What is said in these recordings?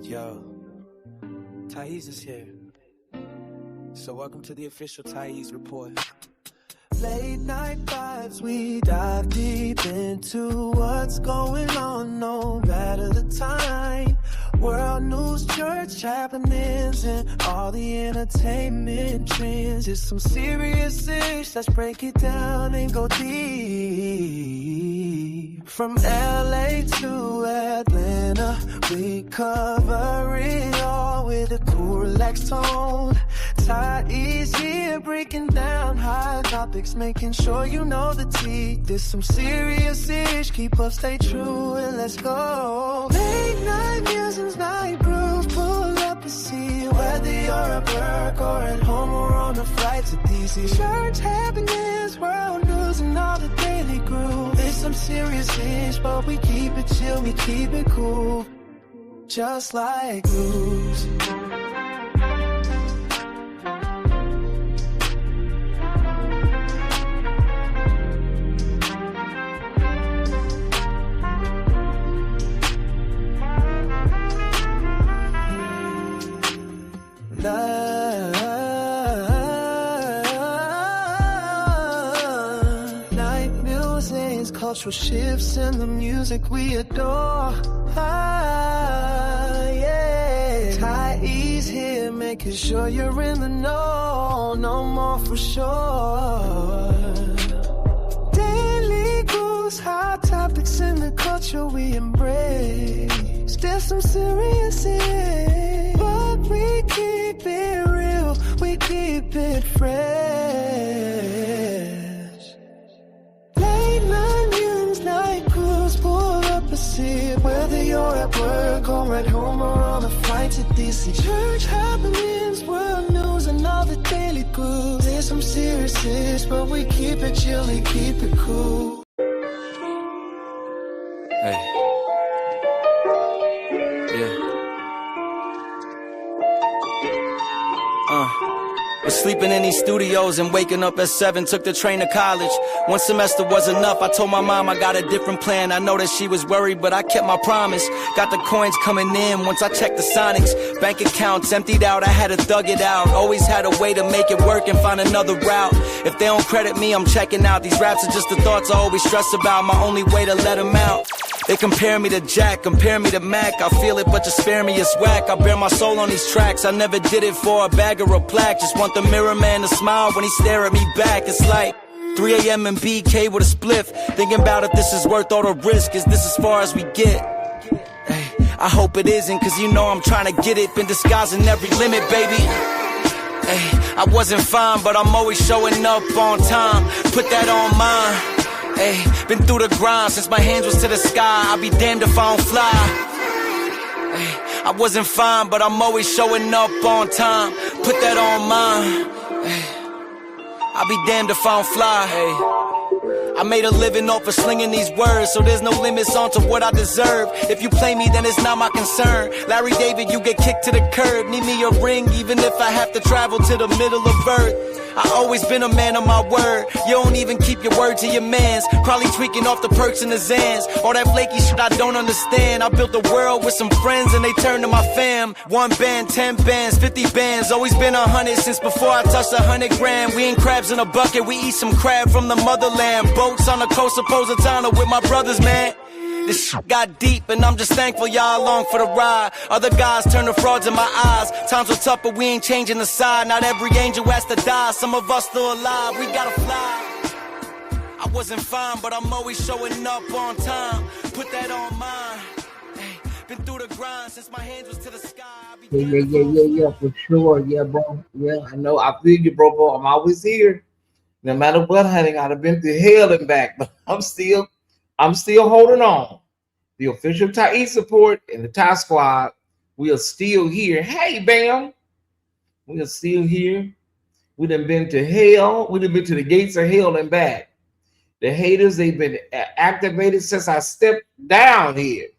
Yo, Tyesse is here. So welcome to the official Tyesse Report. Late night vibes, we dive deep into what's going on, no matter the time. World news, church happenings, and all the entertainment trends. It's some serious ish, let's break it down and go deep. From LA to Atlanta, we cover it all with a cool, relaxed tone. Tyesse here breaking down hot topics, making sure you know the tea. There's some serious ish, keep up, stay true, and let's go. Late night musings, night brews, pull up a seat. Whether you're at work or at home or on a flight to DC. Church happenings, world news, and all the daily groove. There's some serious ish, but we keep it chill, we keep it cool, just like blues. Night musings, cultural shifts, and the music we adore. Yeah. Tyesse here, making sure you're in the know. No more for sure. Daily grooves, hot topics in the culture we embrace. There's some serious ish, but we keep it real, we keep it fresh. Late night news, night cruise, pull up a seat. Whether you're at work or at home or on a flight to DC. Church happenings, world news, and all the daily grooves. There's some serious ish, but we keep it chill, we keep it cool. Hey. Was sleeping in these studios and waking up at 7, took the train to college. One semester was enough, I told my mom I got a different plan. I know that she was worried, but I kept my promise. Got the coins coming in once I checked the Sonics. Bank accounts emptied out, I had to thug it out. Always had a way to make it work and find another route. If they don't credit me, I'm checking out. These raps are just the thoughts I always stress about. My only way to let them out. They compare me to Jack, compare me to Mac. I feel it, but just spare me, it's whack. I bear my soul on these tracks. I never did it for a bag or a plaque. Just want the mirror man to smile when he stare at me back. It's like 3 a.m. and BK with a spliff. Thinking about if this is worth all the risk. Is this as far as we get? Hey, I hope it isn't, cause you know I'm trying to get it. Been disguising every limit, baby. Hey, I wasn't fine, but I'm always showing up on time. Put that on mine. Ay, been through the grind since my hands was to the sky. I'll be damned if I don't fly. Ay, I wasn't fine, but I'm always showing up on time. Put that on mine. Ay, I'll be damned if I don't fly. Ay, I made a living off of slinging these words, so there's no limits onto what I deserve. If you play me, then it's not my concern. Larry David, you get kicked to the curb. Need me a ring, even if I have to travel to the middle of Earth. I always been a man of my word. You don't even keep your word to your mans. Probably tweaking off the perks and the Zans. All that flaky shit I don't understand. I built a world with some friends and they turned to my fam. 1 band, 10 bands, 50 bands. Always been 100 since before I touched 100 grand. We ain't crabs in a bucket, we eat some crab from the motherland. Boats on the coast of Positano with my brothers, man. This shit got deep and I'm just thankful y'all along for the ride. Other guys turn to frauds in my eyes. Times were tough but we ain't changing the side. Not every angel has to die, some of us still alive, we gotta fly. I wasn't fine but I'm always showing up on time. Put that on mine. Hey, been through the grind since my hands was to the sky. Yeah, for sure. Yeah, bro. Yeah, I know. I feel you, bro. I'm always here. No matter what, honey, I'd have been through hell and back, but I'm still holding on. The official Tyesse Report and the Ty Squad, we are still here. Hey, Bam, we are still here. We done been to hell. We done been to the gates of hell and back. The haters, they've been activated since I stepped down here.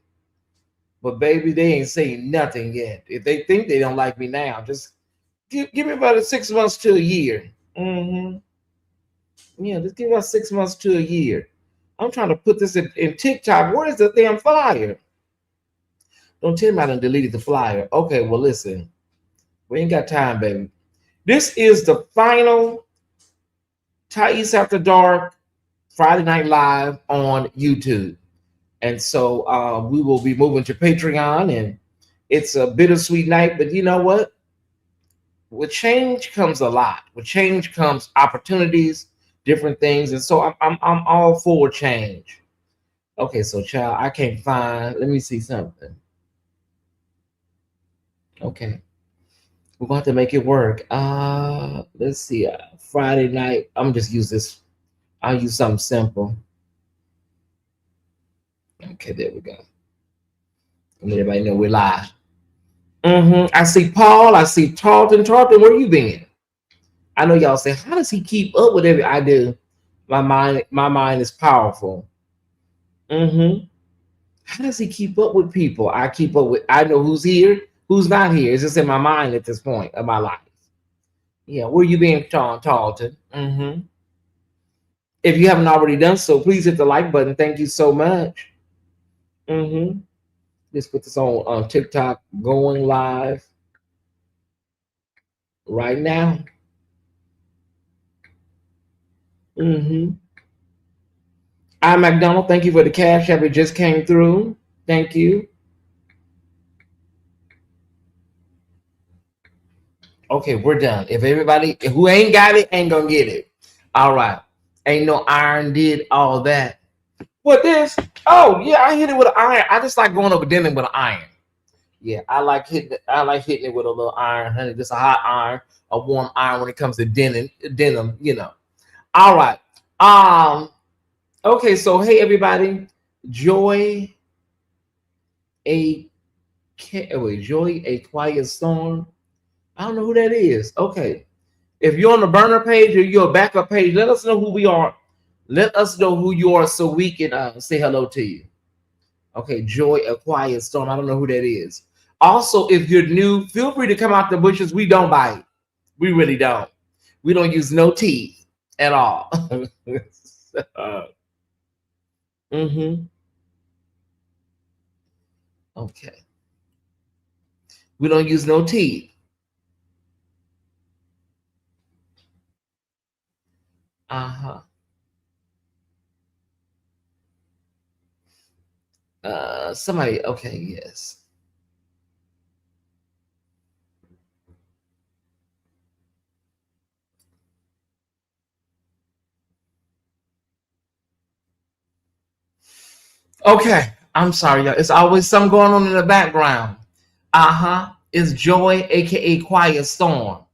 But baby, they ain't saying nothing yet. If they think they don't like me now, just give me about 6 months to a year. Yeah, just give us 6 months to a year. I'm trying to put this in TikTok. Where is the damn fire? Don't tell me I done deleted the flyer. Okay, well, listen. We ain't got time, baby. This is the final Tyesse After Dark Friday Night Live on YouTube. And so we will be moving to Patreon, and it's a bittersweet night, but you know what? With change comes a lot. With change comes opportunities, different things. And so I'm all for change. Okay, so child, I can't find, let me see something. Okay. We're going to have to make it work. Let's see. Friday night. I'm just use this. I'll use something simple. Okay, there we go. Let everybody know we're live. I see Paul. I see Tarleton. Tarleton, where you been? I know y'all say, how does he keep up with everything I do? My mind is powerful. How does he keep up with people? I keep up with. I know who's here, who's not here. It's just in my mind at this point of my life. Yeah, where you been, Tarleton? If you haven't already done so, please hit the like button. Thank you so much. Let's put this on TikTok, going live right now. I McDonald, thank you for the cash app. It just came through. Thank you. Okay, we're done. If everybody who ain't got it ain't gonna get it. All right. Ain't no iron did all that. What this? Oh yeah, I hit it with an iron. I just like going over denim with an iron. Yeah, I like hitting it with a little iron, honey. Just a hot iron, a warm iron when it comes to denim, you know. All right. Okay, so hey everybody, Joy a Quiet Storm. I don't know who that is. Okay. If you're on the burner page or you're a backup page, let us know who we are. Let us know who you are so we can say hello to you. Okay, Joy a Quiet Storm. I don't know who that is. Also, if you're new, feel free to come out the bushes. We don't bite. We really don't. We don't use no teeth at all. Okay. We don't use no teeth. Somebody, okay, yes. Okay, I'm sorry, y'all. It's always something going on in the background. It's Joy, aka Quiet Storm.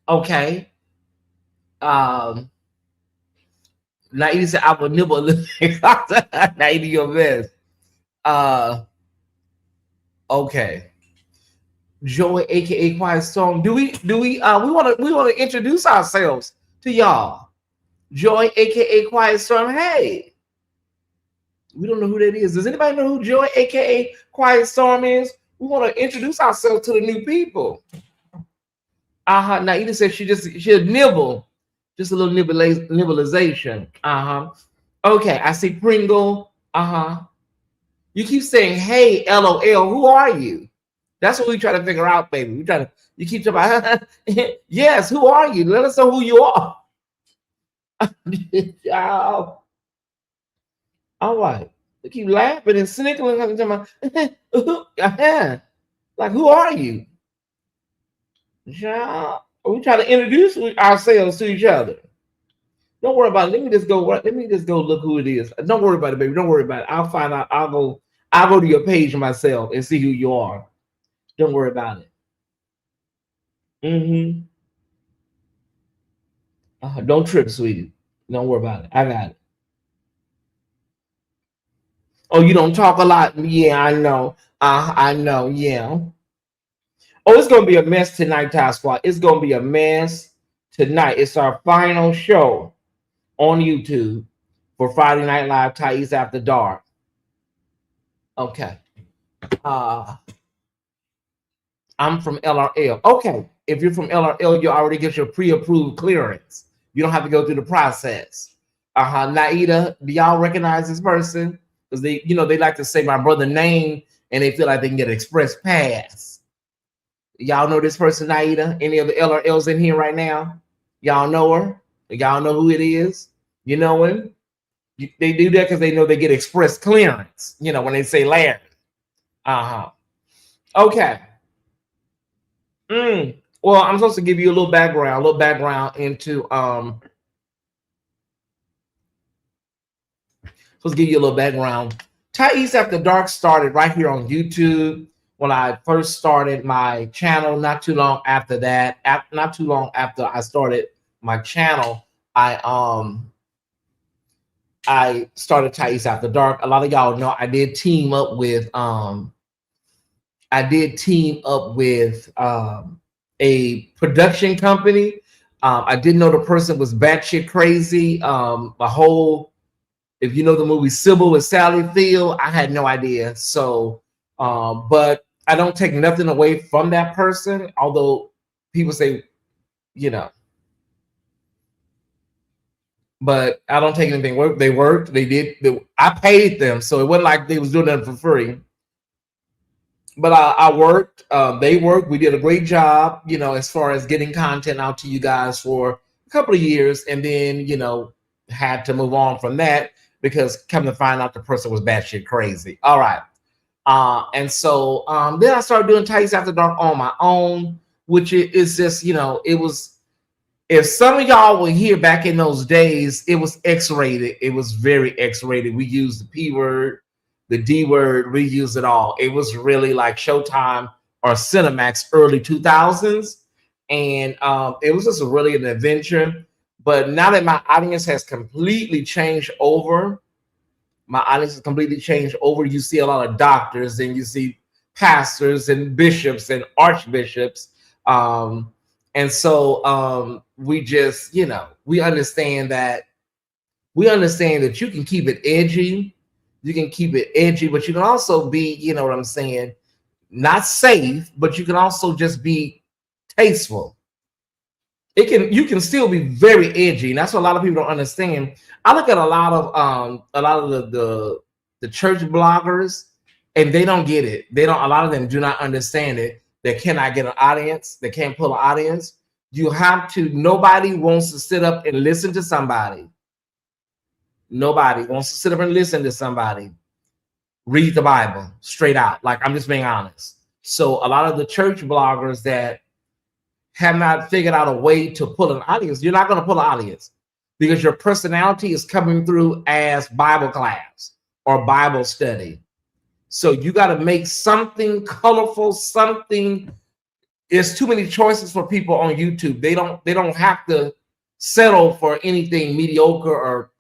Okay. Naida said I will nibble a little. Naida, your best. Okay. Joy, aka Quiet Storm. We want to introduce ourselves to y'all. Joy, aka Quiet Storm. Hey. We don't know who that is. Does anybody know who Joy, aka Quiet Storm is? We want to introduce ourselves to the new people. Naida said she'll nibble. Just a little nibblization. Okay, I see Pringle. You keep saying, hey, LOL, who are you? That's what we try to figure out, baby. You keep talking about, yes, who are you? Let us know who you are. All right. They keep laughing and snickling. Like, who are you? We try to introduce ourselves to each other. Don't worry about it. Let me just go look who it is. Don't worry about it, baby. Don't worry about it. I'll find out. I'll go to your page myself and see who you are. Don't worry about it. Don't trip, sweetie. Don't worry about it. I got it. Oh, you don't talk a lot? Yeah, I know. I know, yeah. Oh, it's gonna be a mess tonight, Ty Squad. It's gonna be a mess tonight. It's our final show on YouTube for Friday Night Live Tyesse After Dark. Okay. I'm from LRL. Okay. If you're from LRL, you already get your pre-approved clearance. You don't have to go through the process. Naida, do y'all recognize this person? because they, you know, they like to say my brother's name and they feel like they can get an express pass. Y'all know this person, Naida? Any of the LRLs in here right now? Y'all know her? Y'all know who it is? You know him? They do that because they know they get express clearance, you know, when they say Larry. Okay. Well, I'm supposed to give you a little background into supposed to give you a little background. Tyesse After Dark started right here on YouTube when I first started my channel. Not too long after that, not too long after I started my channel, I started Tyesse After Dark. A lot of y'all know I did team up with a production company. I didn't know the person was batshit crazy. If you know the movie Sybil with Sally Field, I had no idea. So, but I don't take nothing away from that person. Although people say, you know, but I don't take anything. They worked. They did. I paid them, so it wasn't like they was doing that for free. But I worked. They worked. We did a great job, you know, as far as getting content out to you guys for a couple of years, and then, you know, had to move on from that because come to find out the person was batshit crazy. All right. And so then I started doing Tyesse After Dark on my own, which is just, you know, it was, if some of y'all were here back in those days, it was X-rated. It was very X-rated. We used the P word, the D word, we used it all. It was really like Showtime or Cinemax early 2000s. And it was just really an adventure. But now that my audience has completely changed over, you see a lot of doctors and you see pastors and bishops and archbishops. And so we just, you know, we understand that you can keep it edgy. You can keep it edgy, but you can also be, you know what I'm saying, not safe, but you can also just be tasteful. You can still be very edgy, and that's what a lot of people don't understand. I look at a lot of the church bloggers, and they don't get it. A lot of them do not understand it. They cannot get an audience. They can't pull an audience. Nobody wants to sit up and listen to somebody. Nobody wants to sit up and listen to somebody read the Bible straight out. Like, I'm just being honest. So a lot of the church bloggers that have not figured out a way to pull an audience, you're not going to pull an audience because your personality is coming through as Bible class or Bible study. So you got to make something colorful, something. It's too many choices for people on YouTube. They don't have to settle for anything mediocre or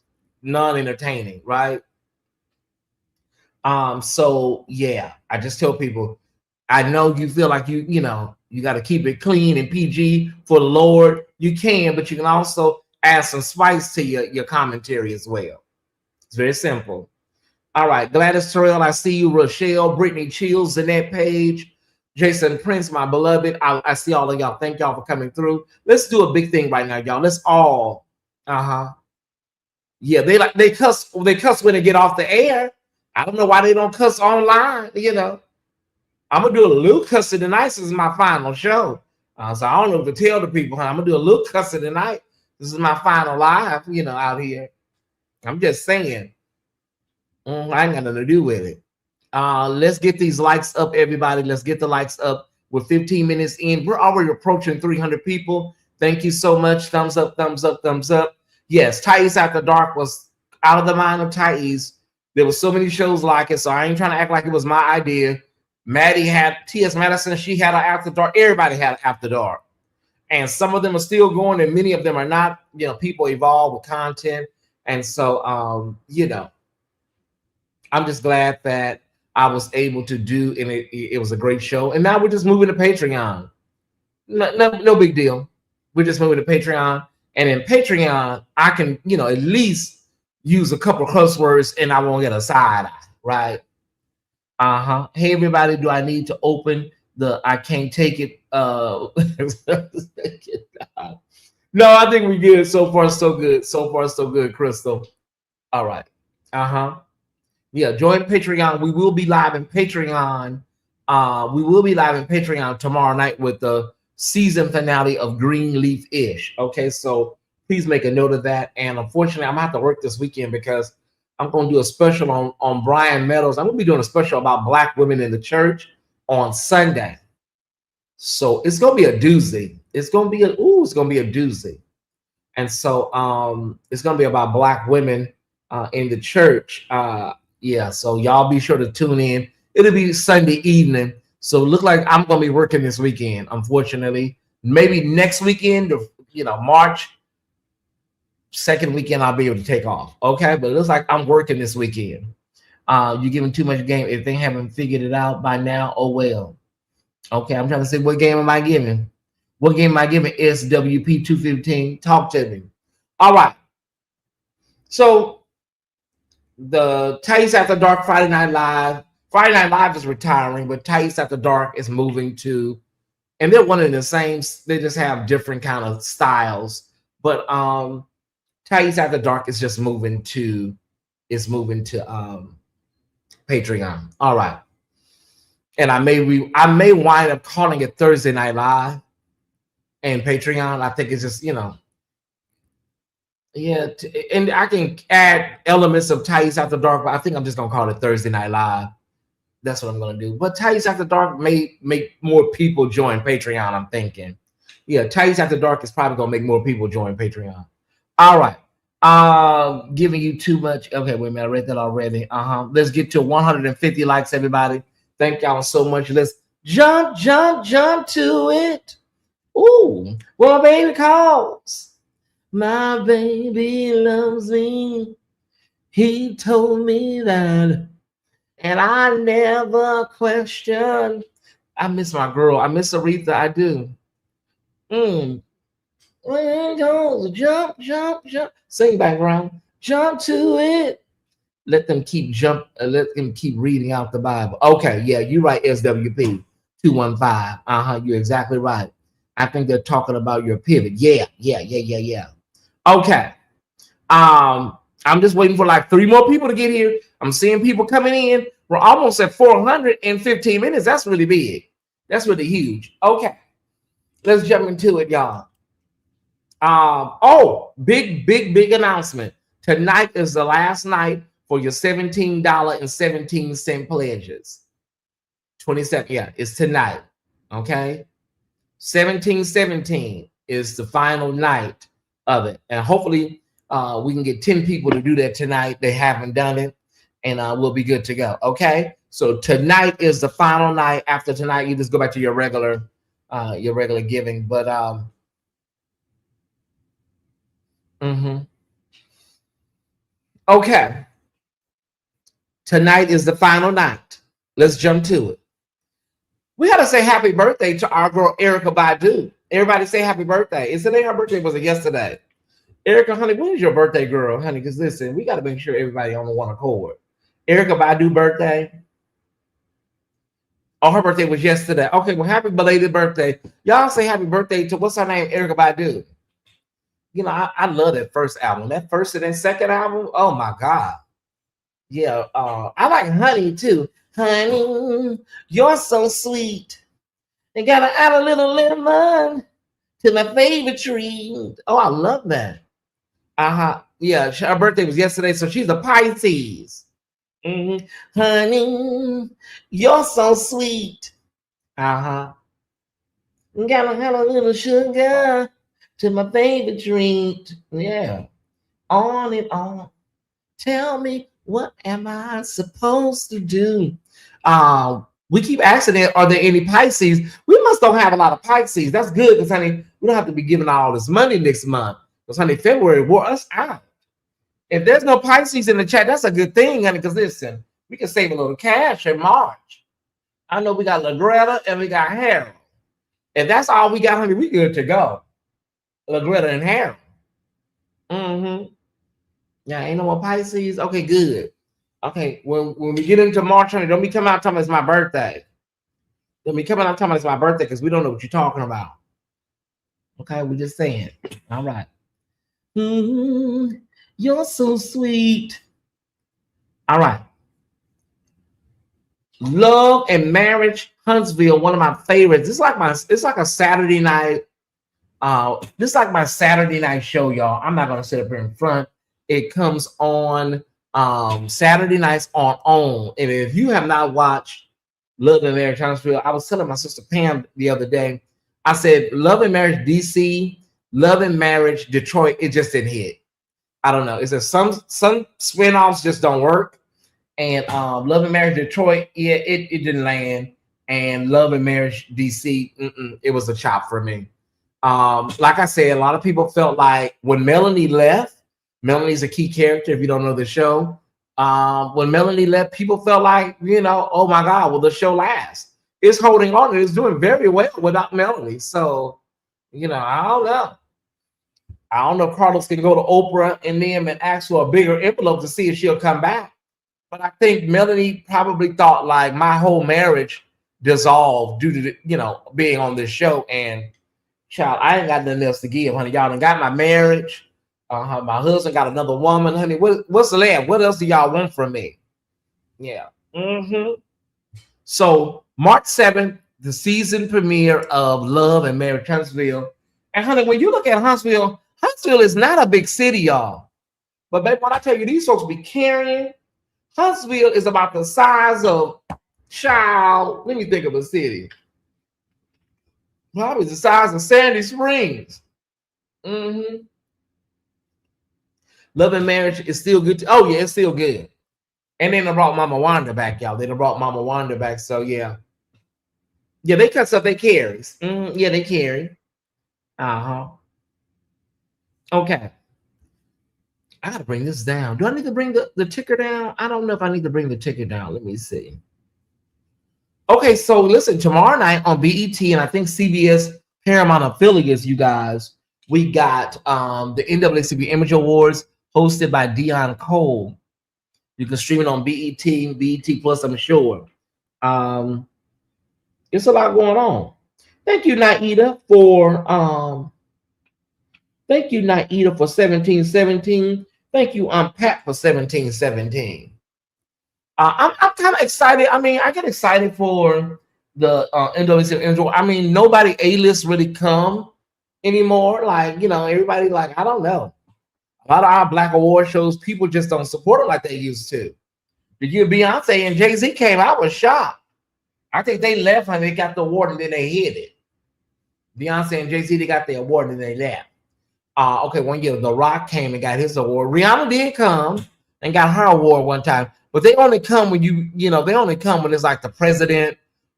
non-entertaining, right? So yeah, I just tell people, I know you feel like you know, you got to keep it clean and PG for the Lord. You can, but you can also add some spice to your commentary as well. It's very simple. All right, Gladys Terrell, I see you. Rochelle, Brittany Chills, Zanette Page, Jason Prince, my beloved. I see all of y'all. Thank y'all for coming through. Let's do a big thing right now, y'all. Let's all, yeah, they cuss when they get off the air. I don't know why they don't cuss online, you know. I'm gonna do a little cussing tonight. This is my final show. So I don't know what to tell the people. I'm gonna do a little cussing tonight. This is my final live, you know, out here. I'm just saying. I ain't got nothing to do with it. Let's get these likes up, everybody. Let's get the likes up. We're 15 minutes in. We're already approaching 300 people. Thank you so much. Thumbs up, thumbs up, thumbs up. Yes, Tyesse After Dark was out of the mind of Tyesse. There were so many shows like it, so I ain't trying to act like it was my idea. Maddie had T.S. Madison. She had an After Dark. Everybody had an After Dark. And some of them are still going, and many of them are not. You know, people evolve with content. And so, you know, I'm just glad that I was able to do, and it was a great show. And now we're just moving to Patreon. No big deal. We're just moving to Patreon. And in Patreon, I can, you know, at least use a couple of cuss words and I won't get a side eye, right? Hey, everybody, do I need to open the I can't take it? No, I think we good. So far, so good. So far, so good, Crystal. All right. Yeah, join Patreon. We will be live in Patreon. We will be live in Patreon tomorrow night with the season finale of Greenleaf-ish. Okay, so please make a note of that. And unfortunately, I'm gonna have to work this weekend because I'm gonna do a special on Brian Meadows. I'm gonna be doing a special about Black women in the church on Sunday. So it's gonna be a doozy. It's gonna be a doozy. And so it's gonna be about Black women in the church. Yeah, so y'all be sure to tune in. It'll be Sunday evening. So look like I'm gonna be working this weekend, unfortunately. Maybe next weekend, or March 2nd weekend, I'll be able to take off. Okay, but it looks like I'm working this weekend. You're giving too much game. If they haven't figured it out by now, oh well. Okay, I'm trying to say, what game am I giving? What game am I giving? SWP 215. Talk to me. All right. So the Tyesse After Dark Friday Night Live. Friday Night Live is retiring, but Tyesse After Dark is moving to, and they're one of the same. They just have different kind of styles. But Tyesse After Dark is just moving to Patreon. All right. And I may wind up calling it Thursday Night Live and Patreon. I think it's just, yeah, and I can add elements of Tyesse After Dark, but I think I'm just gonna call it Thursday Night Live. That's what I'm gonna do. But Tyesse After Dark may make more people join Patreon, I'm thinking. Yeah, Tyesse After Dark is probably gonna make more people join Patreon. All right. Giving you too much. Okay, wait a minute, I read that already. Let's get to 150 likes, everybody. Thank y'all so much. Let's jump to it. Ooh, well, baby calls. My baby loves me. He told me that, and I never questioned. I miss my girl. I miss Aretha. I do. When it goes, jump. Sing background. Jump to it. Let them keep reading out the Bible. Okay, yeah, you're right, SWP 215. You're exactly right. I think they're talking about your pivot. Yeah. Okay. I'm just waiting for like 3 more people to get here. I'm seeing people coming in. We're almost at 415 minutes. That's really big. That's really huge. Okay. Let's jump into it, y'all. Big announcement. Tonight is the last night for your $17.17 pledges. 27, yeah, it's tonight. Okay. 1717 is the final night of it. And hopefully we can get 10 people to do that tonight. They haven't done it, and we'll be good to go. Okay. So tonight is the final night. After tonight, you just go back to your regular giving. But okay. Tonight is the final night. Let's jump to it. We got to say happy birthday to our girl, Erykah Badu. Everybody say happy birthday. Is today her birthday? Was it yesterday? Erykah, honey, when is your birthday, girl? Honey, because listen, we got to make sure everybody on the one accord. Erykah Badu birthday. Oh, her birthday was yesterday. Okay, well, happy belated birthday. Y'all say happy birthday to, what's her name? Erykah Badu. I love that first album. That first and then second album, oh my God. Yeah, I like Honey too. Honey, you're so sweet. And gotta add a little lemon to my favorite treat. Oh, I love that. Yeah, her birthday was yesterday, so she's a Pisces. Honey, you're so sweet. Gotta add a little sugar to my favorite treat. Yeah. On and on. Tell me, what am I supposed to do? We keep asking it, are there any Pisces? We must don't have a lot of Pisces. That's good, because honey, we don't have to be giving all this money next month. Because honey, February wore us out. If there's no Pisces in the chat, that's a good thing, honey, because listen, we can save a little cash in March. I know we got LaGreta and we got Harold. If that's all we got, honey, we good to go. LaGreta and Harold. Yeah, ain't no more Pisces. Okay, good. Okay, when we get into March, honey, don't be coming out talking about it's my birthday. Don't be coming out talking about it's my birthday, because we don't know what you're talking about. Okay, we're just saying. All right. You're so sweet. All right. Love and Marriage Huntsville, one of my favorites. It's like a Saturday night. This is like my Saturday night show, y'all. I'm not gonna sit up here in front. It comes on Saturday nights on OWN. And if you have not watched Love and Marriage Huntsville, I was telling my sister Pam the other day. I said Love and Marriage DC, Love and Marriage Detroit. It just didn't hit. I don't know. It's that some spinoffs just don't work. And Love and Marriage Detroit, yeah, it didn't land. And Love and Marriage DC, it was a chop for me. Like I said, a lot of people felt like when Melanie left, Melanie's a key character if you don't know the show. When Melanie left, people felt like, oh my God, will the show last? It's holding on. It's doing very well without Melanie. So, I don't know. I don't know if Carlos can go to Oprah and them and ask for a bigger envelope to see if she'll come back. But I think Melanie probably thought like my whole marriage dissolved due to, being on this show. And child, I ain't got nothing else to give, honey. Y'all done got my marriage. My husband got another woman, honey. What's the land? What else do y'all want from me? Yeah. So March 7th, the season premiere of Love and Marriage Huntsville. And honey, when you look at Huntsville is not a big city, y'all. But baby, when I tell you these folks be carrying, Huntsville is about the size of, child, let me think of a city. Probably the size of Sandy Springs. Love and Marriage is still good. Oh, yeah, it's still good. And then they brought Mama Wanda back, y'all. They done brought Mama Wanda back, so yeah. Yeah, they cut stuff they carries. Yeah, they carry. Okay. I gotta bring this down. Do I need to bring the ticker down? I don't know if I need to bring the ticker down. Let me see. Okay, so listen, tomorrow night on BET and I think CBS Paramount affiliates, you guys, we got the NAACP Image Awards hosted by Dion Cole. You can stream it on BET Plus, I'm sure. It's a lot going on. Thank you, Naida, for 1717. Thank you, Pat, for 1717. I'm kind of excited. I mean, I get excited for the NAACP. I mean, nobody A-list really come anymore. Like, everybody like, I don't know. A lot of our Black award shows, people just don't support it like they used to. The year Beyonce and Jay-Z came, I was shocked. I think they left and they got the award and then they hid it. Beyonce and Jay-Z, they got the award and they left. Okay, one year The Rock came and got his award. Rihanna did come and got her award one time, but they only come when they only come when it's like the president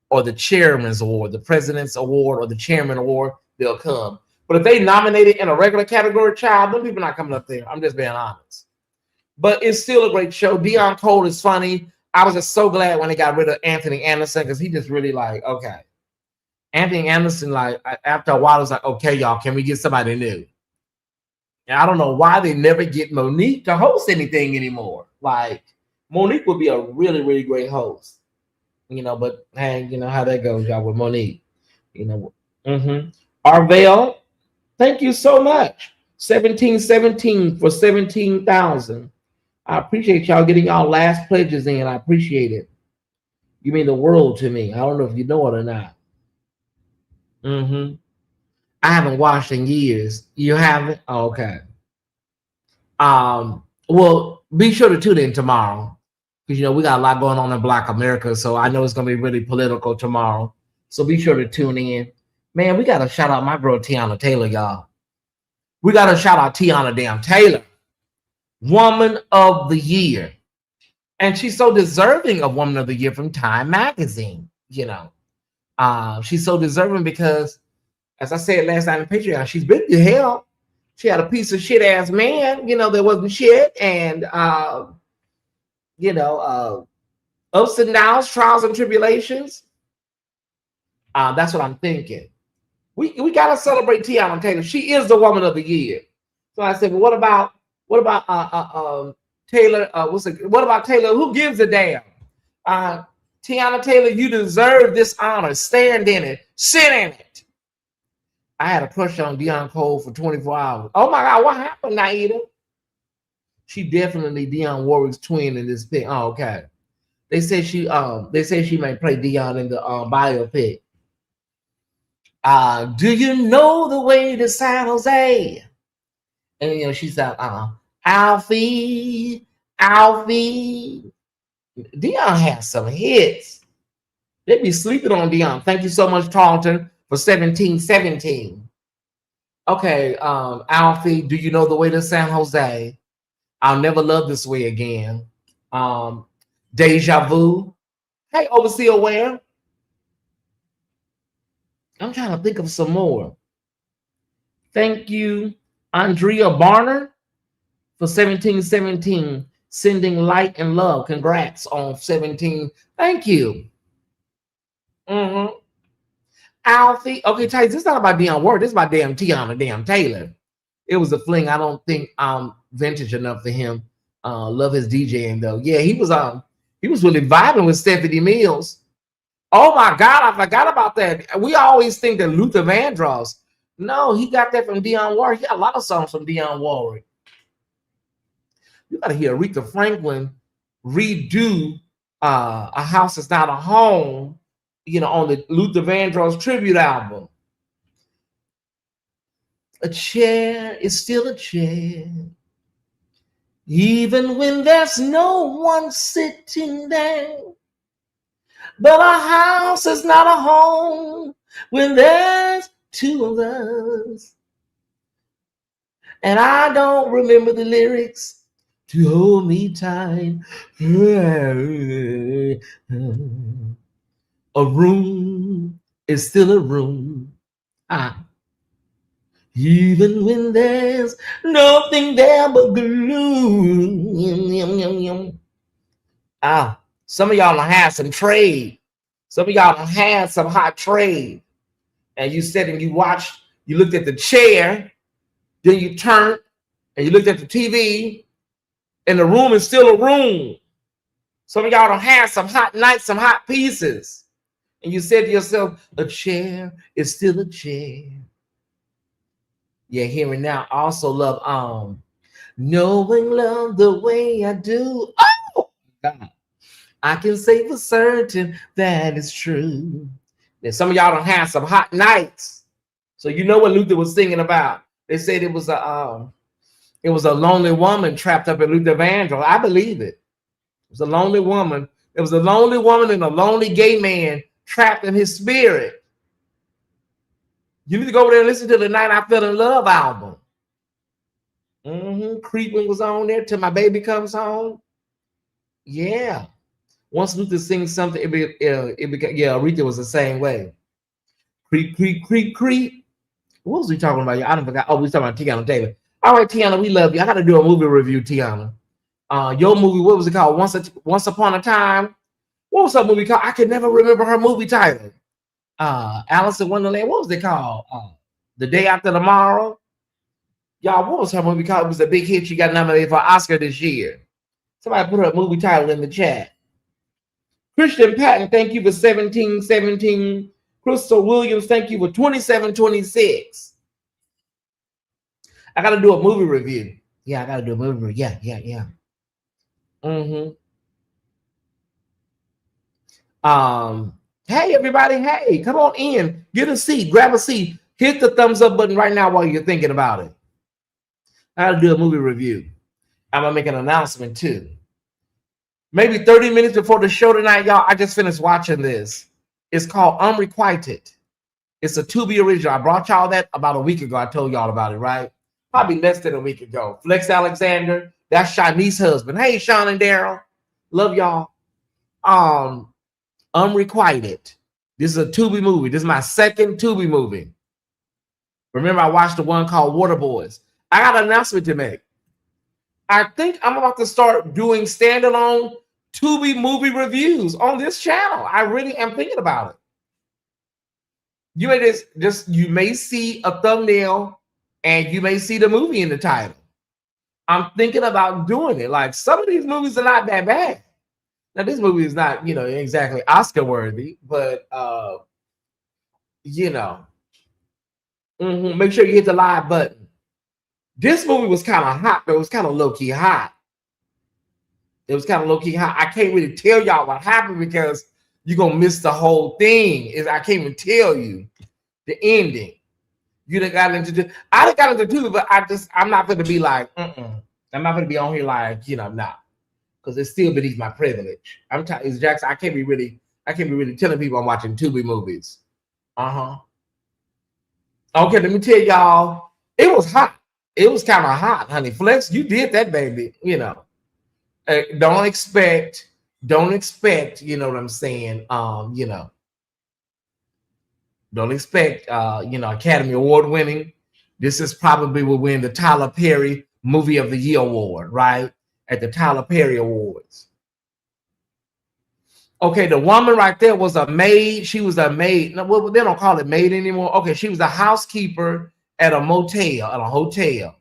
or the chairman's award, the president's award or the chairman award, they'll come. But if they nominated in a regular category, child, them people not coming up there. I'm just being honest. But it's still a great show. Dion Cole is funny. I was just so glad when they got rid of Anthony Anderson because he just really like, okay. Anthony Anderson, like, after a while, was like, okay, y'all, can we get somebody new? And I don't know why they never get Monique to host anything anymore. Like, Monique would be a really, really great host. But hey, how that goes, y'all, with Monique. Arvell, thank you so much. 1717 for 17,000. I appreciate y'all getting y'all last pledges in. I appreciate it. You mean the world to me. I don't know if you know it or not. I haven't watched in years. You haven't? Oh, okay. Well, be sure to tune in tomorrow because we got a lot going on in Black America. So I know it's gonna be really political tomorrow. So be sure to tune in. Man, we gotta shout out my girl Tiana Taylor, y'all. We gotta shout out Tiana damn Taylor, Woman of the Year, and she's so deserving of Woman of the Year from Time Magazine. She's so deserving because, as I said last night in Patreon, she's been to hell. She had a piece of shit ass man, that wasn't shit, and ups and downs, trials and tribulations. That's what I'm thinking. We gotta celebrate Tiana Taylor. She is the Woman of the Year. So I said, well, what about Taylor? What about Taylor? Who gives a damn? Tiana Taylor, you deserve this honor. Stand in it. Sit in it. I had a crush on Dion Cole for 24 hours. Oh my God, what happened, Naida? She definitely Dionne Warwick's twin in this thing. Oh, okay. They say she may play Dion in the biopic. Do you know the way to San Jose? And you know, she said, Alfie. Dion has some hits. They be sleeping on Dion. Thank you so much, Tarleton, for 1717. Okay, Alfie, do you know the way to San Jose? I'll never love this way again. Deja Vu. Hey, Overseer Ware. I'm trying to think of some more. Thank you, Andrea Barner, for 1717, sending light and love. Congrats on 17. Thank you. Alfie. Okay, Tyesse, this is not about Dionne Warwick. This is about damn Tiana, damn Taylor. It was a fling. I don't think I'm vintage enough for him. Love his DJing though. Yeah, he was really vibing with Stephanie Mills. Oh my God, I forgot about that. We always think that Luther Vandross. No, he got that from Dionne Warwick. He got a lot of songs from Dionne Warwick. You gotta hear Aretha Franklin redo A House Is Not a Home, you know, on the Luther Vandross tribute album. A chair is still a chair, even when there's no one sitting there. But a house is not a home when there's two of us. And I don't remember the lyrics to hold me tight. A room is still a room. Even when there's nothing there but gloom. Some of y'all had some trade. Some of y'all had some hot trade. And you said, and you watched, you looked at the chair, then you turned and you looked at the TV, and the room is still a room. Some of y'all don't have some hot nights, some hot pieces. And you said to yourself, a chair is still a chair. Yeah, here and now. I also love knowing love the way I do. Oh God. I can say for certain that is true. And some of y'all don't have some hot nights. So you know what Luther was singing about. They said it was a lonely woman trapped up in Luther Vandross. I believe it. It was a lonely woman. It was a lonely woman and a lonely gay man trapped in his spirit. You need to go over there and listen to the Night I Fell in Love album. Creeping was on there till my baby comes home. Yeah. Once Luther sings something, it became, yeah, Aretha was the same way. Creep, creep, creep, creep. What was we talking about? I don't forget. Oh, we was talking about Tiana Taylor. All right, Tiana, we love you. I got to do a movie review, Tiana. Your movie, what was it called? Once Upon a Time. What was that movie called? I can never remember her movie title. Alice in Wonderland. What was it called? The Day After Tomorrow. Y'all, what was her movie called? It was a big hit. She got nominated for Oscar this year. Somebody put her movie title in the chat. Christian Patton, thank you for 1717. Crystal Williams, thank you for 2726. I got to do a movie review. Yeah, I got to do a movie review. Yeah. Hey, everybody. Hey, come on in. Get a seat. Grab a seat. Hit the thumbs up button right now while you're thinking about it. I got to do a movie review. I'm going to make an announcement, too. Maybe 30 minutes before the show tonight, y'all, I just finished watching this. It's called Unrequited. It's a Tubi original. I brought y'all that about a week ago. I told y'all about it, right? Probably less than a week ago. Flex Alexander, that's Shanice's husband. Hey, Sean and Daryl. Love y'all. Unrequited. This is a Tubi movie. This is my second Tubi movie. Remember, I watched the one called Water Boys. I got an announcement to make. I think I'm about to start doing standalone Tubi movie reviews on this channel. I really am thinking about it. You may you may see a thumbnail and you may see the movie in the title. I'm thinking about doing it. Like, some of these movies are not that bad. Now, this movie is not, you know, exactly Oscar worthy, but you know, make sure you hit the live button. This movie was kind of hot, but it was kind of low-key hot. It was kind of low-key hot. I can't really tell y'all what happened because you're gonna miss the whole thing. I can't even tell you the ending. You done got into I done got into two, but I'm not gonna be like, I'm not gonna be on here like, nah. Because it's still beneath my privilege. I'm telling Jackson, I can't be really telling people I'm watching Tubi movies. Okay, let me tell y'all, it was hot. It was kind of hot, honey. Flex, you did that, baby. Don't expect, you know what I'm saying? Don't expect, Academy Award winning. This is probably will win the Tyler Perry Movie of the Year award, right? At the Tyler Perry Awards. Okay, the woman right there was a maid. She was a maid. No, well, they don't call it maid anymore. Okay, she was a housekeeper at a motel, at a hotel.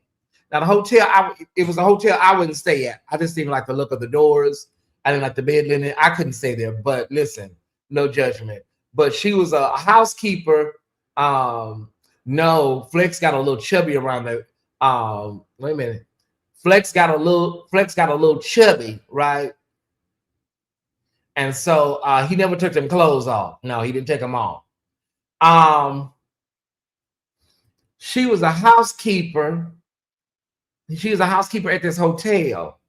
Now, the hotel, it was a hotel I wouldn't stay at. I just didn't like the look of the doors. I didn't like the bed linen. I couldn't stay there. But listen, no judgment. But she was a housekeeper. No, Flex got a little chubby around the. Wait a minute. Flex got a little chubby, right? And so he never took them clothes off. No, he didn't take them off. She was a housekeeper. She was a housekeeper at this hotel.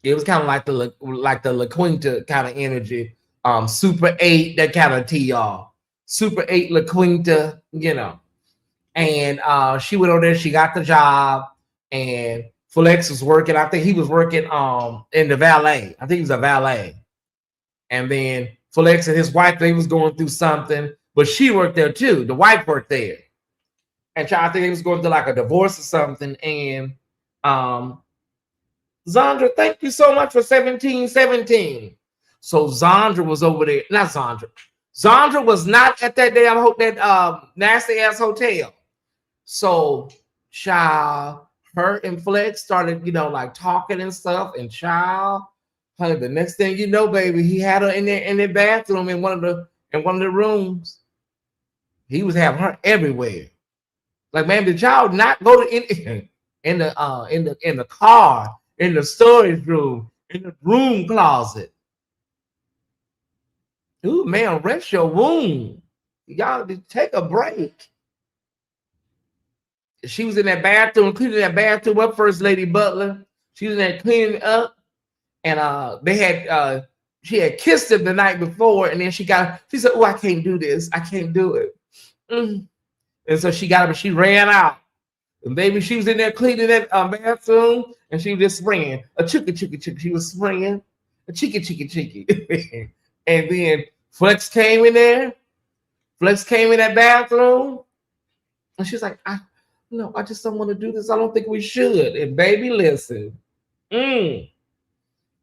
It was kind of like the La Quinta kind of energy. Super 8, that kind of TR. Super 8 La Quinta, And she went over there, she got the job, and Flex was working. I think he was working in the valet. I think he was a valet. And then Flex and his wife, they was going through something, but she worked there too. The wife worked there. And I think he was going through like a divorce or something. And Zandra, thank you so much for 1717. So Zandra was over there. Not Zandra. Zandra was not at that damn nasty ass hotel. So child, her and Flex started, like talking and stuff. And child, honey, the next thing you know, baby, he had her in their bathroom in one of the rooms. He was having her everywhere. Like, man, did y'all not go to in the car, in the storage room, in the room closet? Ooh, man, rest your wound. Y'all take a break. She was in that bathroom, cleaning that bathroom up, First Lady Butler. She was in there cleaning up, and she had kissed him the night before, and then she said, "Oh, I can't do this. I can't do it." And so she got up and she ran out. And baby, she was in there cleaning that bathroom, and she was just spraying a chicka. She was spraying a chicka. And then Flex came in there. Flex came in that bathroom, and she's like, I just don't want to do this. I don't think we should. And baby, listen, it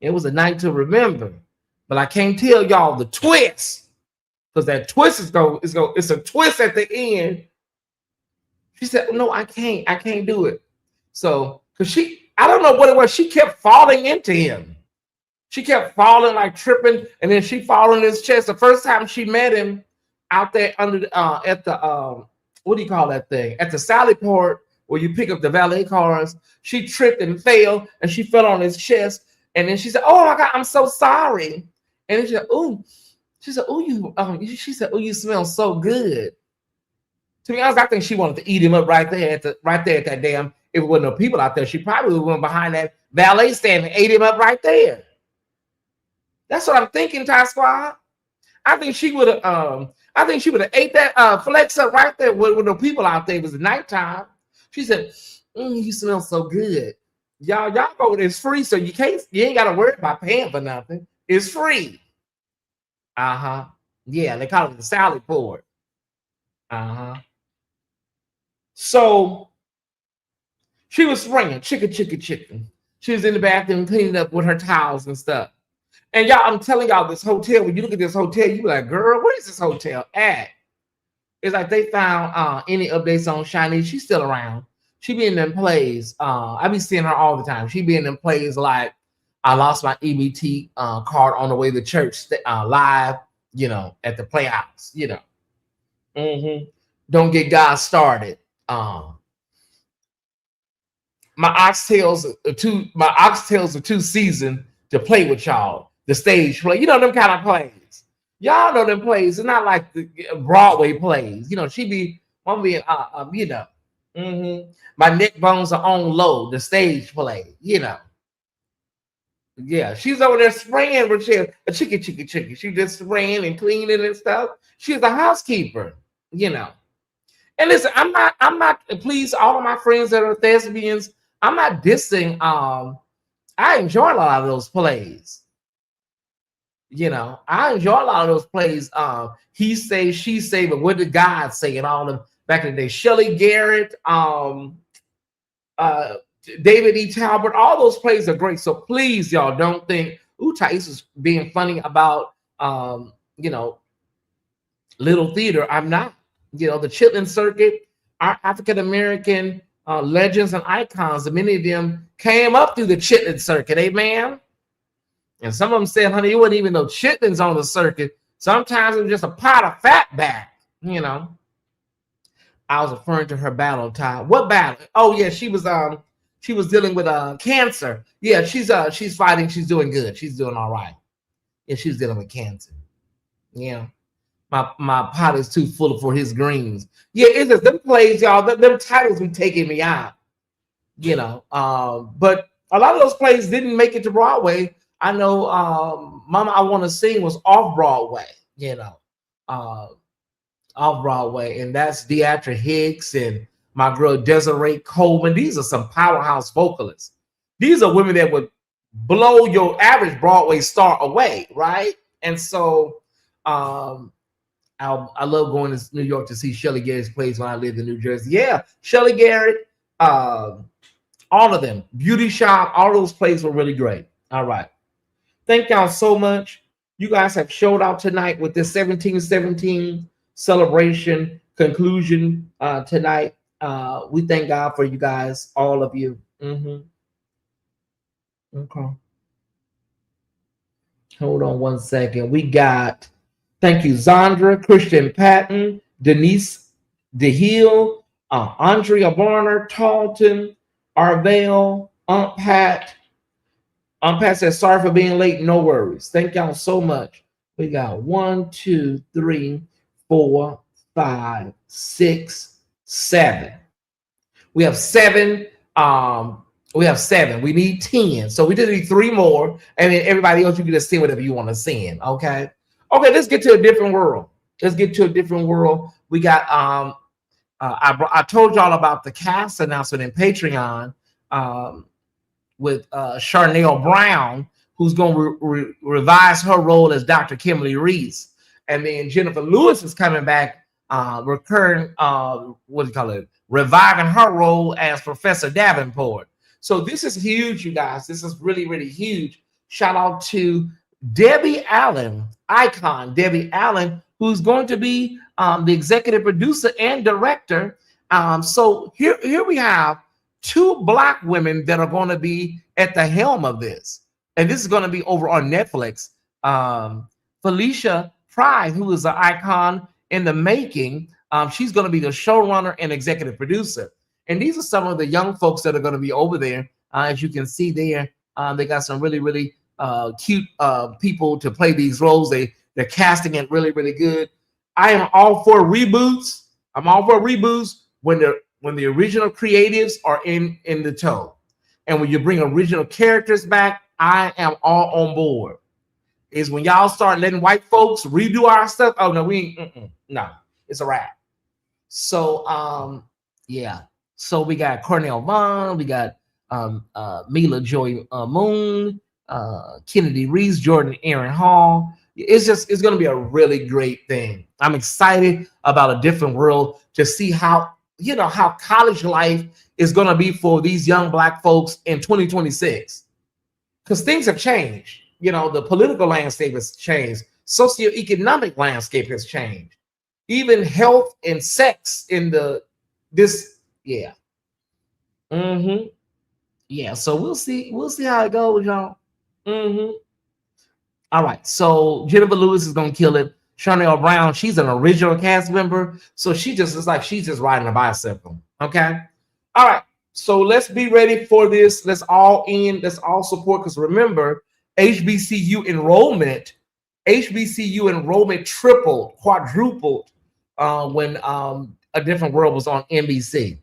was a night to remember. But I can't tell y'all the twist, because that twist it's a twist at the end. She said, "No, I can't do it." So, because I don't know what it was, she kept falling into him. She kept falling, like tripping, and then she fall in his chest. The first time she met him out there under at the what do you call that thing? At the Sally Port, where you pick up the valet cars, she tripped and fell, and she fell on his chest. And then she said, "Oh my God, I'm so sorry." And then she said, "Ooh," she said, "Oh, you smell so good." To be honest, I think she wanted to eat him up right there at that damn. If there wasn't no people out there, she probably went behind that valet stand and ate him up right there. That's what I'm thinking, Ty Squad. I think she would have. I think she would have ate that Flex up right there with no people out there. It was nighttime. She said, "You smell so good." Y'all go. It's free, so you ain't got to worry about paying for nothing. It's free. Yeah, they call it the Sally Port. So she was spraying chicken. She was in the bathroom cleaning up with her towels and stuff. And y'all, I'm telling y'all, this hotel, when you look at this hotel, you be like, girl, where is this hotel at? It's like they found any updates on Shiny. She's still around. She be in them plays. I be seeing her all the time. She be in them plays like I lost my EBT card on the way to church live, at the Playhouse, Don't get God started. My oxtails are too seasoned to play with y'all. The stage play, you know, them kind of plays. Y'all know them plays. It's not like the Broadway plays. You know, she be one being you know, my neck bones are on low. The stage play, you know. Yeah, she's over there spraying with a chicky. She just spraying and cleaning and stuff. She's a housekeeper, you know. And listen, I'm not. Please, all of my friends that are thespians, I'm not dissing. I enjoy a lot of those plays. You know, I enjoy a lot of those plays. He say, she say, but what did God say? And all of them back in the day. Shelley Garrett, David E. Talbot, all those plays are great. So please, y'all, don't think, ooh, Tyesse is being funny about, you know, little theater. I'm not. You know, the Chitlin Circuit, our African-American legends and icons, and many of them came up through the Chitlin Circuit, amen? And some of them said, honey, you wouldn't even know chitlins on the circuit. Sometimes it was just a pot of fat back, you know. I was referring to her battle, Ty. What battle? Oh, yeah, she was dealing with cancer. Yeah, she's fighting. She's doing good. She's doing all right. Yeah, she's dealing with cancer. Yeah. My pot is too full for his greens. Yeah, it's just them plays, y'all. Them titles be taking me out. You know. But a lot of those plays didn't make it to Broadway. I know Mama I Want to Sing was off Broadway, you know. Off Broadway, and that's Deatra Hicks and my girl Desiree Coleman. These are some powerhouse vocalists. These are women that would blow your average Broadway star away, right? And so I love going to New York to see Shelley Garrett's plays when I lived in New Jersey. Yeah, Shelley Garrett, all of them. Beauty Shop, all those plays were really great. All right. Thank y'all so much. You guys have showed out tonight with this 1717 celebration conclusion tonight. We thank God for you guys, all of you. Okay. Hold on one second. We got, thank you, Zandra, Christian Patton, Denise DeHill, Andrea Varner, Talton, Arvell, Aunt Pat. Aunt Pat says, sorry for being late. No worries. Thank y'all so much. We got 1, 2, 3, 4, 5, 6, 7. We have 7. We need 10. So we just need 3 more. And then everybody else, you can just sing whatever you want to sing. Okay. Okay, let's get to a different world. Let's get to a different world. We got I told y'all about the cast announcement in Patreon with Charnel Brown, who's going to revise her role as Dr. Kimberly Reese. And then Jennifer Lewis is coming back, reviving her role as Professor Davenport. So this is huge, you guys. This is really, really huge. Shout out to Debbie Allen, icon Debbie Allen, who's going to be the executive producer and director. So here we have 2 Black women that are going to be at the helm of this. And this is going to be over on Netflix. Felicia Pride, who is an icon in the making, she's going to be the showrunner and executive producer. And these are some of the young folks that are going to be over there. As you can see there, they got some really, really cute people to play these roles. They're casting it really, really good. I am all for reboots. I'm all for reboots when the original creatives are in the tow. And when you bring original characters back, I am all on board. Is when y'all start letting white folks redo our stuff. Oh no, we ain't. No, it's a wrap. So yeah. So we got Cornell Vaughn, we got Mila Joy Moon, Kennedy Reese, Jordan Aaron Hall. It's going to be a really great thing. I'm excited about a different world to see how college life is going to be for these young Black folks in 2026, because things have changed. You know, the political landscape has changed. Socioeconomic landscape has changed. Even health and sex yeah. Yeah, so we'll see how it goes, y'all. All right, so Jennifer Lewis is gonna kill it. Charnel Brown, she's an original cast member, so she's just riding a bicycle. Okay. All right, so let's be ready for this. Let's all support, because remember, HBCU enrollment tripled, quadrupled when A Different World was on NBC.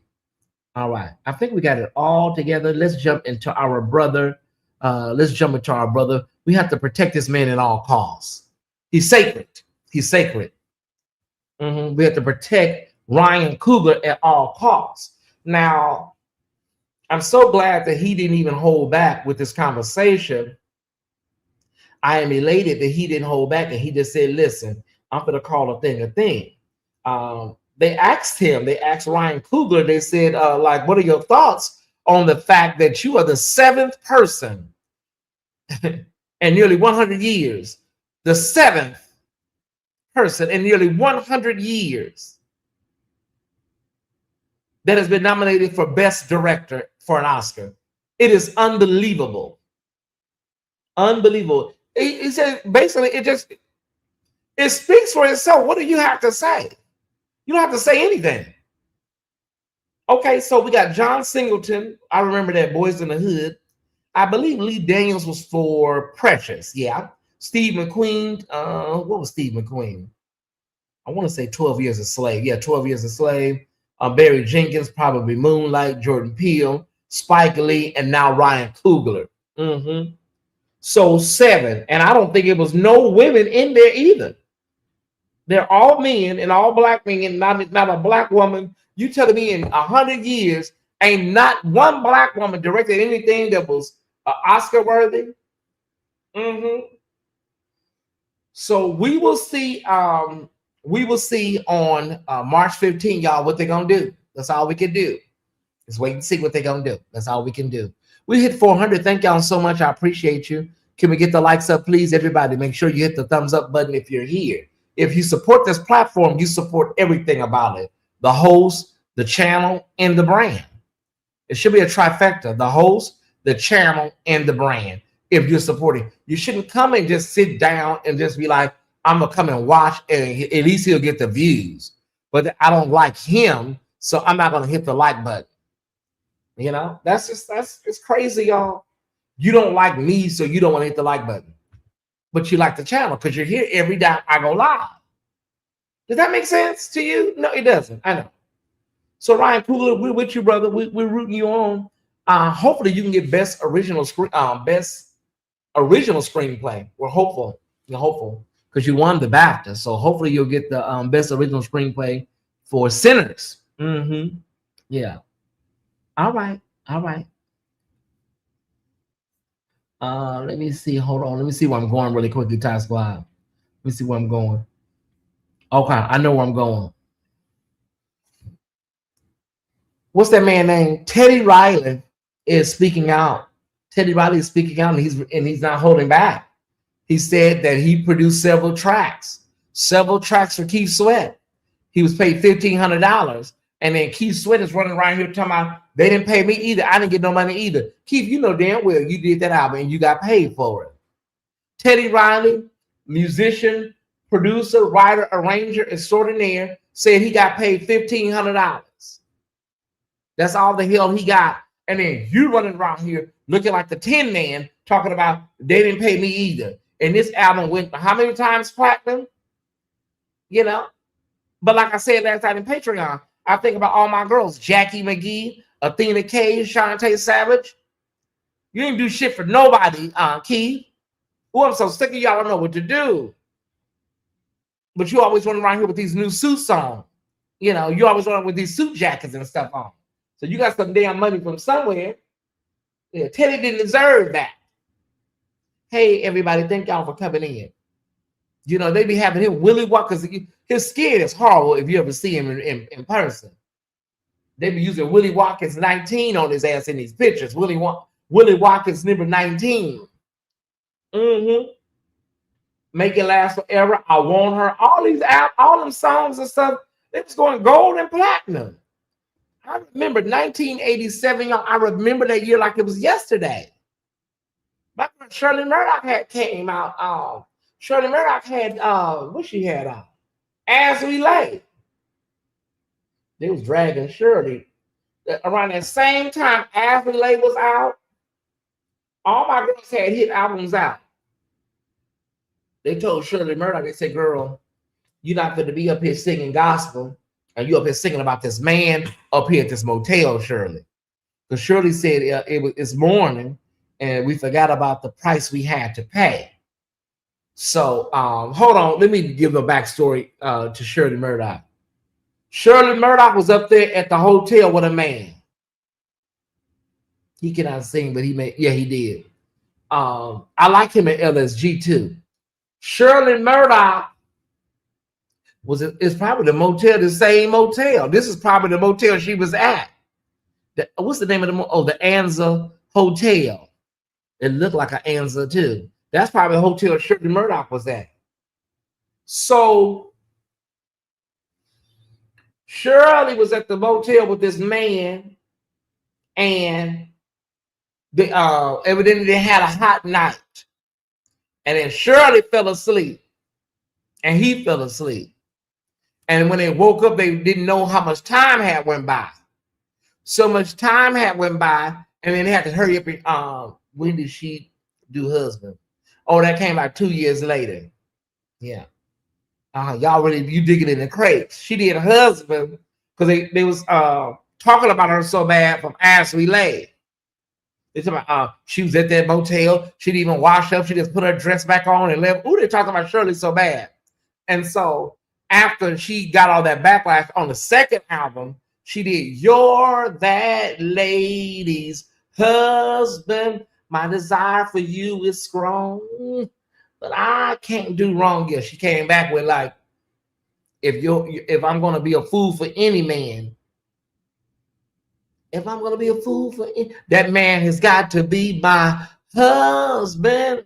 All right, I think we got it all together. Let's jump into our brother. We have to protect this man at all costs. He's sacred. He's sacred. We have to protect Ryan Coogler at all costs. Now, I'm so glad that he didn't even hold back with this conversation. I am elated that he didn't hold back and he just said, listen, I'm going to call a thing a thing. They asked Ryan Coogler, they said, like, what are your thoughts on the fact that you are the seventh person in nearly 100 years, the seventh person in nearly 100 years that has been nominated for Best Director for an Oscar. It is unbelievable. Unbelievable. He said, basically, it speaks for itself. What do you have to say? You don't have to say anything. Okay, so we got John Singleton. I remember that, Boys in the Hood. I believe Lee Daniels was for Precious. Yeah. Steve McQueen. What was Steve McQueen? I want to say 12 Years a Slave. Yeah, 12 Years a Slave. Barry Jenkins, probably Moonlight. Jordan Peele, Spike Lee, and now Ryan Coogler. So 7. And I don't think it was no women in there either. They're all men and all black men, and not a black woman. You telling me in 100 years ain't not one black woman directed anything that was Oscar worthy? So we will see. We will see on March 15, y'all, what they're gonna do. That's all we can do. Just wait and see what they're gonna do. That's all we can do. We hit 400. Thank y'all so much. I appreciate you. Can we get the likes up, please? Everybody, make sure you hit the thumbs up button if you're here. If you support this platform, you support everything about it. The host, the channel, and the brand. It should be a trifecta. The host, the channel, and the brand. If you're supporting, you shouldn't come and just sit down and just be like, I'm going to come and watch, and at least he'll get the views. But I don't like him, so I'm not going to hit the like button. You know, it's crazy, y'all. You don't like me, so you don't want to hit the like button. But you like the channel because you're here every time I go live. Does that make sense to you? No, it doesn't. I know. So Ryan Coogler, we're with you, brother. We're rooting you on. Hopefully you can get best original screenplay. We're hopeful. You're hopeful because you won the BAFTA. So hopefully you'll get the best original screenplay for Sinners. Yeah. All right. Let me see. Hold on. Let me see where I'm going really quickly, Ty Squad. Let me see where I'm going. Okay, I know where I'm going. What's that man named? Teddy Riley is speaking out. Teddy Riley is speaking out, and he's not holding back. He said that he produced several tracks for Keith Sweat. He was paid $1,500. And then Keith Sweat is running around here talking about they didn't pay me either. I didn't get no money either. Keith, you know damn well you did that album and you got paid for it. Teddy Riley, musician, producer, writer, arranger, extraordinaire, said he got paid $1,500. That's all the hell he got. And then you running around here looking like the Tin Man talking about they didn't pay me either. And this album went how many times platinum? You know? But like I said last night in Patreon, I think about all my girls, Jackie McGee, Athena K, Shantae Savage. You didn't do shit for nobody, Keith. Oh, I'm so sick of y'all don't know what to do. But you always run around here with these new suits on. You know, you always run with these suit jackets and stuff on. So you got some damn money from somewhere. Yeah, Teddy didn't deserve that. Hey, everybody, thank y'all for coming in. You know, they be having him Willy Wonka, because his skin is horrible if you ever see him in person. They be using Willy Wonka's 19 on his ass in these pictures. Willy Wonka's number 19. Make It Last Forever. I Want Her. All them songs and stuff, they was going gold and platinum. I remember 1987, y'all. I remember that year like it was yesterday. Back when Shirley Murdoch had came out. Shirley Murdoch had what she had on? As We Lay. They was dragging Shirley. Around that same time As We Lay was out, all my girls had hit albums out. They told Shirley Murdoch, they said, girl, you're not going to be up here singing gospel, and you up here singing about this man up here at this motel, Shirley. Because Shirley said it's morning, and we forgot about the price we had to pay. So hold on, let me give a backstory to Shirley Murdoch. Shirley Murdoch was up there at the hotel with a man. He cannot sing, but he did. I like him at LSG too. Shirley Murdoch is probably the same motel. This is probably the motel she was at. What's the name of the Anza Hotel? It looked like an Anza too. That's probably the hotel Shirley Murdoch was at. So Shirley was at the motel with this man, and evidently they had a hot night. And then Shirley fell asleep, and he fell asleep. And when they woke up, they didn't know how much time had went by. So much time had went by, and then they had to hurry up. And when did she do husband? Oh, that came out 2 years later. Yeah. Y'all you digging in the crates. She did husband because they was talking about her so bad from Ashley Lay. They talking about she was at that motel. She didn't even wash up. She just put her dress back on and left. Ooh, they talking about Shirley so bad. And so after she got all that backlash on the second album, she did You're That Lady's Husband. My desire for you is strong, but I can't do wrong. Yeah, she came back with like, if I'm gonna be a fool for any man, if I'm gonna be a fool for that man has got to be my husband.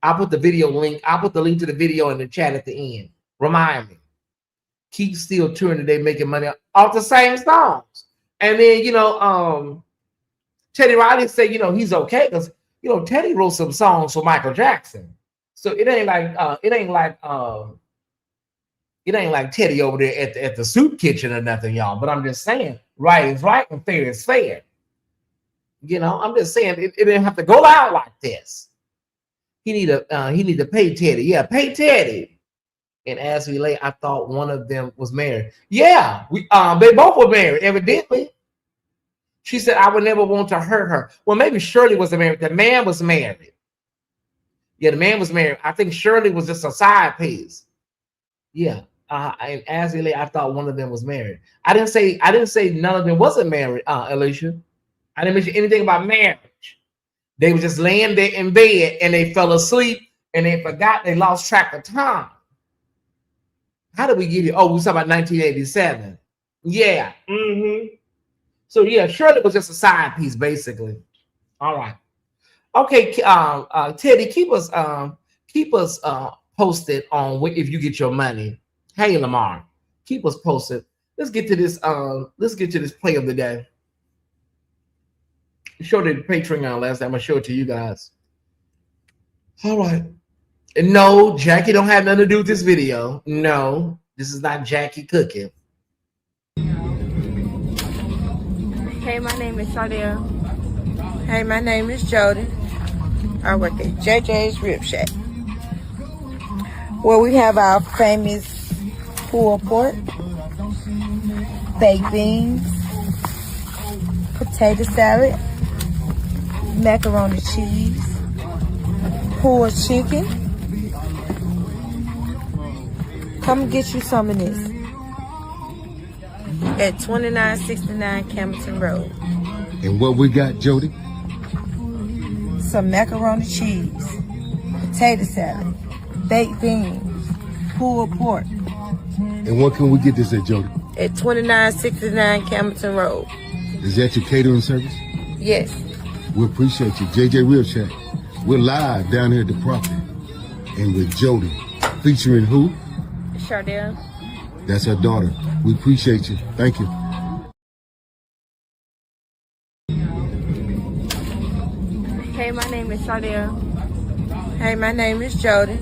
I'll put the video link. I'll put the link to the video in the chat at the end. Remind me. Keep still touring today, making money off the same songs. And then Teddy Riley said, he's okay because Teddy wrote some songs for Michael Jackson. So it ain't like Teddy over there at the soup kitchen or nothing, y'all. But I'm just saying, right is right and fair is fair. I'm just saying it didn't have to go out like this. He need to pay Teddy. Yeah, pay Teddy. And as we lay, I thought one of them was married. Yeah, they both were married, evidently. She said, I would never want to hurt her. Well, maybe Shirley wasn't married. The man was married. Yeah, the man was married. I think Shirley was just a side piece. Yeah. And as we lay, I thought one of them was married. I didn't say none of them wasn't married, Alicia. I didn't mention anything about marriage. They were just laying there in bed and they fell asleep and they forgot, they lost track of time. How did we get here? Oh, we talking about 1987. Yeah. Mm-hmm. So yeah, Shirley was just a side piece, basically. All right. Okay, Teddy, keep us posted on if you get your money. Hey, Lamar, keep us posted. Let's get to this. Let's get to this play of the day. I showed it to Patreon last time. I showed it to you guys. All right. And no, Jackie don't have nothing to do with this video. No, this is not Jackie cooking. Hey, my name is Sardell. Hey, my name is Jody. I work at JJ's Rib Shack, where we have our famous pulled pork, baked beans, potato salad, macaroni cheese, pulled chicken. Come get you some of this at 2969 Campbellton Road. And what we got, Jody? Some macaroni cheese, potato salad, baked beans, pulled pork. And what can we get this at, Jody? At 2969 Campbellton Road. Is that your catering service? Yes. We appreciate you. JJ Rib Shack. We're live down here at the property. And with Jody. Featuring who? Chardell. That's her daughter. We appreciate you. Thank you. Hey, my name is Chardell. Hey, my name is Jody.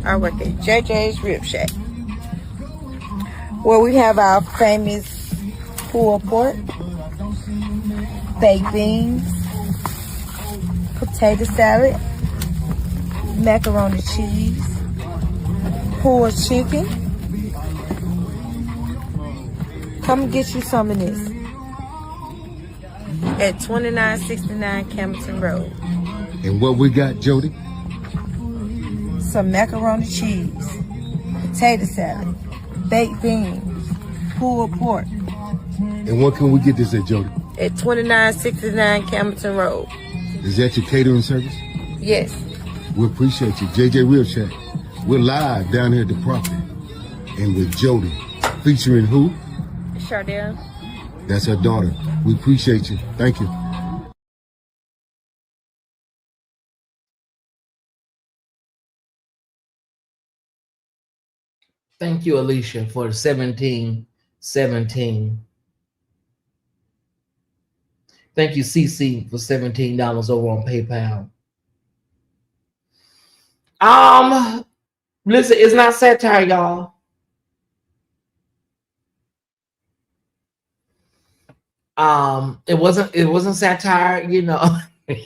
I work at JJ's Rib Shack, where we have our famous pulled pork, baked beans, potato salad, macaroni cheese, pulled chicken. Come get you some of this at 2969 Campbellton Road. And what we got, Jody? Some macaroni cheese, potato salad, baked beans, pulled pork. And what can we get this at, Jody? At 2969 Campbellton Road. Is that your catering service? Yes. We appreciate you. JJ Wheelchair. We're live down here at the property. And with Jody. Featuring who? Chardell. That's her daughter. We appreciate you. Thank you. Thank you, Alicia, for 1717. Thank you, CC, for $17 over on PayPal. Listen, it's not satire, y'all. It wasn't satire, you know. The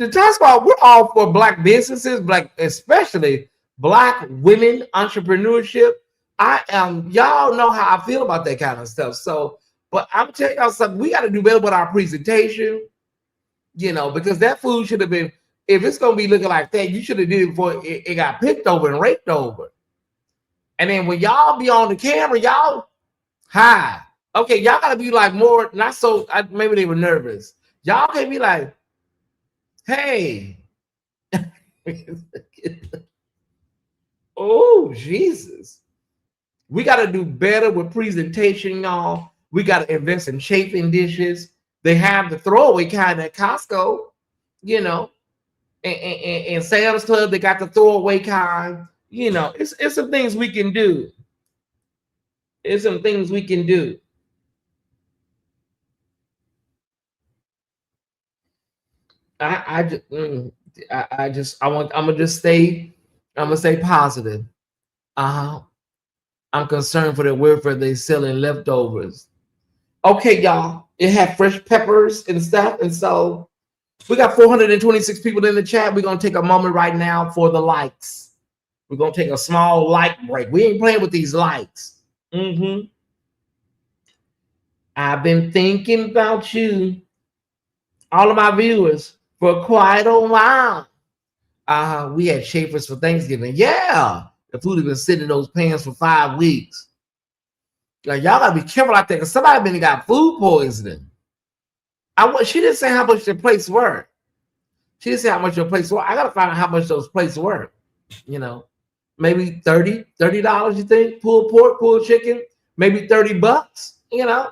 Tyesse Report, we're all for black businesses, especially black women entrepreneurship. Y'all know how I feel about that kind of stuff. So, but I'm telling y'all something, we got to do better with our presentation, you know, because that food should have been, if it's going to be looking like that, you should have did it before it got picked over and raked over. And then when y'all be on the camera, y'all, hi. Okay, y'all got to be like more, not so, maybe they were nervous. Y'all can't be like, hey. Oh, Jesus. We got to do better with presentation, y'all. We got to invest in chafing dishes. They have the throwaway kind at Costco, you know, and Sam's Club, they got the throwaway kind. You know, it's some things we can do. It's some things we can do. I'm gonna stay positive. I'm concerned for the welfare. They selling leftovers. Okay, y'all. It had fresh peppers and stuff, and so we got 426 people in the chat. We're gonna take a moment right now for the likes. We're gonna take a small like break. We ain't playing with these likes. I've been thinking about you, all of my viewers, for quite a while. We had Schaefer's for Thanksgiving. Yeah, the food has been sitting in those pans for 5 weeks. Like, y'all gotta be careful out there, because somebody been got food poisoning. She didn't say how much the plates were. She didn't say how much your plates were. I gotta find out how much those plates were. You know, maybe $30. You think pulled pork, pulled chicken, maybe $30. You know,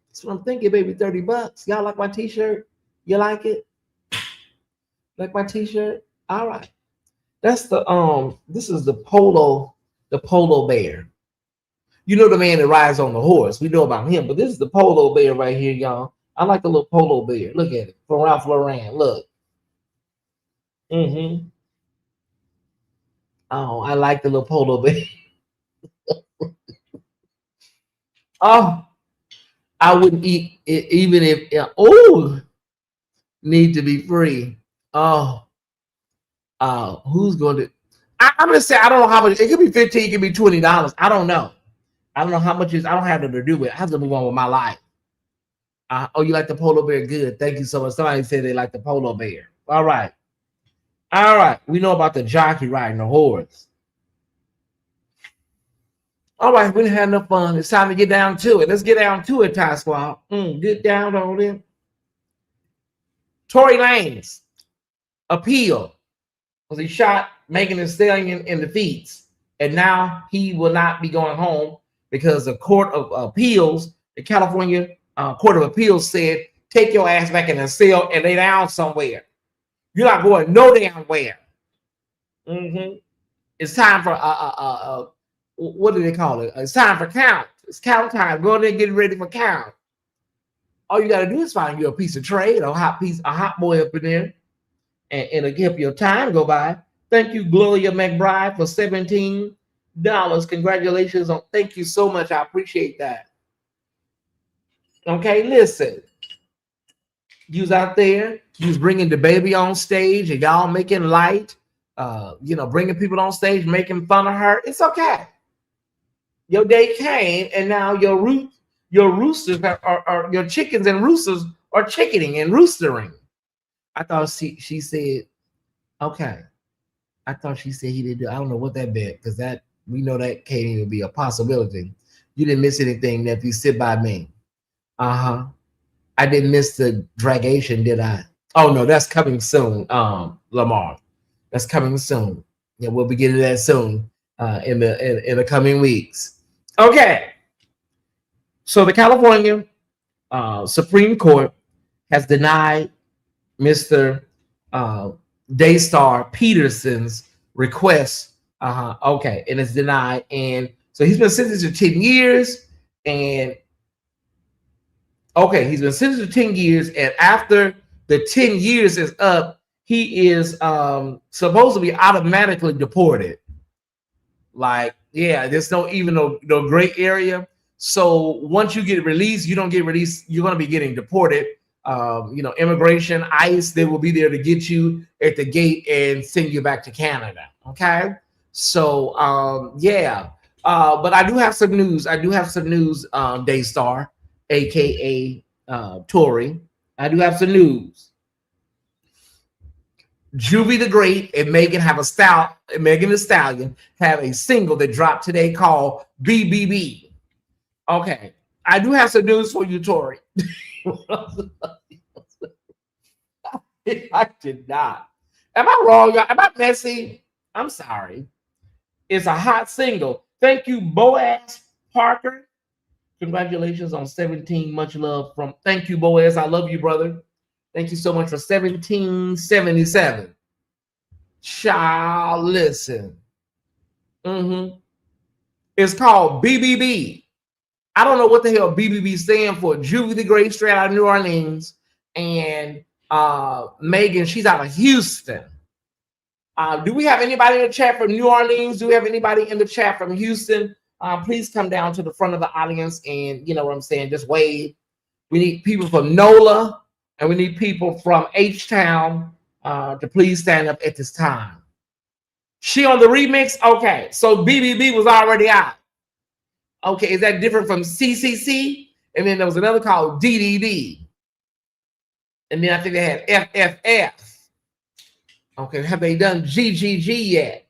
that's what I'm thinking. Maybe $30. Y'all like my T-shirt? You like it? Like my T-shirt? All right. That's the this is the polo bear. You know the man that rides on the horse. We know about him, but this is the polo bear right here, y'all. I like the little polo bear. Look at it. From Ralph Lauren. Look. Oh, I like the little polo bear. Oh, I wouldn't eat it even if need to be free. Who's going to? I'm gonna say I don't know how much. It could be $15, it could be $20. I don't know. I don't know how much is. I don't have nothing to do with it. I have to move on with my life. Oh, you like the polo bear? Good. Thank you so much. Somebody said they like the polo bear. All right. All right. We know about the jockey riding the horse. All right. We had enough fun. It's time to get down to it. Let's get down to it, Tyesse Report. Get down on it. Tory Lanez appeal was he shot Megan Thee Stallion in the feet, and now he will not be going home because the Court of Appeals, the California Court of Appeals said, take your ass back in the cell and lay down somewhere. You're not going no damn where. It's time for what do they call it? It's time for count. It's count time. Go in there and get ready for count. All you got to do is find you a piece of trade, a hot boy up in there, and it'll help your time go by. Thank you, Gloria McBride, for $17. Congratulations on. Thank you so much. I appreciate that. Okay, listen. You was out there. You was bringing the baby on stage, and y'all making light. Bringing people on stage, making fun of her. It's okay. Your day came, and now your roosters are your chickens and roosters are chickening and roostering. I thought she said, okay. I thought she said he didn't do. I don't know what that meant, because that we know that can't even be a possibility. You didn't miss anything, nephew. Sit by me. I didn't miss the dragation, did I? Oh no, that's coming soon. Lamar, that's coming soon. Yeah, we'll be getting that soon. In the coming weeks. Okay. So the California Supreme Court has denied Mr. Daystar Peterson's request. Okay, and it's denied, and so he's been sentenced to 10 years, and okay, he's been sentenced to 10 years, and after the 10 years is up, he is supposed to be automatically deported. Like, yeah, there's no gray area. So once you get released, you don't get released, you're going to be getting deported. Immigration, ICE, they will be there to get you at the gate and send you back to Canada. Okay. So, but I do have some news. Daystar, AKA Tory. I do have some news. Juvie the Great and Megan Thee Stallion have a single that dropped today called BBB. Okay. I do have some news for you, Tory. I did not. Am I wrong? Am I messy? I'm sorry. It's a hot single. Thank you, Boaz Parker. Congratulations on 17. Much love from. Thank you, Boaz. I love you, brother. Thank you so much for 1777. Child, listen. It's called BBB. I don't know what the hell BBB stand for. Juvie the Great, straight out of New Orleans, and Megan, she's out of Houston. Do we have anybody in the chat from New Orleans? Do we have anybody in the chat from Houston? Please come down to the front of the audience and, you know what I'm saying, just wave. We need people from NOLA, and we need people from H-Town to please stand up at this time. She on the remix? Okay, so BBB was already out. Okay, is that different from CCC? And then there was another called DDD. And then I think they had FFF. Okay, have they done GGG yet?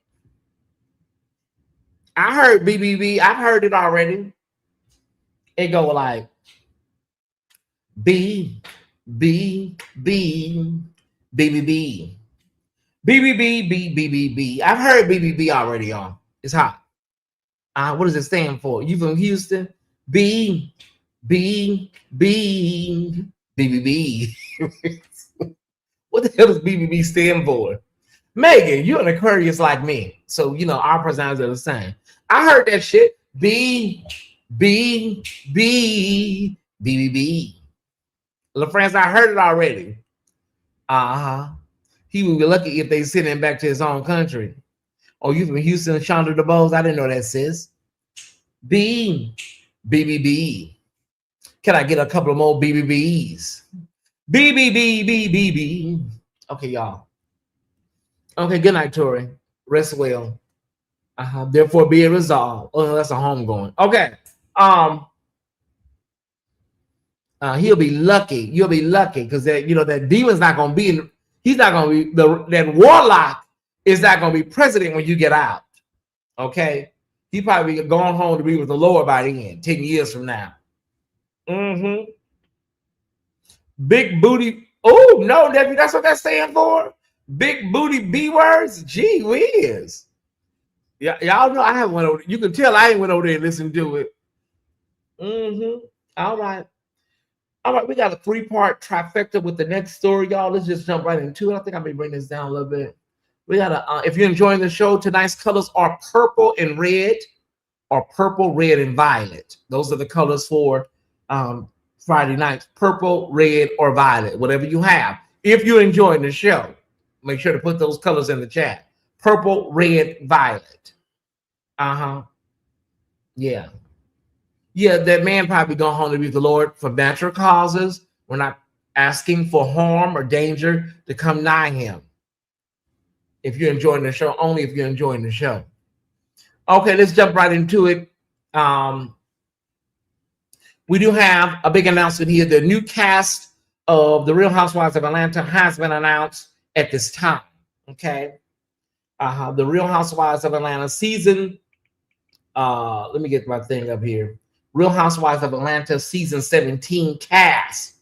I heard BBB. I've heard it already. It go like B, B, B, BBB. BBB, B, BBB. I've heard BBB already on. It's hot. What does it stand for? You from Houston? B, B, B, BBB. What the hell does BBB stand for? Megan, you're an Aquarius like me. So, you know, our personalities are the same. I heard that shit. B, B, B, BBB. LaFrance, I heard it already. He would be lucky if they send him back to his own country. Oh, you from Houston, Chandra DeBose? I didn't know that, sis. B, BBB. Can I get a couple of more BBBs? BBB, BBB. Okay, y'all. Okay, good night, Tori. Rest well. Therefore, be it resolved. Oh, no, that's a homegoing. Okay. He'll be lucky. You'll be lucky because that demon's not gonna be in. He's not gonna be that warlock is not gonna be president when you get out. Okay, he probably gone home to be with the Lord by the end, 10 years from now. Big booty. Oh no, nephew, that's what that's saying for. Big booty B words. Gee whiz. Yeah, y'all know I haven't went over. You can tell I ain't went over there and listened to it. All right. All right, we got a 3-part trifecta with the next story, y'all. Let's just jump right into it. I think I may bring this down a little bit. We got if you're enjoying the show, tonight's colors are purple and red, or purple, red, and violet. Those are the colors for Friday nights: purple, red, or violet, whatever you have. If you're enjoying the show, make sure to put those colors in the chat: purple, red, violet. Yeah, that man probably gone home to be with the Lord for natural causes. We're not asking for harm or danger to come nigh him. If you're enjoying the show, only if you're enjoying the show. Okay, let's jump right into it. We do have a big announcement here. The new cast of The Real Housewives of Atlanta has been announced at this time. Okay. The Real Housewives of Atlanta season. Let me get my thing up here. Real Housewives of Atlanta season 17 cast.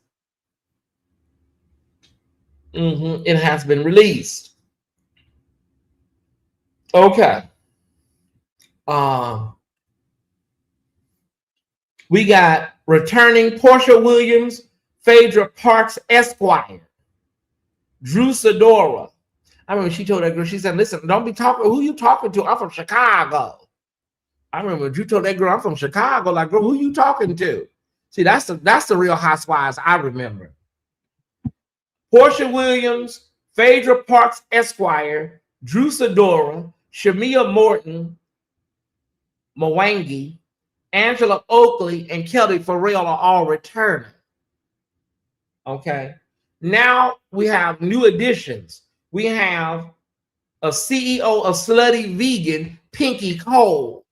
It has been released. Okay. We got returning Portia Williams, Phaedra Parks Esquire, Drew Sidora. I remember she told that girl, she said, listen, don't be talking. Who you talking to? I'm from Chicago. I remember Drew told that girl, I'm from Chicago. Like, girl, who you talking to? See, that's the Real Housewives I remember. Portia Williams, Phaedra Parks Esquire, Drew Sidora, Shamia Morton, Mwangi, Angela Oakley, and Kelly Farrell are all returning. Okay. Now we have new additions. We have a CEO of Slutty Vegan, Pinky Cole.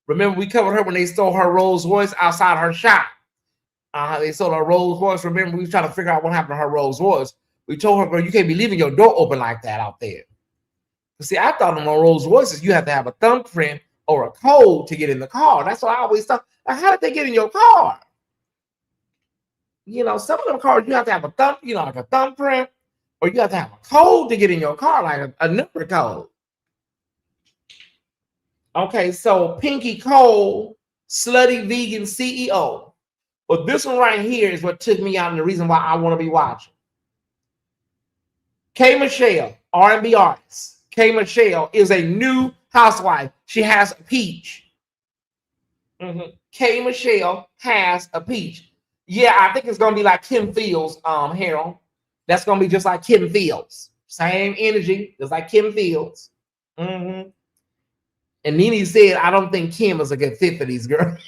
Remember, we covered her when they stole her Rolls Royce outside her shop. They stole her Rolls Royce. Remember, we were trying to figure out what happened to her Rolls Royce. We told her, girl, you can't be leaving your door open like that out there. See, I thought on Rolls Royces, you have to have a thumbprint or a code to get in the car. That's what I always thought. Like, how did they get in your car? You know, some of them cars, you have to have a like a thumbprint, or you have to have a code to get in your car, like a number code. Okay, so Pinky Cole, Slutty Vegan CEO. But this one right here is what took me out and the reason why I want to be watching. K. Michelle, R&B artist. K. Michelle is a new housewife. She has a peach. K. Michelle has a peach. Yeah, I think it's going to be like Kim Fields, Harold. That's going to be just like Kim Fields. Same energy, just like Kim Fields. And Nene said, I don't think Kim is a good fit for these girls.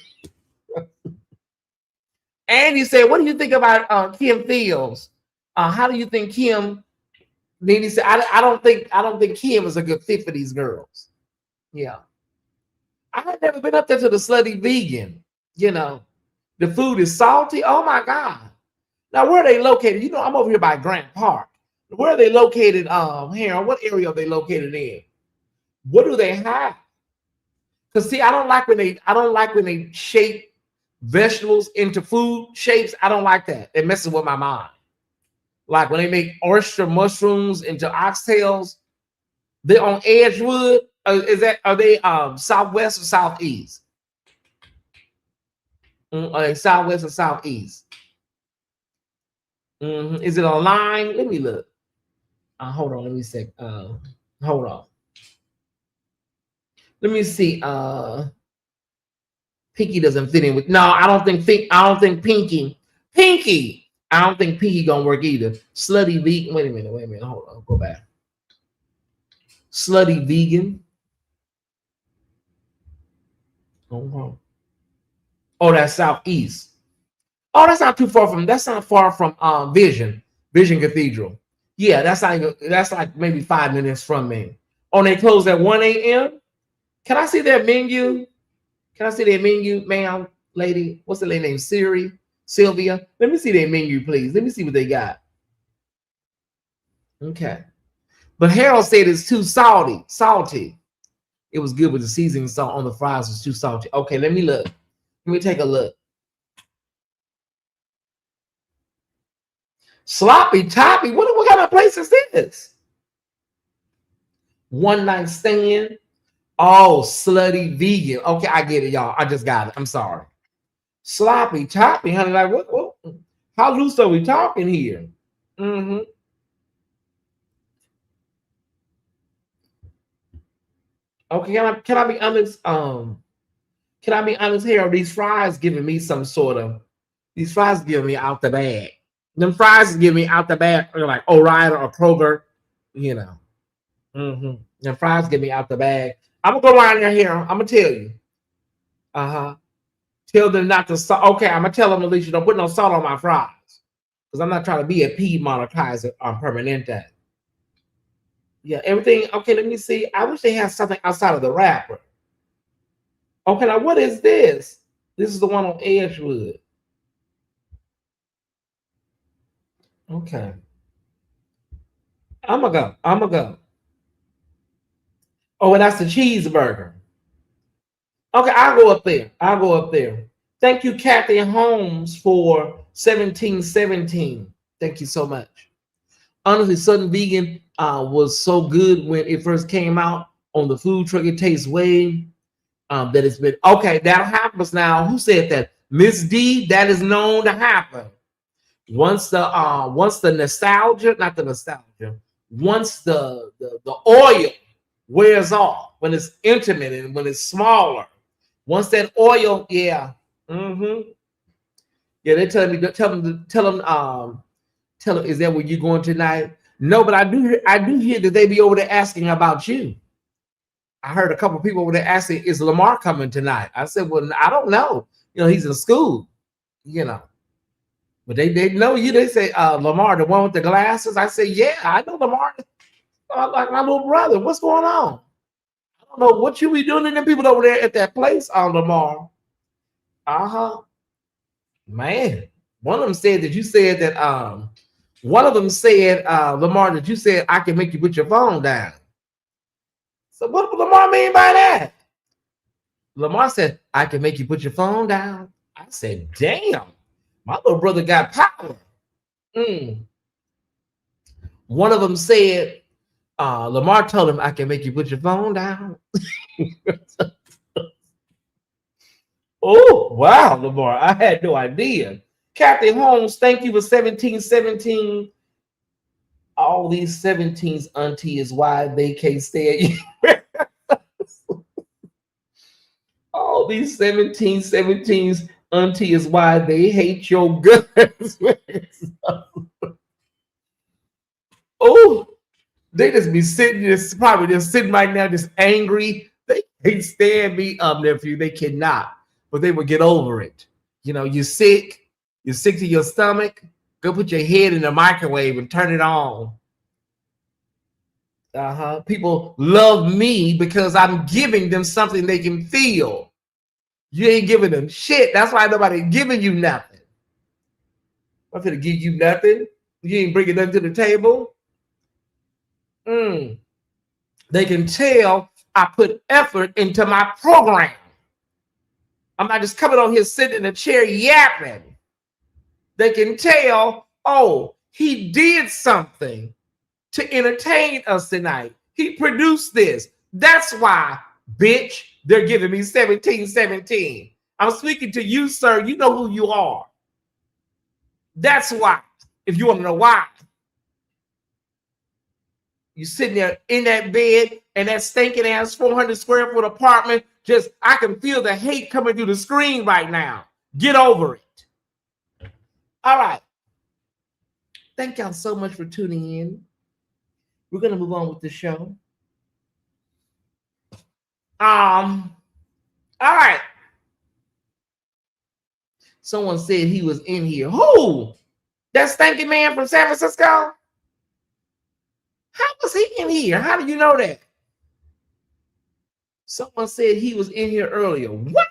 And he said, what do you think about Kim Fields? How do you think Kim? Nene said, I don't think Kim is a good fit for these girls. Yeah. I had never been up there to the Slutty Vegan. You know, the food is salty. Oh my God. Now, where are they located? You know, I'm over here by Grant Park. Where are they located? Here, what area are they located in? What do they have? Because see, I don't like when they shape vegetables into food shapes. I don't like that. It messes with my mind. Like when they make oyster mushrooms into oxtails, they're on Edgewood. Are they southwest or southeast? Are they southwest or southeast? Is it a line? Let me look. Hold on. Let me see. Hold on. Let me see. Pinky doesn't fit in with. No, I don't think Pinky. I don't think Pinky gonna work either. Slutty Vegan. Wait a minute. Hold on. Go back. Slutty Vegan. Oh, that's southeast. Oh, that's not too far from. That's not far from Vision Cathedral. Yeah, that's like maybe 5 minutes from me. Oh, they close at 1 a.m. Can I see their menu? Can I see their menu, ma'am, lady? What's the lady name? Sylvia. Let me see their menu, please. Let me see what they got. Okay. But Harold said it's too salty. It was good with the seasoning salt on the fries. It's too salty. Okay, let me look. Let me take a look. Sloppy Toppy. What kind of place is this? One Night Stand. Oh, Slutty Vegan. Okay, I get it, y'all. I just got it. I'm sorry. Sloppy Toppy, honey. Like, what? How loose are we talking here? Okay, can I be honest? Can I be honest here? These fries giving me some sort of. These fries giving me out the bag. Them fries is giving me out the bag. They're like O'Reilly or Kroger, you know. Them fries give me out the bag. I'm gonna go around here. I'm gonna tell you. Tell them not to salt. Okay, I'm gonna tell them at least you don't put no salt on my fries. because I'm not trying to be a Piedmont or Kaiser Permanente. Yeah, everything. Okay, let me see. I wish they had something outside of the wrapper. Okay, now what is this? This is the one on Edgewood. Okay. I'm gonna go. Oh, and that's the cheeseburger. Okay, I'll go up there. Thank you, Kathy Holmes, for 1717. Thank you so much. Honestly, Southern Vegan was so good when it first came out on the food truck. It tastes way that it's been okay. That happens now. Who said that? Miss D. That is known to happen. Once the nostalgia, not the nostalgia, once the oil wears off, when it's intimate and when it's smaller, once that oil, yeah, yeah, they tell them, is that where you're going tonight? No, but I do hear that they be over there asking about you. I heard a couple of people over there asking, is Lamar coming tonight? I said, well, I don't know. You know, he's in school, you know. But they know you. They say, Lamar, the one with the glasses. I say, yeah, I know Lamar. Like my little brother. What's going on? I don't know what you be doing to them people over there at that place on Lamar. Man, one of them said that you said that one of them said, Lamar, that you said I can make you put your phone down. So what does Lamar mean by that? Lamar said, I can make you put your phone down. I said, damn, my little brother got power. One of them said, Lamar told him, I can make you put your phone down. Oh, wow, Lamar. I had no idea. Kathy Holmes, thank you for 1717. All these 17s, auntie, is why they can't stay at you. All these 17s, auntie, is why they hate your guts. Oh, they just be sitting, probably just sitting right now, just angry. They can't stand me, nephew. They cannot. But they will get over it. You know, you're sick to your stomach, go put your head in the microwave and turn it on. People love me because I'm giving them something they can feel. You ain't giving them shit. That's why nobody giving you nothing. I'm gonna give you nothing. You ain't bringing nothing to the table. They can tell I put effort into my program. I'm not just coming on here sitting in a chair yapping. They can tell, oh, he did something to entertain us tonight. He produced this. That's why, bitch, they're giving me 1717. I'm speaking to you, sir. You know who you are. That's why. If you want to know why. You sitting there in that bed and that stinking ass 400 square foot apartment. Just, I can feel the hate coming through the screen right now. Get over it. All right. Thank y'all so much for tuning in. We're going to move on with the show. All right. Someone said he was in here. Who? That stinking man from San Francisco? How was he in here? How do you know that? Someone said he was in here earlier. What?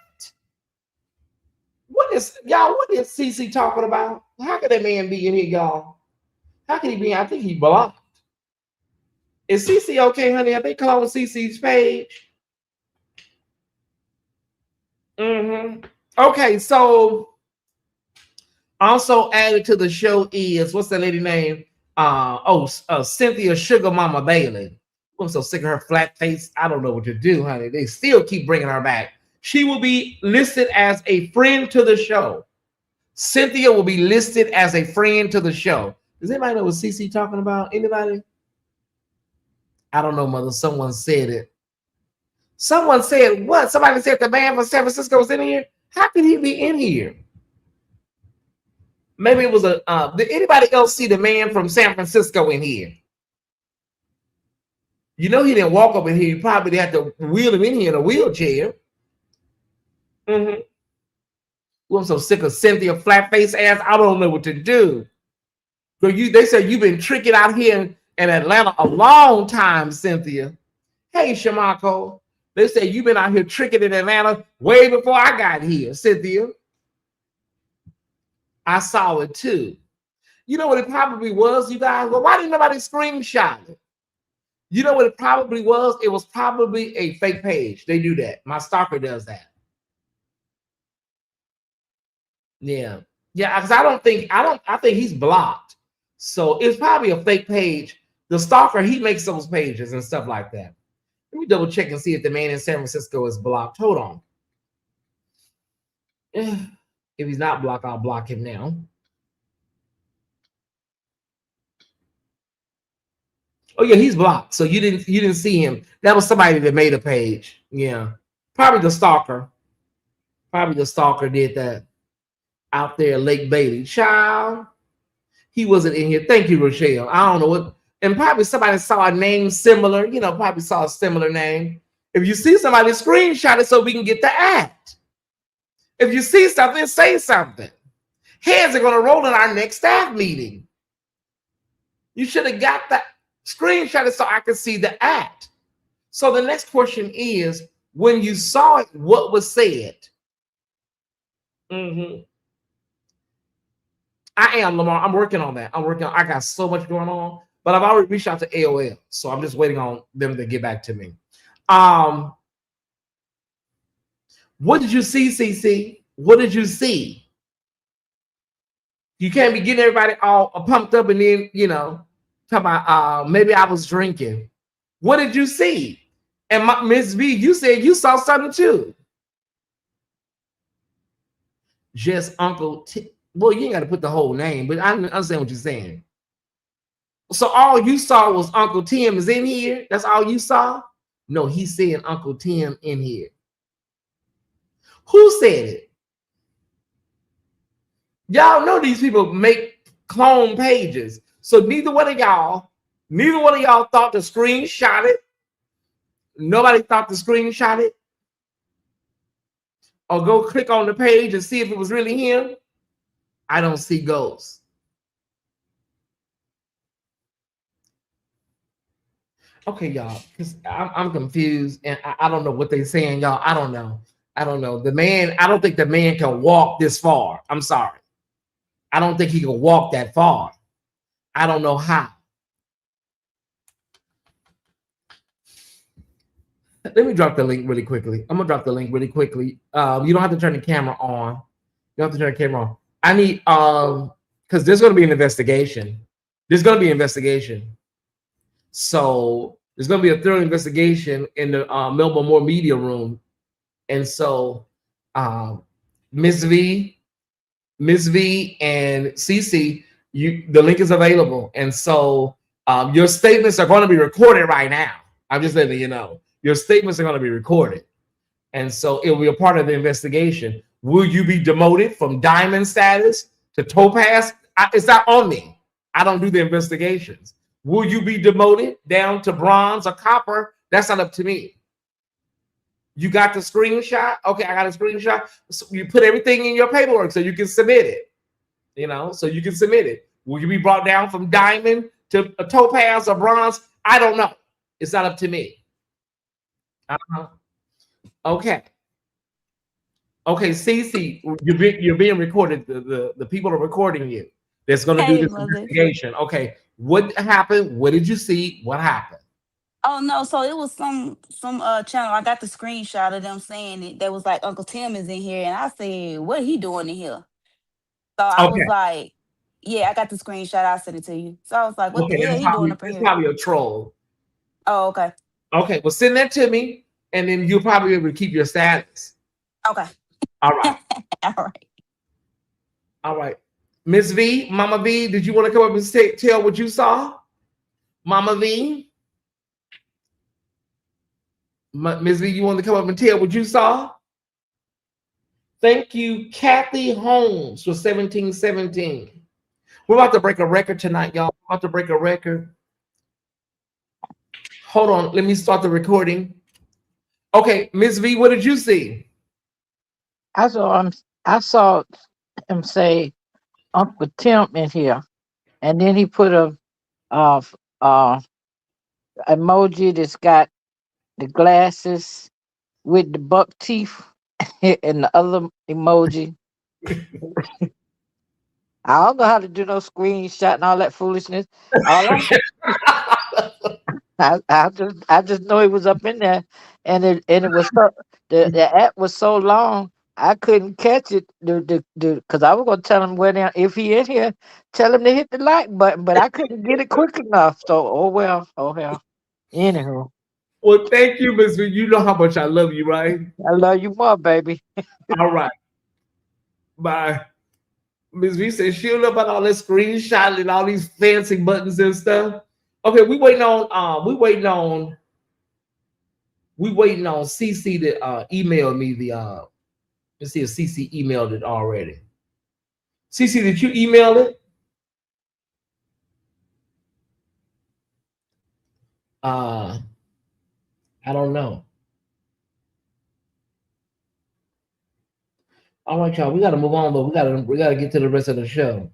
What is CC talking about? How could that man be in here, y'all? How can he be? I think he blocked. Is CC okay, honey? Have they closed CC's page? Okay, so also added to the show is, what's that lady name? Cynthia Sugar Mama Bailey. I'm so sick of her flat face. I don't know what to do, honey. They still keep bringing her back. She will be listed as a friend to the show. Cynthia will be listed as a friend to the show. Does anybody know what CC talking about? Anybody? I don't know, mother. Someone said it. Someone said what? Somebody said the man from San Francisco was in here? How could he be in here? Maybe it was did anybody else see the man from San Francisco in here? You know he didn't walk up in here. You probably had to wheel him in here in a wheelchair. I'm so sick of Cynthia flat face ass. I don't know what to do. So they said you've been tricking out here in Atlanta a long time, Cynthia. Hey, Shamako. They said you've been out here tricking in Atlanta way before I got here, Cynthia. I saw it too. You know what it probably was, you guys? Well, why didn't nobody screenshot it? You know what it probably was? It was probably a fake page. They do that. My stalker does that. Yeah. Yeah, because I think he's blocked. So it's probably a fake page. The stalker, he makes those pages and stuff like that. Let me double check and see if the man in San Francisco is blocked. Hold on. If he's not blocked, I'll block him now. Oh yeah, he's blocked. So you didn't see him. That was somebody that made a page. Yeah. Probably the stalker. Probably the stalker did that out there at Lake Bailey. Child. He wasn't in here. Thank you, Rochelle. I don't know what. And probably somebody saw a name similar, probably saw a similar name. If you see somebody, screenshot it so we can get the act. If you see something, say something. Heads are going to roll in our next staff meeting. You should have got that. Screenshot it so I can see the act. So the next question is, when you saw it, what was said? I am, Lamar. I'm working on that. I got so much going on, but I've already reached out to AOL, so I'm just waiting on them to get back to me. What did you see, CC? What did you see? You can't be getting everybody all pumped up and then, talk about maybe I was drinking. What did you see? And Miss V, you said you saw something too. Just Uncle T. Well, you ain't got to put the whole name, but I understand what you're saying. So all you saw was Uncle Tim is in here? That's all you saw? No, he's saying Uncle Tim in here. Who said it? Y'all know these people make clone pages. So neither one of y'all thought to screenshot it. Nobody thought to screenshot it. Or go click on the page and see if it was really him. I don't see ghosts. Okay, y'all, because I'm confused and I don't know what they're saying, y'all. I don't know. I don't think the man can walk this far. I'm sorry. I don't think he can walk that far. I don't know how. Let me drop the link really quickly. I'm gonna drop the link really quickly. You don't have to turn the camera on. You don't have to turn the camera on. I need because there's gonna be an investigation. So there's gonna be a thorough investigation in the Melbourne Moore Media Room. And so Miss V and CC, the link is available. And so your statements are going to be recorded right now. I'm just letting you know. Your statements are going to be recorded. And so it will be a part of the investigation. Will you be demoted from diamond status to topaz? It's not on me. I don't do the investigations. Will you be demoted down to bronze or copper? That's not up to me. You got the screenshot? Okay, I got a screenshot. So you put everything in your paperwork so you can submit it. So you can submit it. Will you be brought down from diamond to a topaz or bronze? I don't know. It's not up to me. Okay. Okay, Cece, you're being recorded. The people are recording you. That's going to do this investigation. Okay, what happened? What did you see? What happened? Oh no, so it was some channel. I got the screenshot of them saying it. That was like Uncle Tim is in here, and I said, "What he doing in here?" So I was like, "Yeah, I got the screenshot. I'll send it to you." So I was like, "What the hell he doing up in here?" It's probably a troll. Oh, okay. Okay, well, send that to me, and then you'll probably be able to keep your status. Okay. All right. All right. All right. Miss V, Mama V, did you want to come up and tell what you saw? Mama V? Miss V, you want to come up and tell what you saw? Thank you, Kathy Holmes, for 1717. We're about to break a record tonight, y'all. We're about to break a record. Hold on, let me start the recording. Okay, Miss V, what did you see? I saw him say Uncle Tim in here. And then he put a uh uh emoji that's got the glasses with the buck teeth and the other emoji. I don't know how to do no screenshot and all that foolishness. All I just know it was up in there, and it was so, the app was so long I couldn't catch it. The because I was gonna tell him where now if he in here, tell him to hit the like button, but I couldn't get it quick enough. So oh well. Anyhow, Well, thank you, Miss V. You know how much I love you, right? I love you more, baby. All right. Bye. Miss V said she don't know about all this screenshot and all these fancy buttons and stuff. Okay, we waiting on CC to email me the let's see if CC emailed it already. CC, did you email it? I don't know. All right, y'all. We gotta move on though. We gotta get to the rest of the show.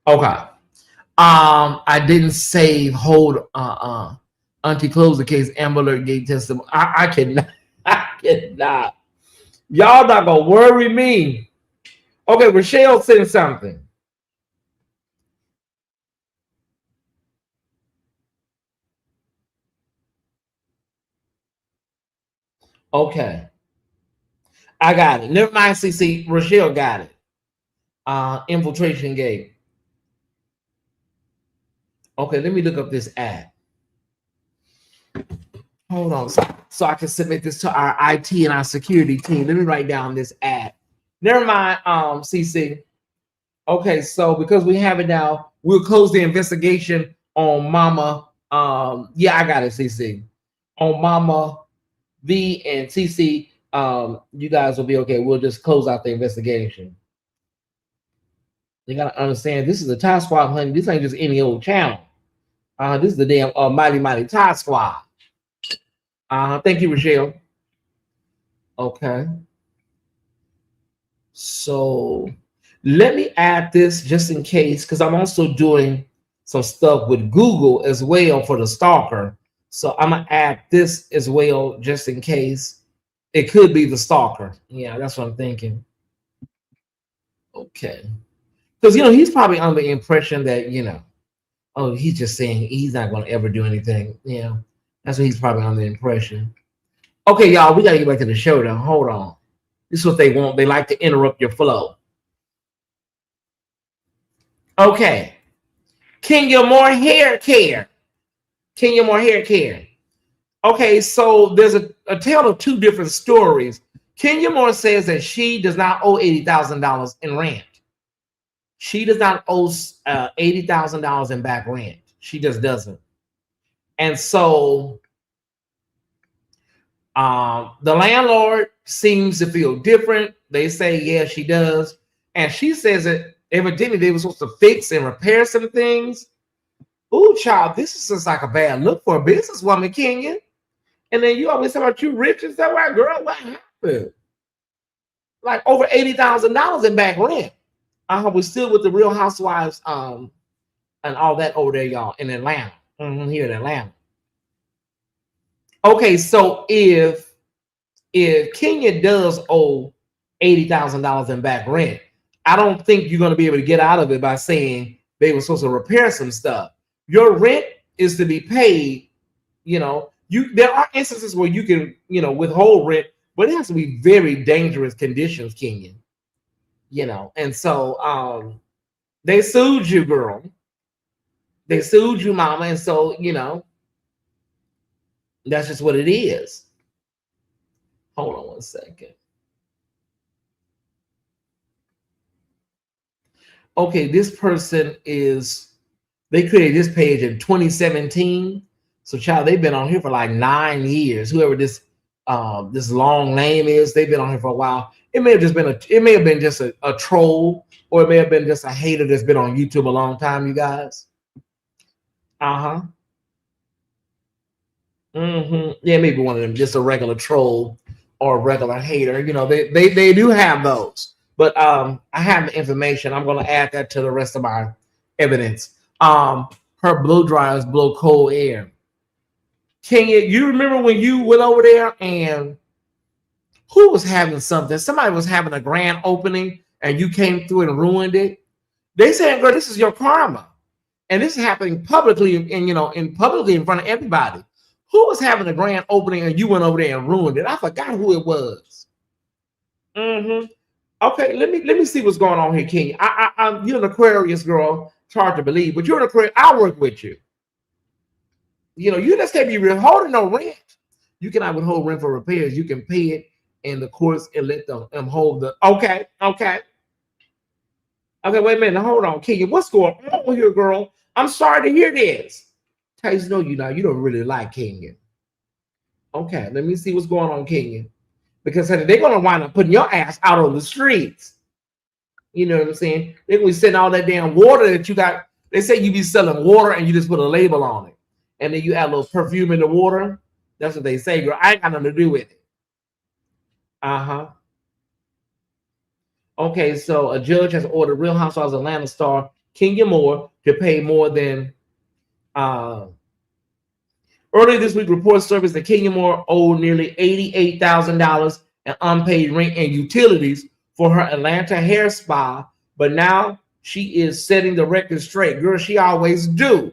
Okay. I didn't save hold Auntie close the case, Amber Alert gave testimony. I cannot. I cannot. Y'all not gonna worry me. Okay, Rochelle said something. Okay. I got it. Never mind, CC. Rochelle got it. Infiltration gate. Okay, let me look up this ad. Hold on, so I can submit this to our IT and our security team. Let me write down this ad. Never mind, CC. Okay, so because we have it now, we'll close the investigation on Mama. Yeah, I got it, CC. On Mama V and CC, you guys will be okay. We'll just close out the investigation. You gotta understand, this is a Tyesse Squad, honey. This ain't just any old channel. This is the damn mighty Tyesse Squad. Thank you, Rochelle. Okay. So let me add this just in case, because I'm also doing some stuff with Google as well for the stalker. So I'm gonna add this as well just in case. It could be the stalker. Yeah, that's what I'm thinking. Okay. Because he's probably under the impression that, oh, he's just saying he's not gonna ever do anything. That's what he's probably under the impression. Okay, y'all, we gotta get back to the show now. Hold on. This is what they want. They like to interrupt your flow. Okay. Kenya Moore hair care. Kenya Moore hair care. Okay, so there's a tale of two different stories. Kenya Moore says that she does not owe $80,000 in rent. She does not owe $80,000 in back rent. She just doesn't. And so the landlord seems to feel different. They say, yeah, she does. And she says that evidently they were supposed to fix and repair some things. Ooh, child, this is just like a bad look for a businesswoman, Kenya. And then you always talk about you rich and stuff. Like, girl, what happened? Like over $80,000 in back rent. We're still with the Real Housewives and all that over there, y'all, in Atlanta. Here in Atlanta. Okay, so if Kenya does owe $80,000 in back rent, I don't think you're going to be able to get out of it by saying they were supposed to repair some stuff. Your rent is to be paid. There are instances where you can, withhold rent, but it has to be very dangerous conditions, Kenya. And so they sued you, girl. They sued you, mama, and so that's just what it is. Hold on one second. Okay, this person they created this page in 2017. So, child, they've been on here for like 9 years. Whoever this long name is, they've been on here for a while. It may have just been a troll, or it may have been just a hater that's been on YouTube a long time, you guys. Uh-huh. Yeah, maybe one of them, just a regular troll or a regular hater. You know, they do have those. But I have the information. I'm gonna add that to the rest of my evidence. Her blow dryers blow cold air. Kenya, you remember when you went over there and who was having something? Somebody was having a grand opening and you came through and ruined it. They said, girl, this is your karma. And this is happening publicly and publicly in front of everybody. Who was having a grand opening and you went over there and ruined it? I forgot who it was. Okay, let me see what's going on here, Kenya. You're an Aquarius girl. It's hard to believe, but you're an Aquarius. I'll work with you. You know, you just can't be withholding no rent. You cannot withhold rent for repairs. You can pay it in the courts and let them hold the. Okay. Wait a minute. Hold on, Kenya. What's going on here, girl? I'm sorry to hear this. Tyesse, no, you don't really like Kenya. Okay, let me see what's going on, Kenya. Because they're gonna wind up putting your ass out on the streets. You know what I'm saying? They're gonna be sending all that damn water that you got. They say you be selling water and you just put a label on it. And then you add a little perfume in the water. That's what they say, girl. I ain't got nothing to do with it. Okay, so a judge has ordered Real Housewives of Atlanta star Kenya Moore to pay more than. Earlier this week, reports surfaced that Kenya Moore owed nearly $88,000 in unpaid rent and utilities for her Atlanta hair spa, but now she is setting the record straight. Girl, she always do.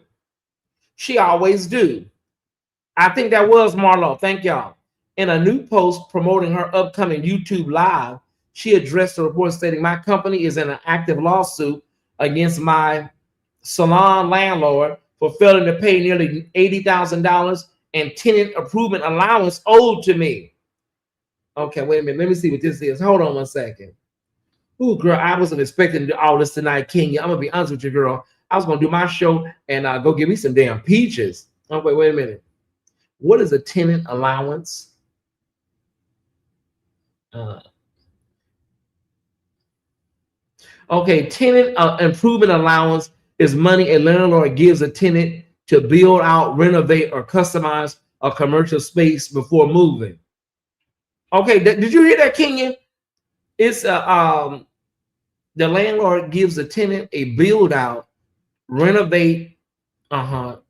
I think that was Marlo. Thank y'all. In a new post promoting her upcoming YouTube live, she addressed the report stating, my company is in an active lawsuit against my salon landlord for failing to pay nearly $80,000 and tenant improvement allowance owed to me. Okay, wait a minute. Let me see what this is. Hold on one second. Ooh, girl, I wasn't expecting to do all this tonight, Kenya. I'm going to be honest with you, girl. I was going to do my show and go get me some damn peaches. Oh, wait a minute. What is a tenant allowance? Okay, tenant improvement allowance is money a landlord gives a tenant to build out, renovate, or customize a commercial space before moving. Okay, did you hear that, Kenya? It's the landlord gives the tenant a build out, renovate, or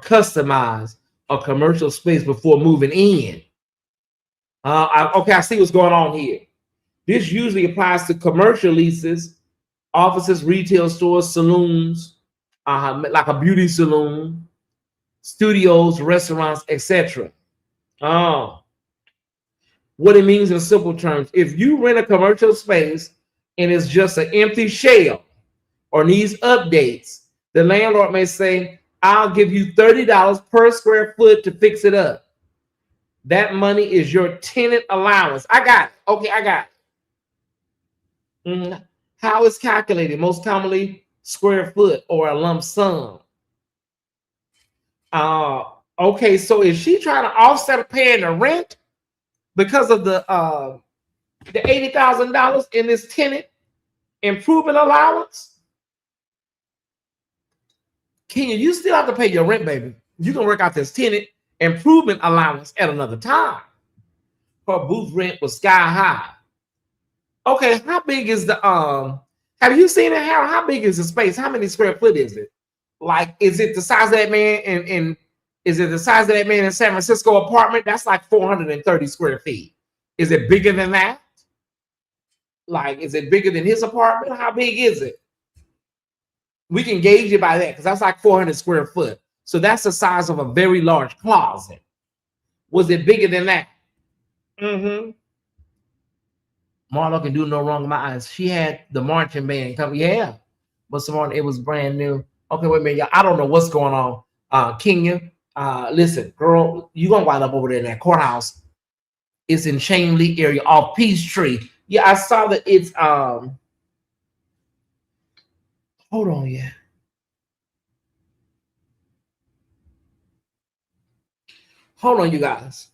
customize a commercial space before moving in. Okay, I see what's going on here. This usually applies to commercial leases, offices, retail stores, saloons, like a beauty salon, studios, restaurants, etc. What it means in simple terms, if you rent a commercial space and it's just an empty shell or needs updates, the landlord may say, I'll give you $30 per square foot to fix it up. That money is your tenant allowance. I got it. Okay, I got it. How it's calculated? Most commonly, square foot or a lump sum. Okay, so is she trying to offset paying the rent because of the $80,000 in this tenant improvement allowance? Kenya, you still have to pay your rent, baby. You can work out this tenant improvement allowance at another time. Her booth rent was sky high. Okay, how big is the have you seen it, Harold? How big is the space? How many square foot is it? Like, is it the size of that man in is it the size of that man in San Francisco apartment? That's like 430 square feet. Is it bigger than that? Like, is it bigger than his apartment? How big is it? We can gauge it by that because that's like 400 square foot. So that's the size of a very large closet. Was it bigger than that? Marlo can do no wrong in my eyes. She had the marching band come. Yeah. But Simone, it was brand new. Okay, wait a minute, y'all. I don't know what's going on. Kenya, listen, girl, you gonna wind up over there in that courthouse. It's in Chainley area off Peachtree. Yeah, I saw that it's hold on, yeah. Hold on, you guys.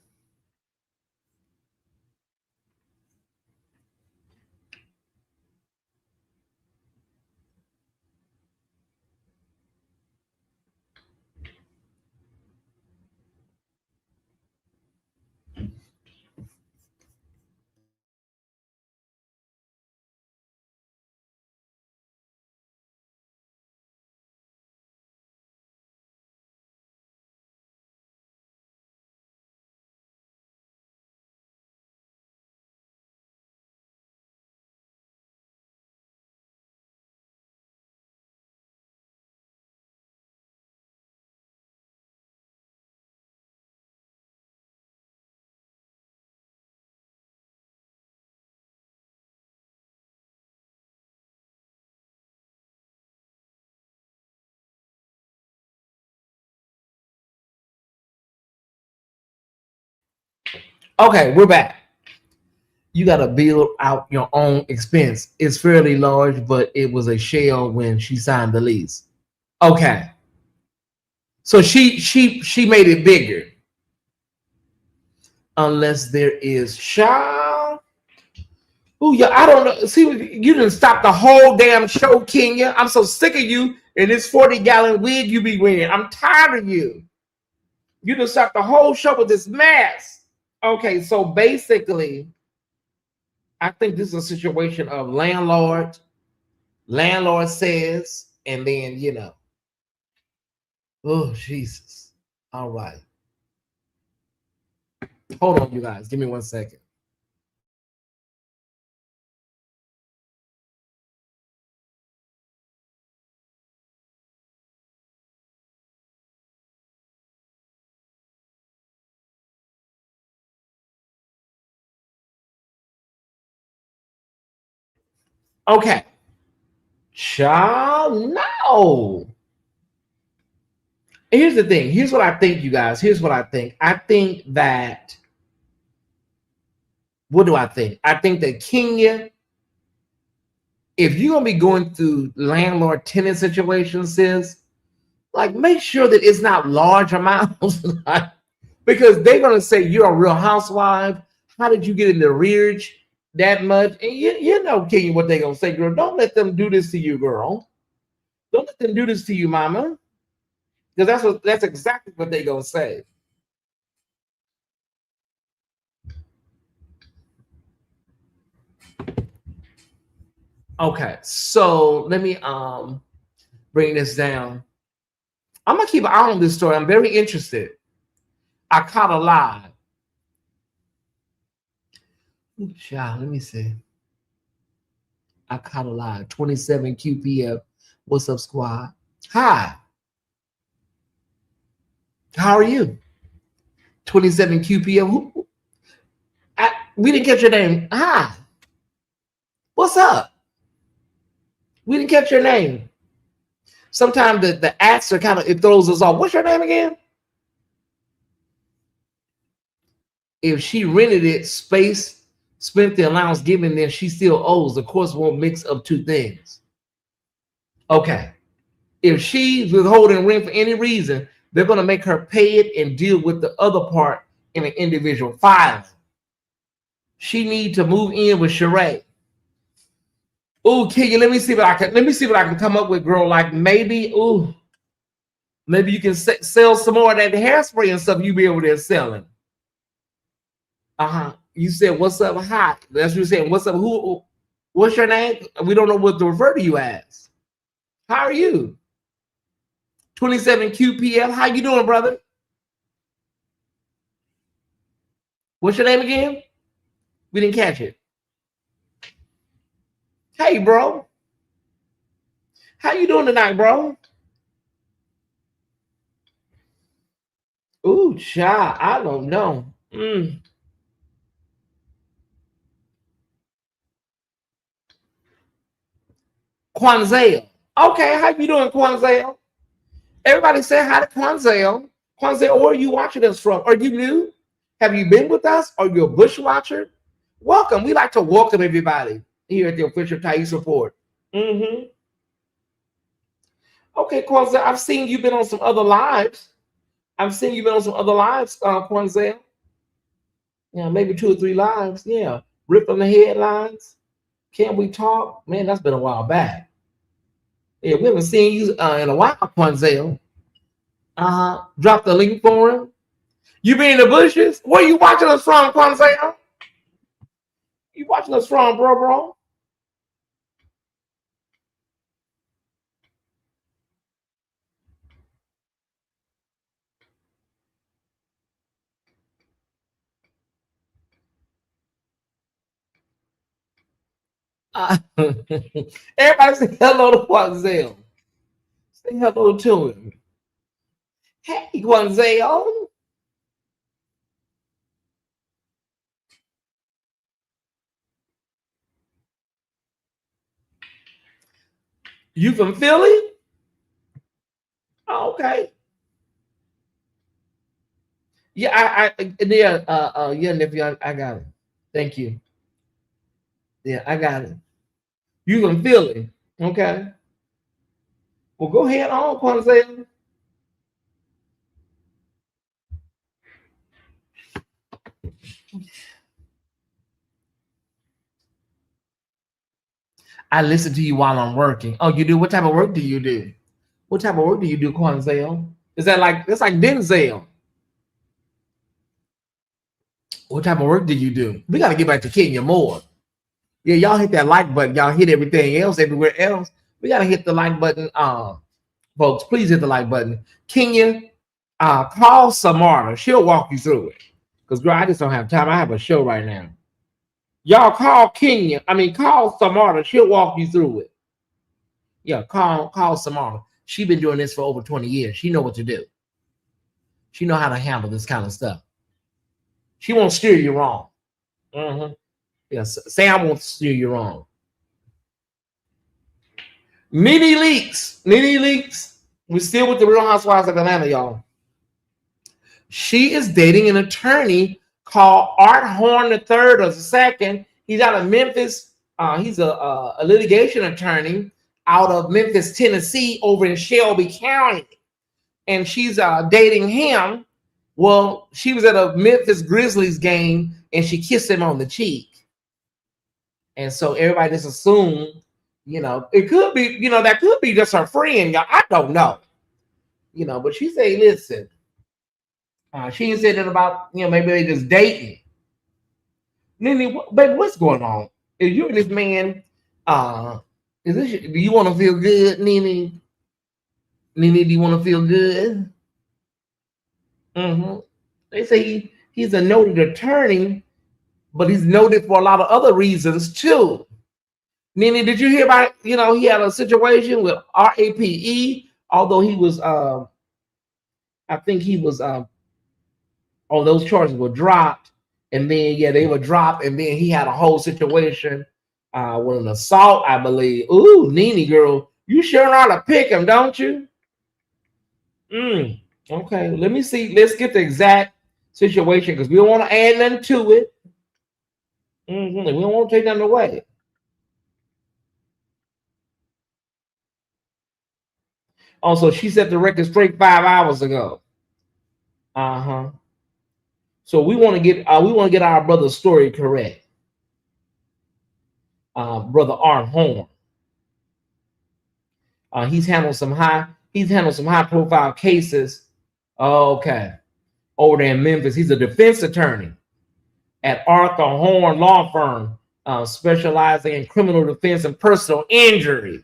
Okay, we're back. You got to build out your own expense. It's fairly large, but it was a shell when she signed the lease. Okay. So she made it bigger. Unless there is child. Ooh, yeah, I don't know. See, you didn't stop the whole damn show, Kenya. I'm so sick of you and this 40-gallon wig you be wearing. I'm tired of you. You done stop the whole show with this mess. Okay, so basically, I think this is a situation of landlord says, and then, you know, oh, Jesus. All right. Hold on, you guys. Give me 1 second. Okay. Child, no. Here's the thing. Here's what I think, you guys. Here's what I think. I think that, what do I think? I think that Kenya, if you're going to be going through landlord-tenant situations, sis, like make sure that it's not large amounts. Because they're going to say you're a real housewife. How did you get in the rearage that much? And you know, Kenya, what they're going to say, girl. Don't let them do this to you, girl. Don't let them do this to you, mama. Because that's exactly what they're going to say. Okay, so let me bring this down. I'm gonna keep an eye on this story. I'm very interested. I caught a lie. Child, let me see. I caught a lie. 27 QPF. What's up, squad? Hi. How are you? 27 QPF. We didn't catch your name. Hi. What's up? We didn't catch your name. Sometimes the acts are kind of, it throws us off. What's your name again? If she rented it, space, spent the allowance given, then she still owes. The course won't mix up two things. Okay. If she's withholding rent for any reason, they're going to make her pay it and deal with the other part in an individual filing. She needs to move in with Sheree. Oh, Kenya, let me see what I can come up with, girl. Like maybe you can sell some more of that hairspray and stuff you be over there selling. You said, what's up? Hi. That's what you're saying. What's up? What's your name? We don't know what to refer to you as. How are you? 27 QPL. How you doing, brother? What's your name again? We didn't catch it. Hey, bro. How you doing tonight, bro? Ooh, child. I don't know. Quanzale. Okay, how you doing, Quanzale? Everybody say hi to Quanzale. Quanzale, where are you watching us from? Are you new? Have you been with us? Are you a bush watcher? Welcome. We like to welcome everybody here at the official Tyesse Report. Okay, Quanzale, I've seen you've been on some other lives. Quanzale. Yeah, maybe 2 or 3 lives. Yeah. Rip on the headlines. Can we talk? Man, that's been a while back. Yeah, we haven't seen you in a while, Quanzale. Drop the link for him. You be in the bushes? Where you watching us from, Quanzale? You watching us from, bro? Everybody say hello to Quanzale. Say hello to him. Hey, Quanzale. You from Philly? Oh, okay. Yeah, yeah, yeah, nephew, I got it. Thank you. Yeah, I got it. You can feel it. Okay. Well, go ahead on, Quanzale. I listen to you while I'm working. Oh, you do? What type of work do you do? What type of work do you do, Quanzale? Is that like, it's like Denzel? What type of work do you do? We got to get back to Kenya more. Yeah, y'all hit that like button. Y'all hit everything else, everywhere else. We got to hit the like button. Folks, please hit the like button. Kenya, call Samara. She'll walk you through it. Because, girl, I just don't have time. I have a show right now. Y'all call Kenya. I mean, call Samara. She'll walk you through it. Yeah, call Samara. She's been doing this for over 20 years. She know what to do. She know how to handle this kind of stuff. She won't steer you wrong. Yes, Sam won't steer you wrong. Nene Leaks. We're still with the Real Housewives of Atlanta, y'all. She is dating an attorney called Art Horn III or the second. He's out of Memphis. He's a litigation attorney out of Memphis, Tennessee, over in Shelby County. And she's dating him. Well, she was at a Memphis Grizzlies game and she kissed him on the cheek. And so everybody just assumed, it could be, that could be just her friend. I don't know. But she said, listen, she didn't say that about, maybe they just dating. Nene, baby, what's going on? Is you and this man, do you want to feel good, Nene? Nene, do you want to feel good? They say he's a noted attorney, but he's noted for a lot of other reasons too. Nene, did you hear about, he had a situation with RAPE, although he was, I think he was, those charges were dropped. And then, they were dropped. And then he had a whole situation with an assault, I believe. Ooh, Nene, girl, you sure know how to pick him, don't you? Okay, let me see. Let's get the exact situation because we don't want to add nothing to it. We don't want to take nothing away. Also, she set the record straight 5 hours ago. So we want to get our brother's story correct. Brother Art Horn. He's handled some high profile cases. Okay. Over there in Memphis. He's a defense attorney at Arthur Horn Law Firm, specializing in criminal defense and personal injury.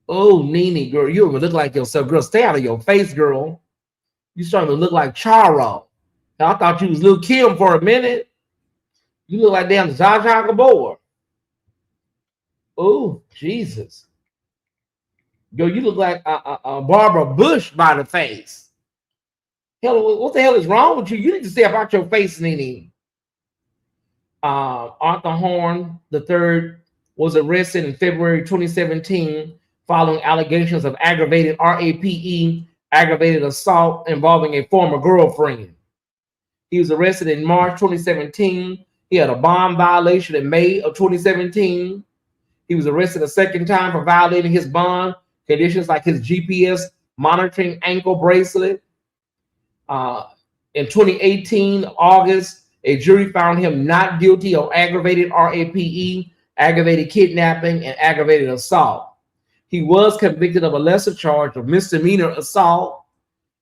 Oh, Nene, girl, you look like yourself. Girl, stay out of your face, girl. You starting to look like Charo. I thought you was Lil Kim for a minute. You look like damn Zsa Zsa Gabor. Oh, Jesus. Yo, you look like Barbara Bush by the face. Hell, what the hell is wrong with you? You need to stay about your face, Nene. Arthur Horn III was arrested in February 2017 following allegations of aggravated RAPE, aggravated assault involving a former girlfriend. He was arrested in March 2017. He had a bond violation in May of 2017. He was arrested a second time for violating his bond conditions like his GPS monitoring ankle bracelet. In 2018, August, a jury found him not guilty of aggravated RAPE, aggravated kidnapping, and aggravated assault. He was convicted of a lesser charge of misdemeanor assault.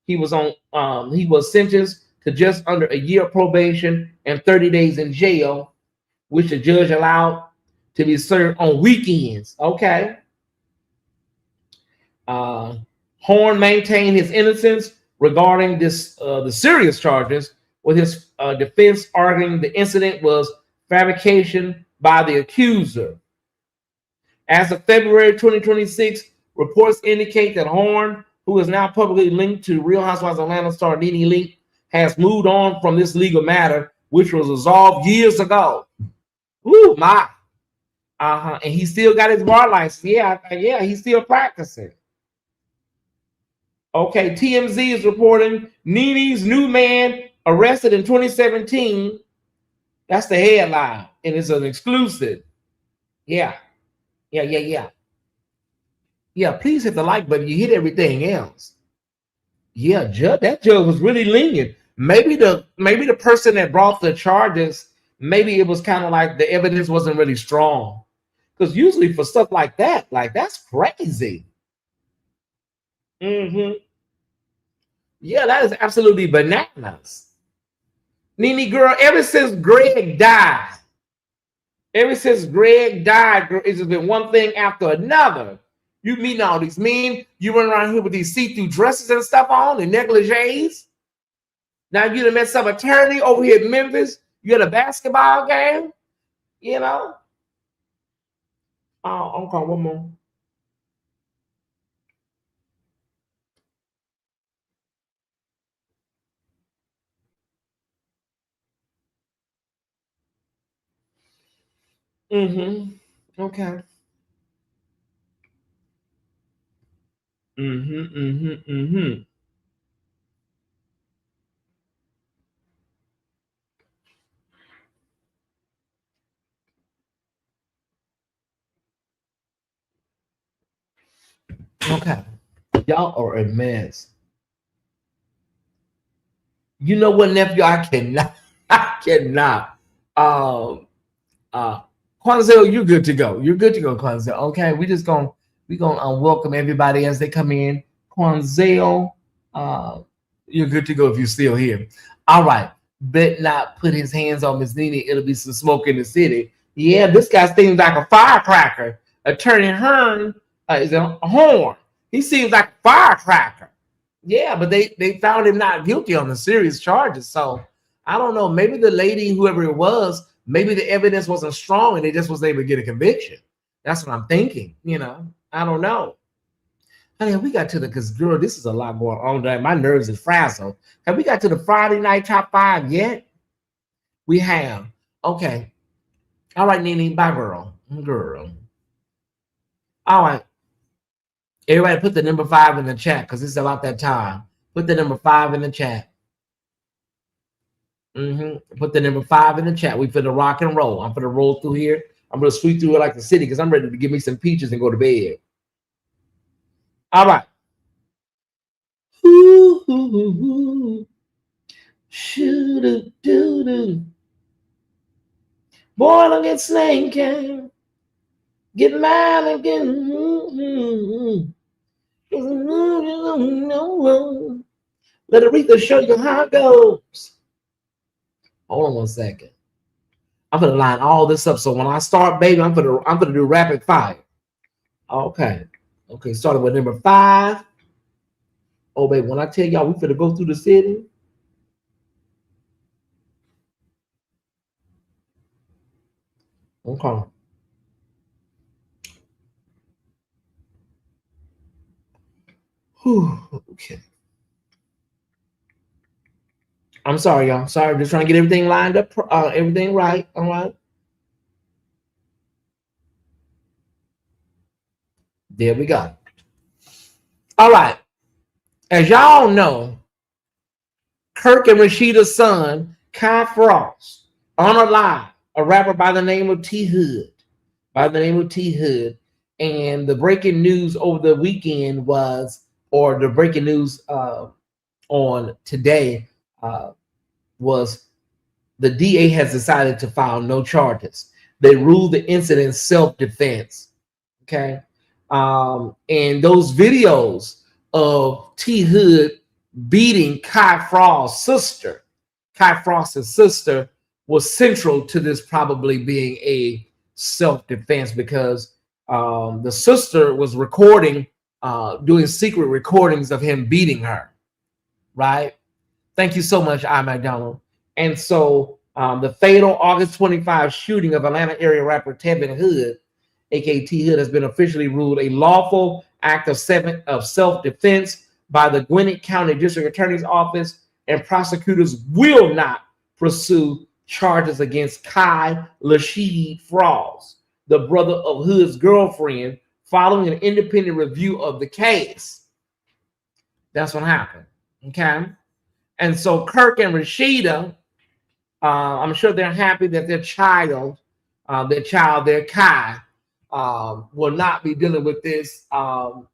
He was sentenced to just under a year of probation and 30 days in jail, which the judge allowed to be served on weekends. Okay. Horn maintained his innocence regarding the serious charges, with his defense arguing the incident was fabrication by the accuser. As of February 2026, reports indicate that Horn, who is now publicly linked to Real Housewives of Atlanta star Nene Leakes, has moved on from this legal matter, which was resolved years ago. Ooh, my. And he still got his bar license. Yeah, he's still practicing. Okay, TMZ is reporting Nene's new man arrested in 2017. That's the headline, and it's an exclusive. Yeah. Yeah, please hit the like button. You hit everything else. Yeah, that judge was really lenient. Maybe the person that brought the charges, maybe it was kind of like the evidence wasn't really strong. Because usually for stuff like that, that's crazy. Yeah, that is absolutely bananas. Nene girl, ever since Greg died, it's just been one thing after another. You meeting all these men, you run around here with these see-through dresses and stuff on, and negligees. Now you done met some attorney over here in Memphis. You at a basketball game, you know. Oh, okay, one more. Okay. Okay. Y'all are a mess. You know what, nephew? I cannot. Quanzel, you're good to go. You're good to go, Quanzel. Okay, we're gonna welcome everybody as they come in. Quanzel, you're good to go if you're still here. All right. Bet not put his hands on Miss Nene. It'll be some smoke in the city. Yeah, this guy seems like a firecracker. Attorney Hearn is a horn. He seems like a firecracker. Yeah, but they found him not guilty on the serious charges. So I don't know. Maybe the lady, whoever it was, maybe the evidence wasn't strong and they just wasn't able to get a conviction. That's what I'm thinking. I don't know. Honey, we got to because girl, this is a lot going on today. My nerves are frazzled. Have we got to the Friday night top 5 yet? We have. Okay. All right, Nene. Bye, girl. All right. Everybody put the number 5 in the chat because it's about that time. Put the number 5 in the chat. Put the number 5 in the chat. We finna rock and roll. I'm finna roll through here. I'm gonna sweep through it like the city because I'm ready to give me some peaches and go to bed. All right. Boy, don't get snaking. Get mad again. Let Aretha show you how it goes. Hold on one second. I'm gonna line all this up. So when I start, baby, I'm gonna do rapid fire. Okay. Starting with number 5. Oh, baby, when I tell y'all we finna go through the city. Okay. Okay. I'm sorry, y'all. Sorry, I'm just trying to get everything lined up, everything right. All right. There we go. All right. As y'all know, Kirk and Rashida's son, Kai Frost, unalive, a rapper by the name of T Hood. And the breaking news over the weekend was, or the breaking news on today was the DA has decided to file no charges. They ruled the incident self-defense. Okay. And those videos of T Hood beating Kai Frost's sister was central to this probably being a self-defense because the sister was recording, doing secret recordings of him beating her, right? Thank you so much, I. McDonald. And so the fatal August 25 shooting of Atlanta area rapper Tevin Hood, aka T Hood, has been officially ruled a lawful act of self-defense by the Gwinnett County District Attorney's Office, and prosecutors will not pursue charges against Kai Lasheed Frost, the brother of Hood's girlfriend, following an independent review of the case. That's what happened. Okay. And so Kirk and Rashida, I'm sure they're happy that their child, their Kai, will not be dealing with this, will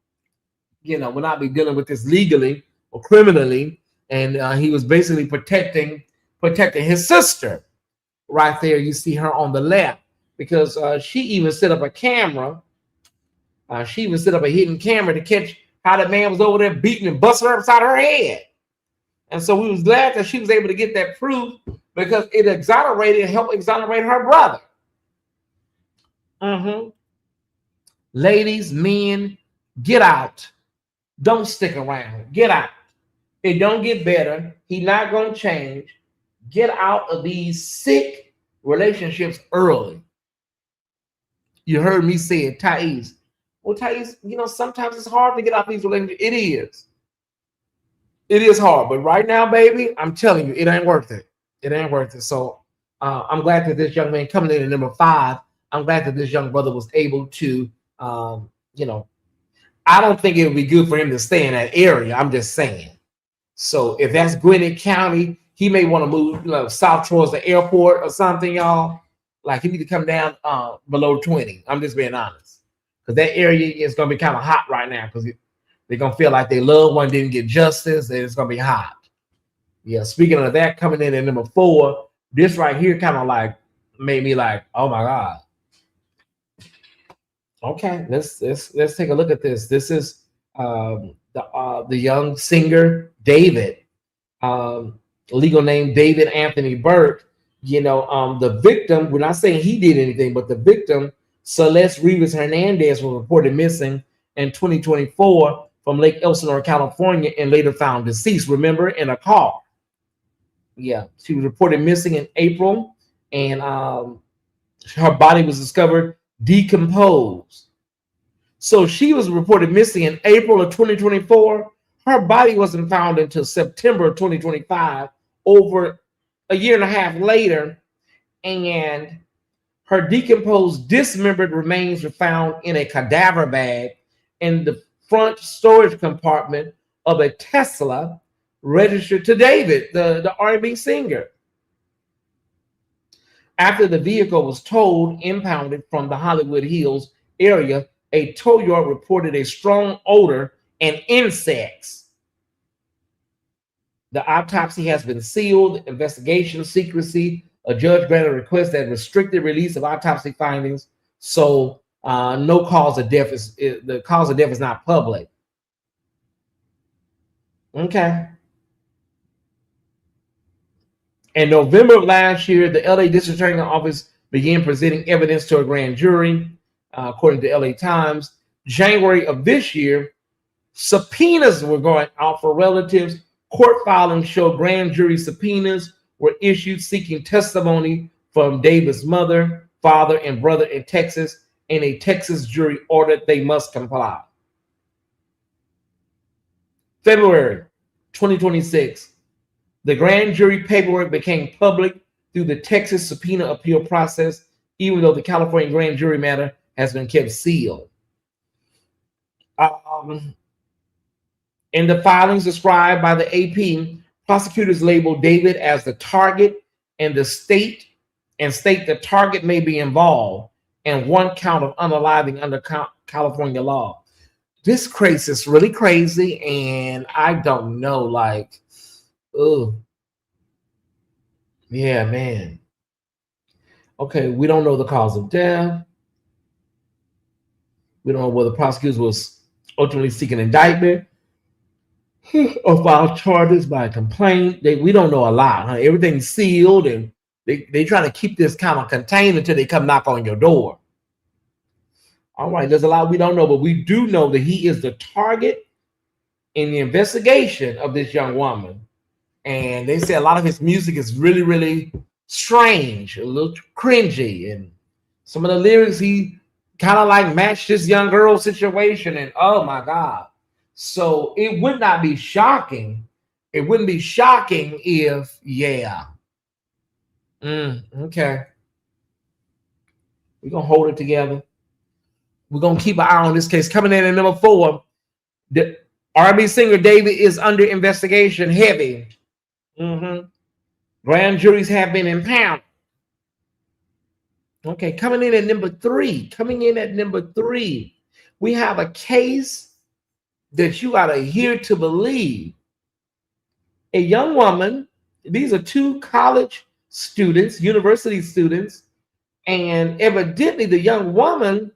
not be dealing with this legally or criminally. And he was basically protecting his sister. Right there, you see her on the left, because she even set up a camera. She even set up a hidden camera to catch how that man was over there beating and busting her upside her head. And so we was glad that she was able to get that proof, because it helped exonerate her brother. Ladies, men, get out. Don't stick around. Get out. It don't get better. He's not going to change. Get out of these sick relationships early. You heard me say it, Tyesse. Well, Tyesse, sometimes it's hard to get out of these relationships. It is. It is hard. But right now, baby, I'm telling you, it ain't worth it. It ain't worth it. So I'm glad that this young man coming in at number 5, I'm glad that this young brother was able to, I don't think it would be good for him to stay in that area. I'm just saying. So if that's Gwinnett County, he may want to move south towards the airport or something, y'all. Like, he need to come down below 20. I'm just being honest. Because that area is going to be kind of hot right now, because they're going to feel like their loved one didn't get justice, and it's going to be hot. Yeah, speaking of that, coming in at number 4, this right here kind of like made me like, oh my God. Okay, let's take a look at this. This is the young singer David, legal name David Anthony Burke. The victim, we're not saying he did anything, but the victim, Celeste Rivas Hernandez, was reported missing in 2024 from Lake Elsinore, California, and later found deceased. Remember, in a car. Yeah, she was reported missing in April, and her body was discovered decomposed. So she was reported missing in April of 2024. Her body wasn't found until September of 2025, over a year and a half later, and her decomposed, dismembered remains were found in a cadaver bag in the front storage compartment of a Tesla registered to David, the R&B singer. After the vehicle was towed, impounded from the Hollywood Hills area, a tow yard reported a strong odor and insects. The autopsy has been sealed, investigation secrecy. A judge granted a request that restricted release of autopsy findings, so no cause of death the cause of death is not public. Okay. In November of last year, the LA District Attorney's Office began presenting evidence to a grand jury, according to LA Times. January of this year, subpoenas were going out for relatives. Court filings show grand jury subpoenas were issued seeking testimony from David's mother, father, and brother in Texas, and a Texas jury ordered they must comply. February 2026. The grand jury paperwork became public through the Texas subpoena appeal process, even though the California grand jury matter has been kept sealed. In the filings described by the AP, prosecutors labeled David as the target and state the target may be involved in one count of unaliving under California law. This case is really crazy, and I don't know, like, oh, yeah, man. Okay, we don't know the cause of death. We don't know whether the prosecutors was ultimately seeking indictment or file charges by complaint. We don't know a lot. Huh? Everything's sealed, and they try to keep this kind of contained until they come knock on your door. All right, there's a lot we don't know, but we do know that he is the target in the investigation of this young woman. And they say a lot of his music is really, really strange, a little cringy. And some of the lyrics, he kind of like matched this young girl's situation. And oh my God. So it would not be shocking. It wouldn't be shocking if, yeah. Okay. We're going to hold it together. We're going to keep an eye on this case. Coming in at number 4, R&B singer David is under investigation heavy. Grand juries have been impounded. Okay, coming in at number three, we have a case that you got to hear to believe. A young woman, these are two college students, university students, and evidently the young woman,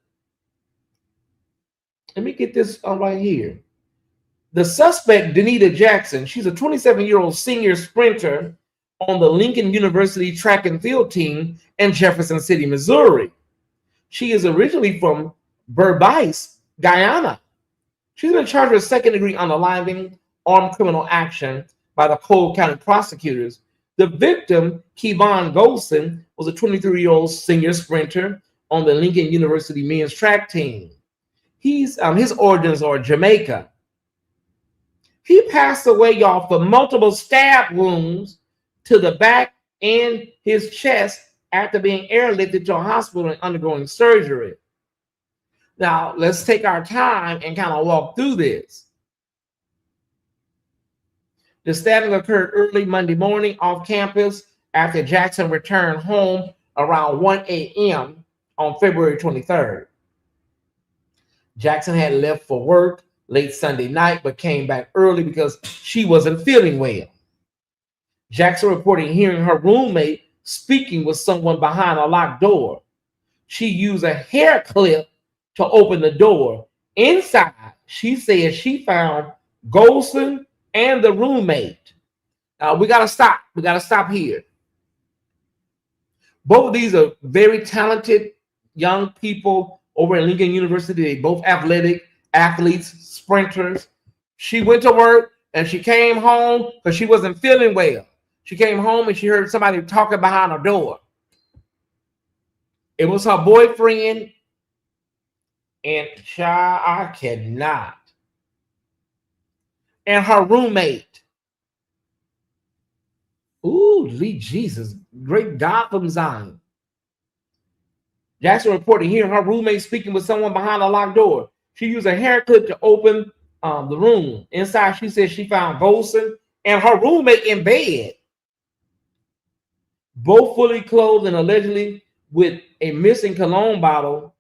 let me get this on right here. The suspect, Danita Jackson, she's a 27-year-old senior sprinter on the Lincoln University track and field team in Jefferson City, Missouri. She is originally from Berbice, Guyana. She's been charged with second-degree unaliving armed criminal action by the Cole County prosecutors. The victim, Kevon Golson, was a 23-year-old senior sprinter on the Lincoln University men's track team. His origins are Jamaica. He passed away, y'all, for multiple stab wounds to the back and his chest after being airlifted to a hospital and undergoing surgery. Now, let's take our time and kind of walk through this. The stabbing occurred early Monday morning off campus after Jackson returned home around 1 a.m. on February 23rd. Jackson had left for work late Sunday night, but came back early because she wasn't feeling well. Jackson reported hearing her roommate speaking with someone behind a locked door. She used a hair clip to open the door. Inside, she said she found Golson and the roommate. Now, we got to stop. We got to stop here. Both of these are very talented young people over at Lincoln University. They both athletes, sprinters. She went to work and she came home because she wasn't feeling well. She came home and she heard somebody talking behind her door. It was her boyfriend. And child, I cannot. And her roommate. Ooh, Lee Jesus, great God from Zion. Jackson reported hearing her roommate speaking with someone behind a locked door. She used a hair clip to open the room. Inside, she said she found Golson and her roommate in bed, both fully clothed and allegedly with a missing cologne bottle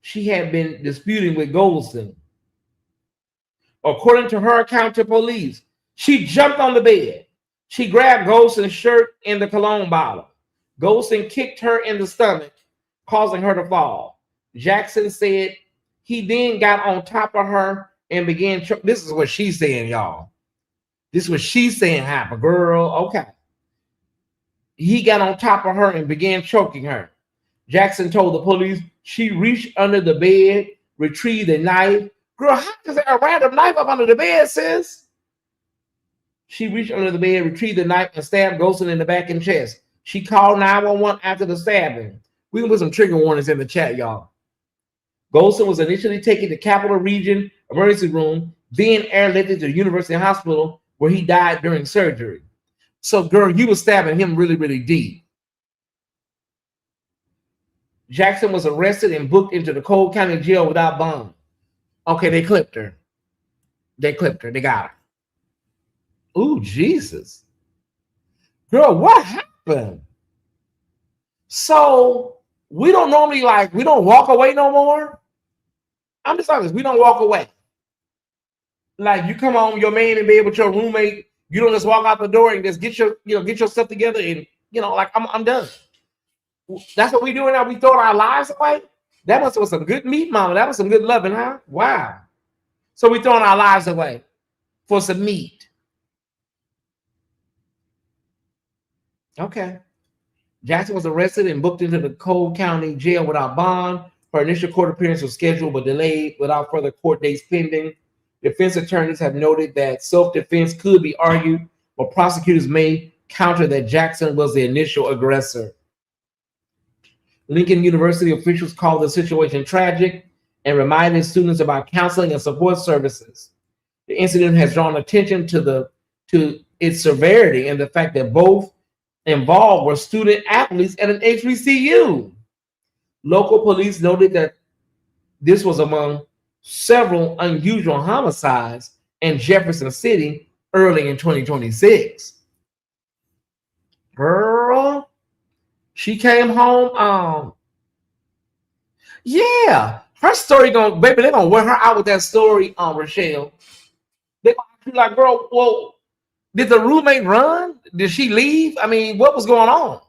she had been disputing with Golson. According to her account to police, she jumped on the bed. She grabbed Golson's shirt and the cologne bottle. Golson kicked her in the stomach, causing her to fall. Jackson said he then got on top of her and began. This is what she's saying, y'all. This is what she's saying happened, girl. Okay. He got on top of her and began choking her. Jackson told the police she reached under the bed, retrieved a knife. Girl, how is there a random knife up under the bed, sis? She reached under the bed, retrieved the knife, and stabbed Golson in the back and chest. She called 911 after the stabbing. We can put some trigger warnings in the chat, y'all. Golson was initially taken to Capital Region Emergency Room, then airlifted to the University Hospital, where he died during surgery. So, girl, you were stabbing him really, really deep. Jackson was arrested and booked into the Cole County Jail without bond. Okay, they clipped her. They got her. Ooh, Jesus. Girl, what happened? So, we don't normally we don't walk away no more. I'm just honest, we don't walk away. Like, you come home, your man in bed with your roommate, you don't just walk out the door and just get your stuff together and, I'm done. That's what we doing now. We throwing our lives away. That must was some good meat, mama. That was some good loving, huh? Wow. So we throwing our lives away for some meat. Okay. Jackson was arrested and booked into the Cole County Jail without bond. Her initial court appearance was scheduled but delayed without further court dates pending. Defense attorneys have noted that self-defense could be argued, but prosecutors may counter that Jackson was the initial aggressor. Lincoln University officials called the situation tragic and reminded students about counseling and support services. The incident has drawn attention to its severity and the fact that both involved were student athletes at an HBCU. Local police noted that this was among several unusual homicides in Jefferson City early in 2026. Girl, she came home. Yeah, her story baby, they're gonna wear her out with that story, Rochelle. They're gonna be like, girl, well, did the roommate run? Did she leave? I mean, what was going on?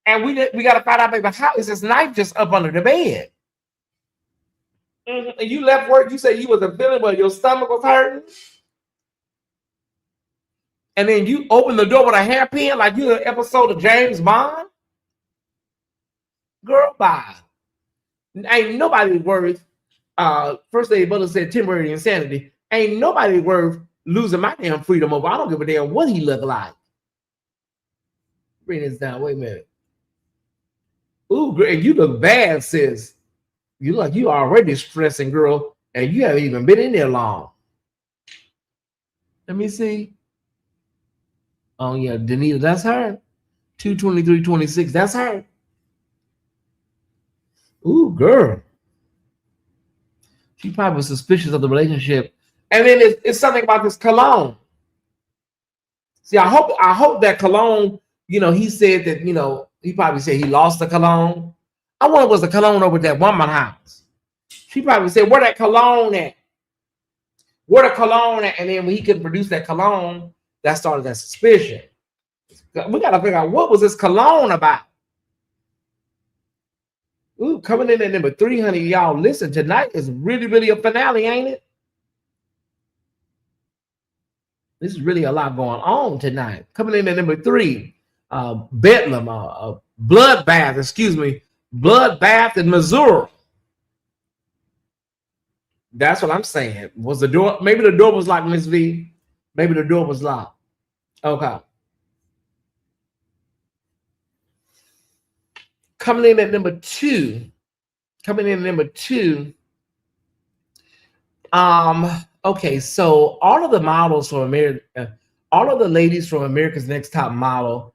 And we gotta find out, baby, how is this knife just up under the bed? And you left work, you said you was feeling, but your stomach was hurting. And then you open the door with a hairpin like you're an episode of James Bond. Girl, bye. Ain't nobody worth, first lady Butler said temporary insanity. Ain't nobody worth losing my damn freedom over. I don't give a damn what he look like. Bring this down, wait a minute. Ooh, girl, and you look bad, sis. You look like you already stressing, girl, and you haven't even been in there long. Let me see. Oh yeah, Danita, that's her. 22326, that's her. Ooh, girl. She probably was suspicious of the relationship. And then it's something about this cologne. See, I hope that cologne, he said that, he probably said he lost the cologne. I wonder was the cologne over at that woman's house. She probably said, where that cologne at? Where the cologne at? And then when he couldn't produce that cologne, that started that suspicion. We got to figure out what was this cologne about. Ooh, coming in at number 3, honey, y'all. Listen, tonight is really, really a finale, ain't it? This is really a lot going on tonight. Coming in at number 3, Bedlam, Bloodbath in Missouri. That's what I'm saying. Was the door? Maybe the door was locked, Miss V. Maybe the door was locked. Okay. Coming in at number 2. Okay, so all of the models from America, all of the ladies from America's Next Top Model,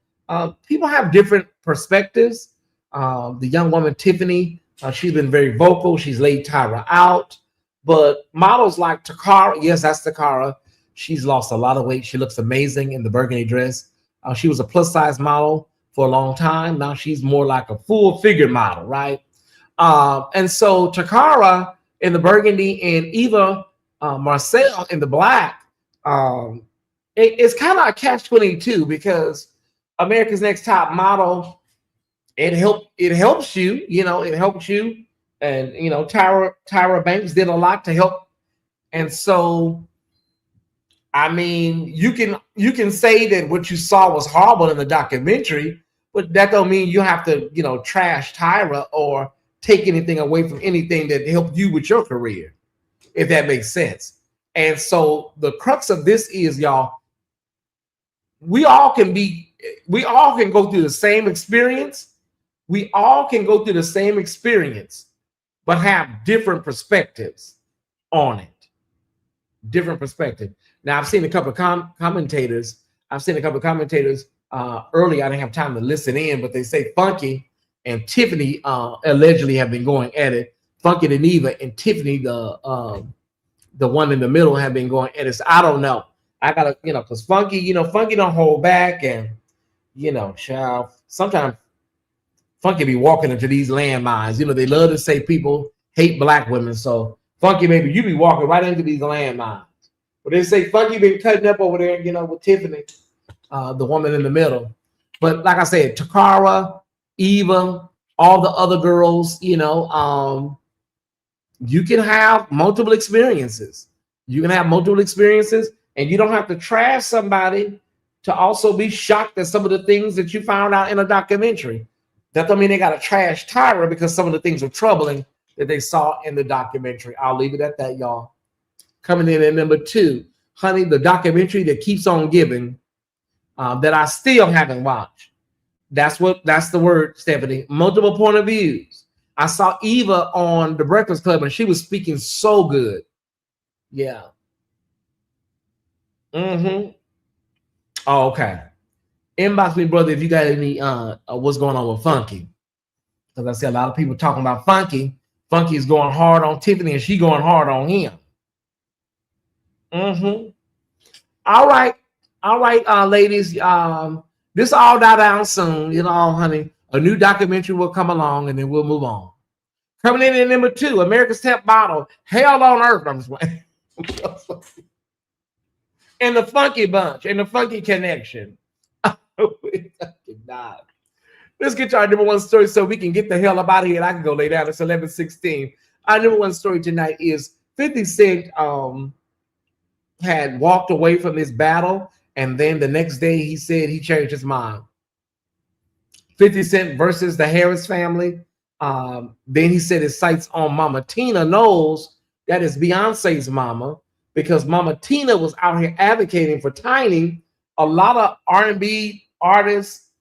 people have different perspectives. The young woman Tiffany, she's been very vocal. She's laid Tyra out. But models like Takara, yes, that's Takara. She's lost a lot of weight. She looks amazing in the burgundy dress. She was a plus size model for a long time. Now she's more like a full figure model, right? And so Takara in the burgundy and Eva Marcel in the black, it's kind of a catch-22 because America's Next Top Model, it helps you, it helps you. And Tyra Banks did a lot to help. And so I mean, you can say that what you saw was horrible in the documentary, but that don't mean you have to, trash Tyra or take anything away from anything that helped you with your career, if that makes sense. And so the crux of this is, y'all, we all can go through the same experience. We all can go through the same experience, but have different perspectives on it. Different perspective. Now, I've seen a couple of commentators. Early. I didn't have time to listen in, but they say Funky and Tiffany allegedly have been going at it. Funky and Eva and Tiffany, the one in the middle, have been going at it. So I don't know. I gotta, because Funky, Funky don't hold back, and child, sometimes Funky be walking into these landmines. They love to say people hate black women. So Funky, maybe you be walking right into these landmines. But they say Funky been cutting up over there, with Tiffany, the woman in the middle. But like I said, Takara, Eva, all the other girls, you can have multiple experiences. You can have multiple experiences, and you don't have to trash somebody to also be shocked at some of the things that you found out in a documentary. That don't mean they got to trash Tyra because some of the things are troubling that they saw in the documentary. I'll leave it at that, y'all. Coming in at number 2, honey, the documentary that keeps on giving, that I still haven't watched. That's the word, Stephanie. Multiple point of views. I saw Eva on The Breakfast Club, and she was speaking so good. Yeah. Oh, okay. Inbox me, brother, if you got any what's going on with Funky. Because I see a lot of people talking about Funky Funky's going hard on Tiffany and she going hard on him. All right, ladies. This all die down soon, you know, honey. A new documentary will come along and then we'll move on. Coming in at number 2, America's Temp Bottle, Hell on Earth. I'm just waiting. And the Funky Bunch and the Funky Connection. Let's get to our number 1 story so we can get the hell up out of here and I can go lay down. It's 11:16. Our number 1 story tonight is 50 Cent had walked away from this battle, and then the next day he said he changed his mind. 50 Cent versus the Harris family. Then he said his sights on Mama Tina Knowles, that is Beyonce's mama, because Mama Tina was out here advocating for Tiny. A lot of R&B artists,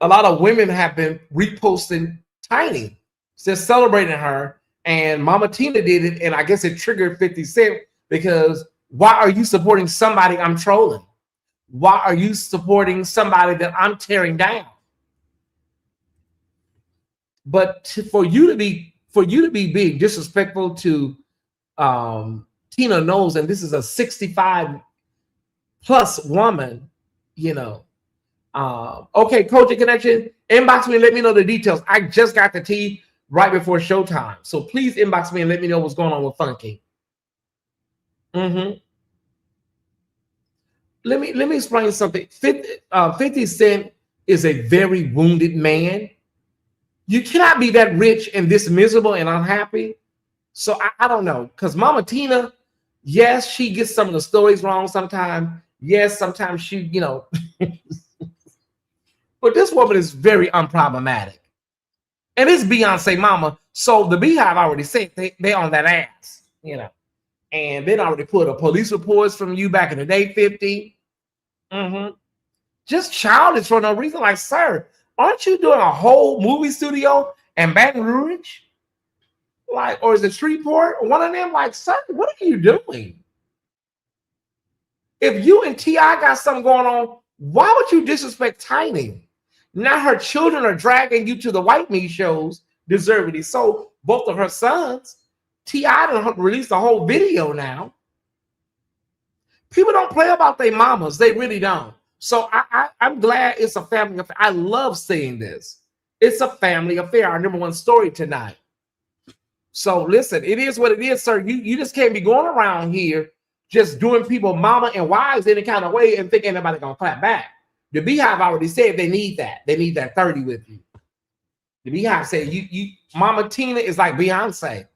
a lot of women have been reposting Tiny, just celebrating her, and Mama Tina did it, and I guess it triggered 50 Cent because why are you supporting somebody I'm trolling? Why are you supporting somebody that I'm tearing down? But for you to be big, disrespectful to Tina Knowles, and this is a 65 plus woman, you know. Okay, Coaching Connection, inbox me and let me know the details. I just got the tea right before showtime, so please inbox me and let me know what's going on with Funky. Let me explain something. 50 Cent is a very wounded man. You cannot be that rich and this miserable and unhappy. So I don't know, because Mama Tina, yes, she gets some of the stories wrong sometimes. Yes, sometimes she, you know, but this woman is very unproblematic. And it's Beyonce mama. So the Beehive already said they on that ass, you know. And they already put a police reports from you back in the day, 50. Just childish for no reason. Like, sir, aren't you doing a whole movie studio in Baton Rouge? Like, or is it Shreveport? One of them, like, sir, what are you doing? If you and T.I. got something going on, why would you disrespect Tiny? Now her children are dragging you to the white meat shows, deservedly. So both of her sons, T.I. done released a whole video now. People don't play about their mamas. They really don't. So I'm glad it's a family affair. I love seeing this. It's a family affair. Our number 1 story tonight. So listen, it is what it is, sir. You just can't be going around here just doing people mama and wives any kind of way and think anybody gonna clap back. The Beehive already said they need that. They need that 30 with you. The Beehive said you Mama Tina is like Beyonce.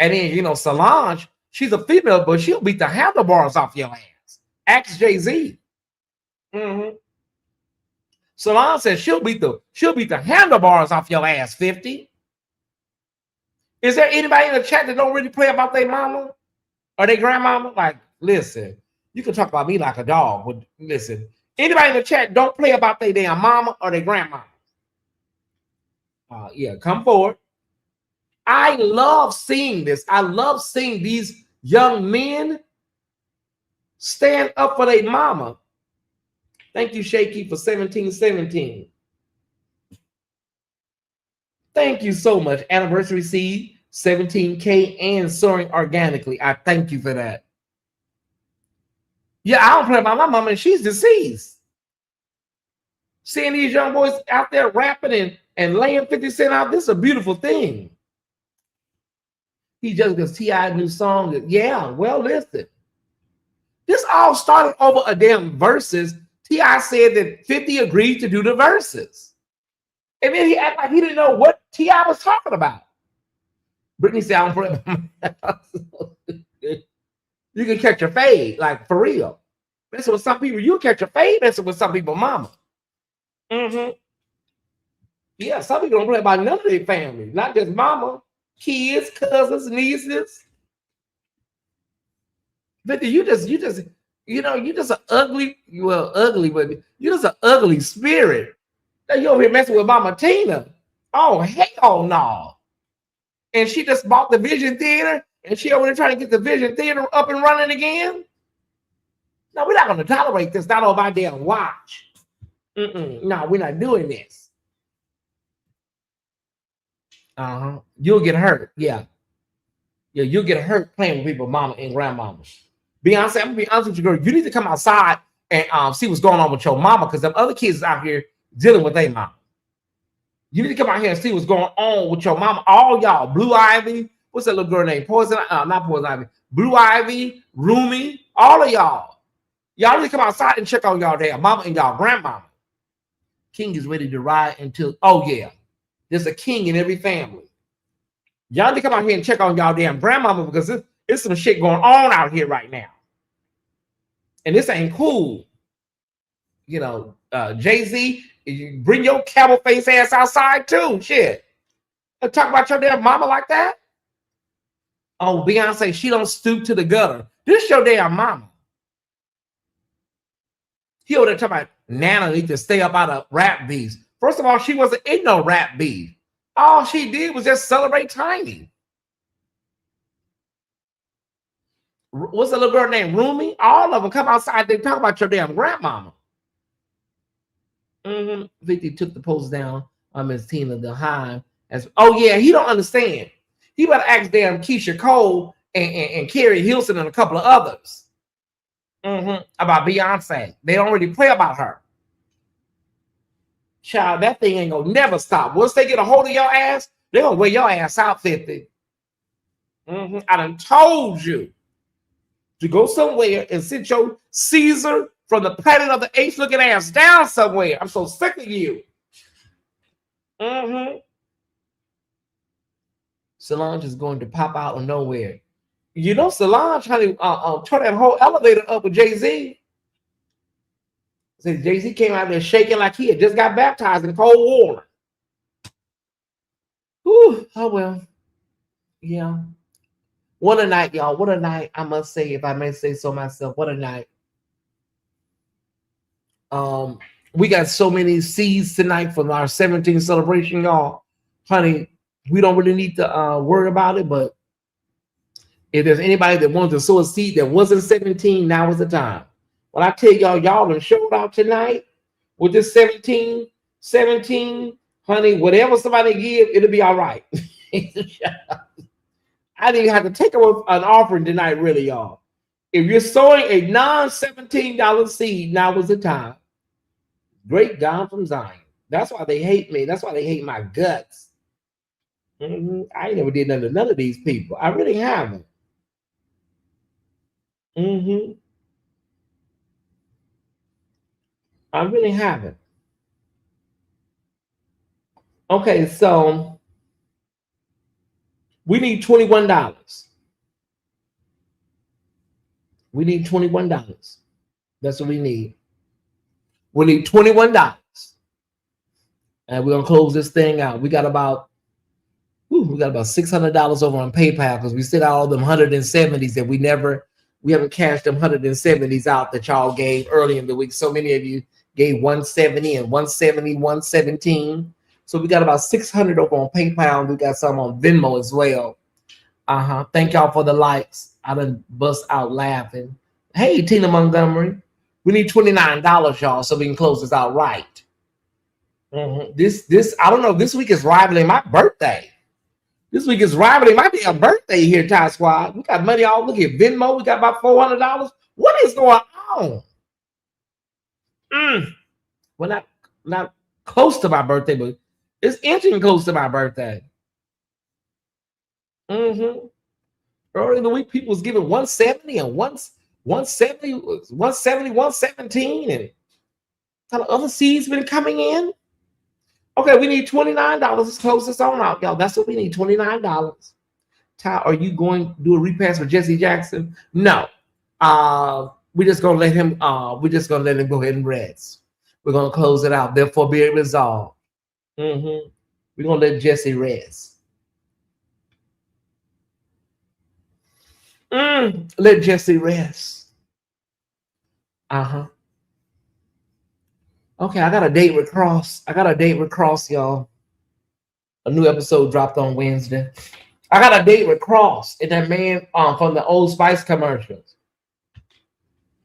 And then, you know, Solange, she's a female, but she'll beat the handlebars off your ass. Ask Jay-Z. Solange says she'll beat the handlebars off your ass, 50. Is there anybody in the chat that don't really play about their mama or their grandmama? Like, listen, you can talk about me like a dog, but listen, anybody in the chat don't play about their damn mama or their grandmama? Yeah, come forward. I love seeing this. I love seeing these young men stand up for their mama. Thank you, Shaky, for 1717. Thank you so much. Anniversary seed, 17K, and soaring organically. I thank you for that. Yeah, I don't play about my mama, and she's deceased. Seeing these young boys out there rapping and laying 50 Cent out, this is a beautiful thing. He just because T.I. new song. Yeah, well, listen. This all started over a damn verses. T.I. said that 50 agreed to do the verses. And then he acted like he didn't know what T.I. was talking about. Brittany said, I don't you can catch a fade, like for real. Messing with some people, you catch a fade messing with some people, mama. Yeah, some people don't play about none of their family, not just mama, kids, cousins, nieces. But you just you know, you just an ugly, well, ugly, but you just an ugly spirit. Now you over here messing with Mama Tina. Oh, hell no. And she just bought the Vision Theater, and she over there trying to get the Vision Theater up and running again. No, we're not going to tolerate this. Not on my damn watch. No, we're not doing this. You'll get hurt. Yeah, you'll get hurt playing with people, mama and grandmama. Beyonce, I'm gonna be honest with you, girl. You need to come outside and see what's going on with your mama, because them other kids out here dealing with their mama. You need to come out here and see what's going on with your mama. All y'all, Blue Ivy. What's that little girl name? Poison, not Poison Ivy. Blue Ivy, Roomy, all of y'all. Y'all need to come outside and check on y'all damn mama and y'all grandmama. King is ready to ride until, oh yeah, there's a king in every family. Y'all need to come out here and check on y'all damn grandmama, because there's some shit going on out here right now. And this ain't cool. You know, Jay-Z, you bring your camel face ass outside too. Shit. Talk about your damn mama like that? Oh, Beyonce, she don't stoop to the gutter. This your damn mama. He over there talking about Nana need to stay up out of rap beefs. First of all, she wasn't in no rap beef. All she did was just celebrate Tiny. What's the little girl named Roomy? All of them come outside. They talk about your damn grandmama. 50 took the post down on Miss Tina the Hive. Oh yeah, he don't understand. He better ask damn Keisha Cole and Carrie Hilson and a couple of others about Beyonce. They don't really play about her. Child, that thing ain't gonna never stop. Once they get a hold of your ass, they're gonna wear your ass out 50. I done told you to go somewhere and sit your Caesar from the planet of the apes looking ass down somewhere. I'm so sick of you. Solange is going to pop out of nowhere. You know, Solange, honey, tore that whole elevator up with Jay-Z. So Jay-Z came out there shaking like he had just got baptized in cold water. Whew, oh well. Yeah. What a night, y'all. What a night, I must say, if I may say so myself. What a night. We got so many seeds tonight from our 17th celebration, y'all. Honey, we don't really need to worry about it, but if there's anybody that wants to sow a seed that wasn't 17, now is the time. When I tell y'all, y'all done showed out tonight with this 17, honey, whatever somebody give, it'll be all right. I didn't have to take an offering tonight, really, y'all. If you're sowing a non-$17 seed, now is the time. Great God from Zion. That's why they hate me. That's why they hate my guts. I ain't never did nothing to none of these people. I really haven't. I really haven't. Okay, so we need $21. We need $21. That's what we need. We need $21. And we're gonna close this thing out. We got about $600 over on PayPal because we still got all them 170s that we haven't cashed them 170s out that y'all gave early in the week. So many of you gave 170 and 170, 117. So we got about 600 over on PayPal. We got some on Venmo as well. Thank y'all for the likes. I done bust out laughing. Hey, Tina Montgomery. We need $29, y'all, so we can close this out right. This I don't know. This week is rivaling my birthday. This week is rivaling my damn birthday here, Ty Squad. We got money all. Look at Venmo. We got about $400. What is going on? Well, not close to my birthday, but it's inching close to my birthday. Early in the week, people was giving 170 and 170, 117, and kind of other seeds been coming in. Okay, we need $29. Let's close this on out, y'all. That's what we need, $29. Ty, are you going to do a repass for Jesse Jackson? No. We're just gonna let him. We're just gonna let him go ahead and rest. We're gonna close it out. Therefore, be it resolved. We're gonna let Jesse rest. Let Jesse rest. Okay, I got a date with Cross. Y'all. A new episode dropped on Wednesday. I got a date with Cross and that man from the Old Spice commercials.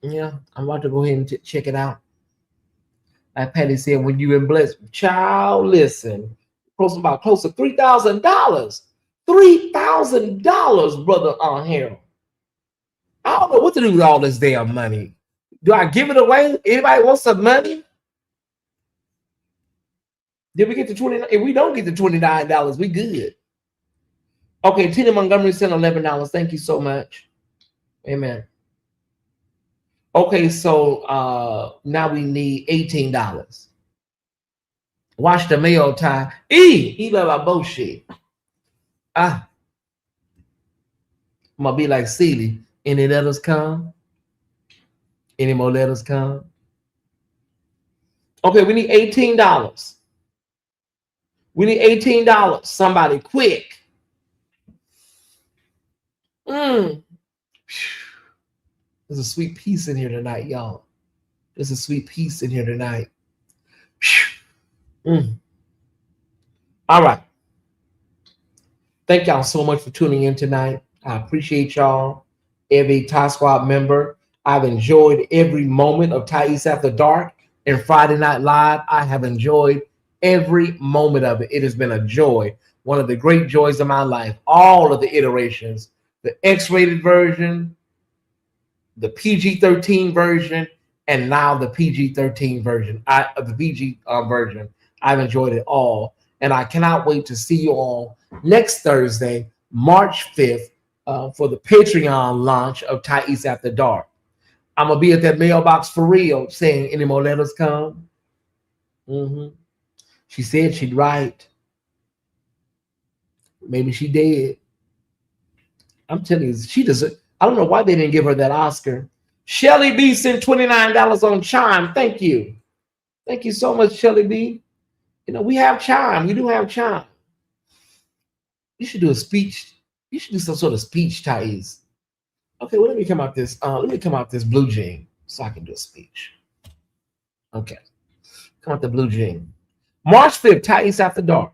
Yeah, I'm about to go ahead and check it out. Like Patty said, when you in bliss, child, listen. close to $3,000. $3,000, brother Harold. I don't know what to do with all this damn money. Do I give it away? Anybody want some money? Did we get to 29? If we don't get to $29, we good. Okay, Tina Montgomery sent $11. Thank you so much. Amen. Okay, so now we need $18. Watch the mail, Ty. He love our bullshit. I'm gonna be like Celie. Any letters come? Any more letters come? Okay, we need $18. We need $18. Somebody quick. There's a sweet peace in here tonight, y'all. There's a sweet peace in here tonight. All right. Thank y'all so much for tuning in tonight. I appreciate y'all. Every Ty Squad member. I've enjoyed every moment of Tyesse After Dark and Friday Night Live. I have enjoyed every moment of it. It has been a joy. One of the great joys of my life. All of the iterations. The X-rated version, the PG-13 version, and now the PG-13 version. The PG version. I've enjoyed it all. And I cannot wait to see you all next Thursday, March 5th, for the Patreon launch of Tyesse After Dark. I'm going to be at that mailbox for real, saying, any more letters come? She said she'd write. Maybe she did. I'm telling you, she doesn't. I don't know why they didn't give her that Oscar. Shelly B sent $29 on Chime. Thank you. Thank you so much, Shelly B. You know, we have Chime. We do have Chime. You should do a speech. You should do some sort of speech, Tyesse. Okay, well, let me come out this. Let me come out this blue jean so I can do a speech. Okay. Come out the blue jean. March 5th, Tyesse After Dark.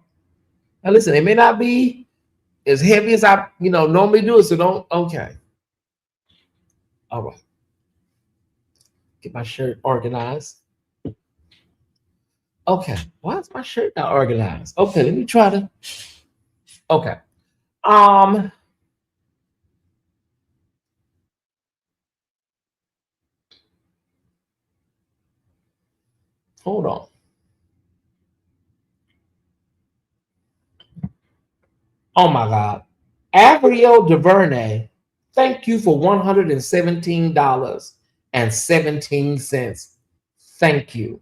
Now listen, it may not be as heavy as I, normally do it, so don't. Okay. All right. Get my shirt organized. Okay. Why is my shirt not organized? Okay, let me try to. Okay. Hold on. Oh my God. Avril DuVernay, thank you for $117.17. Thank you.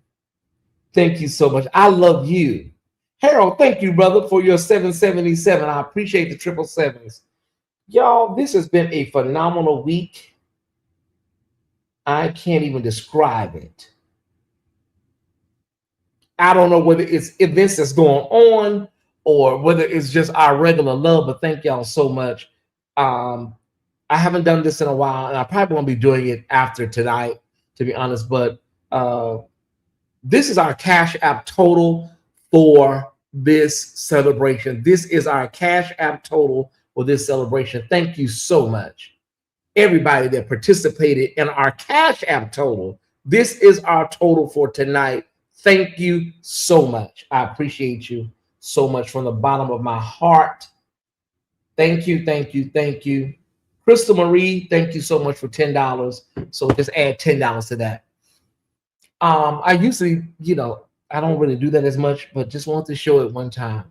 Thank you so much. I love you. Harold, thank you, brother, for your 777. I appreciate the 777s. Y'all, this has been a phenomenal week. I can't even describe it. I don't know whether it's events that's going on or whether it's just our regular love, but thank y'all so much. I haven't done this in a while, and I probably won't be doing it after tonight, to be honest, but this is our Cash App total for this celebration. This is our Cash App total for this celebration. Thank you so much. Everybody that participated in our Cash App total. This is our total for tonight. Thank you so much. I appreciate you so much from the bottom of my heart. Thank you, thank you, thank you. Crystal Marie, thank you so much for $10. So just add $10 to that. I usually, I don't really do that as much, but just want to show it one time.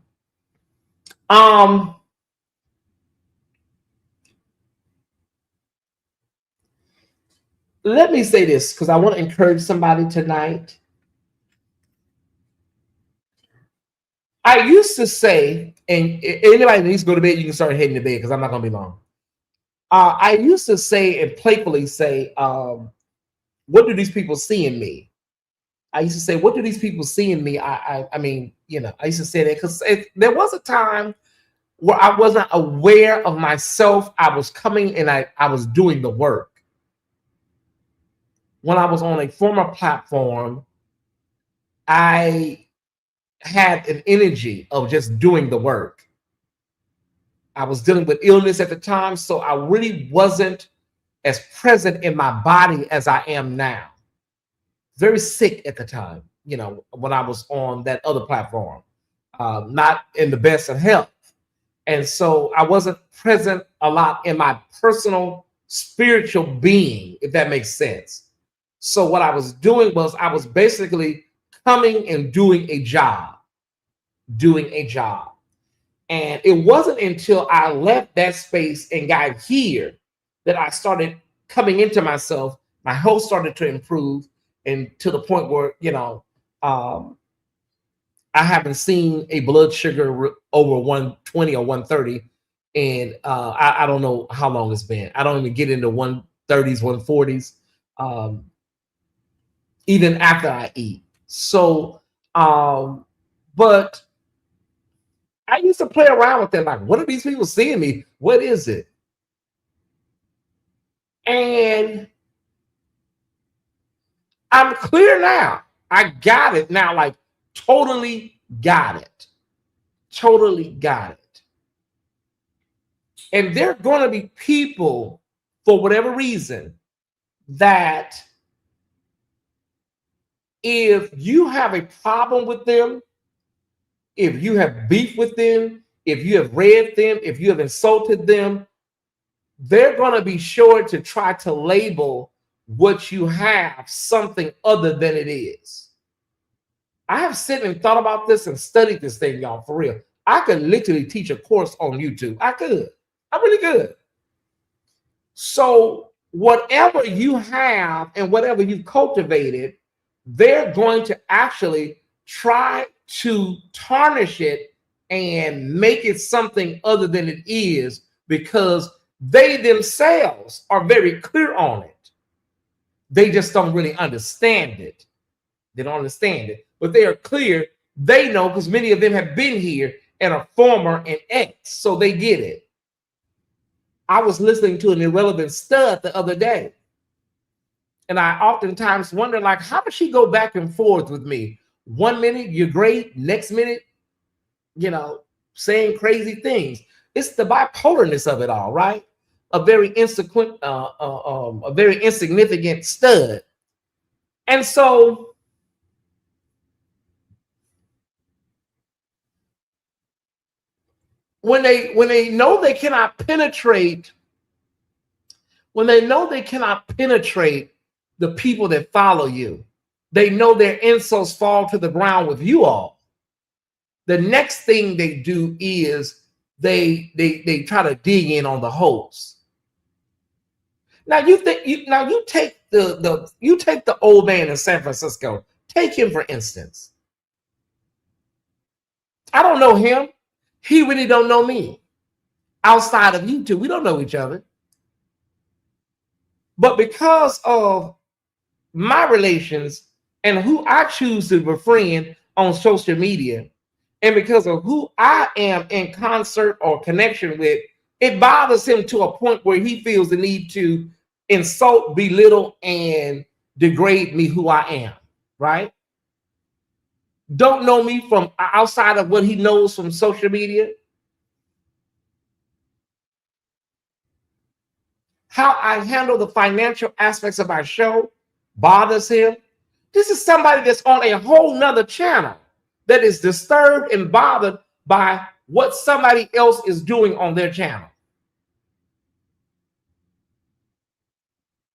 Let me say this because I want to encourage somebody tonight. I used to say, and anybody that needs to go to bed, you can start heading to bed because I'm not going to be long. I used to say and playfully say, what do these people see in me? I used to say, what do these people see in me? I mean, I used to say that because there was a time where I wasn't aware of myself. I was coming and I was doing the work. When I was on a former platform, I had an energy of just doing the work. I was dealing with illness at the time, so I really wasn't as present in my body as I am now. Very sick at the time, when I was on that other platform. not in the best of health. And so I wasn't present a lot in my personal spiritual being, if that makes sense. So what I was doing was I was basically coming and doing a job. And it wasn't until I left that space and got here that I started coming into myself. My health started to improve, and to the point where, I haven't seen a blood sugar over 120 or 130. And I don't know how long it's been. I don't even get into 130s, 140s, even after I eat. So, but I used to play around with it. Like, what are these people seeing me? What is it? And I'm clear now. I got it now, like totally got it. Totally got it. And there are going to be people, for whatever reason, that if you have a problem with them, if you have beef with them, if you have read them, if you have insulted them, they're going to be sure to try to label what you have something other than it is. I have sit and thought about this and studied this thing, y'all, for real. I could literally teach a course on YouTube. I could. I really could. So whatever you have and whatever you've cultivated, they're going to actually try to tarnish it and make it something other than it is, because they themselves are very clear on it. They just don't really understand it. They don't understand it, but they are clear. They know, because many of them have been here and are former and ex, so they get it. I was listening to an irrelevant stud the other day, and I oftentimes wonder, like, how does she go back and forth with me? 1 minute, you're great. Next minute, saying crazy things. It's the bipolarness of it all, right? A very insignificant stud. And so when they know they cannot penetrate, the people that follow you, they know their insults fall to the ground with you all. The next thing they do is they try to dig in on the host. Now you take the old man in San Francisco. Take him for instance. I don't know him. He really don't know me. Outside of YouTube, we don't know each other. But because of my relations and who I choose to befriend on social media, and because of who I am in concert or connection with, it bothers him to a point where he feels the need to insult, belittle, and degrade me, who I am, right? Don't know me from outside of what he knows from social media. How I handle the financial aspects of our show bothers him. This is somebody that's on a whole nother channel that is disturbed and bothered by what somebody else is doing on their channel.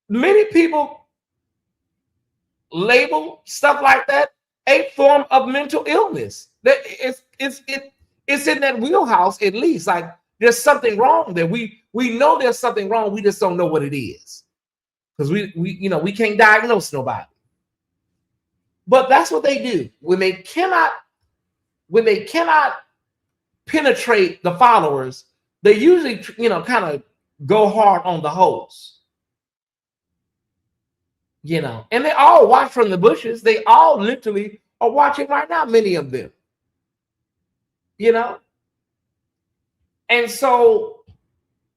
Many people label stuff like that a form of mental illness. That it's in that wheelhouse, at least. Like, there's something wrong there. We know there's something wrong. We just don't know what it is, because we can't diagnose nobody. But that's what they do when they cannot penetrate the followers. They usually kind of go hard on the host. And they all watch from the bushes. They all literally are watching right now, many of them. And so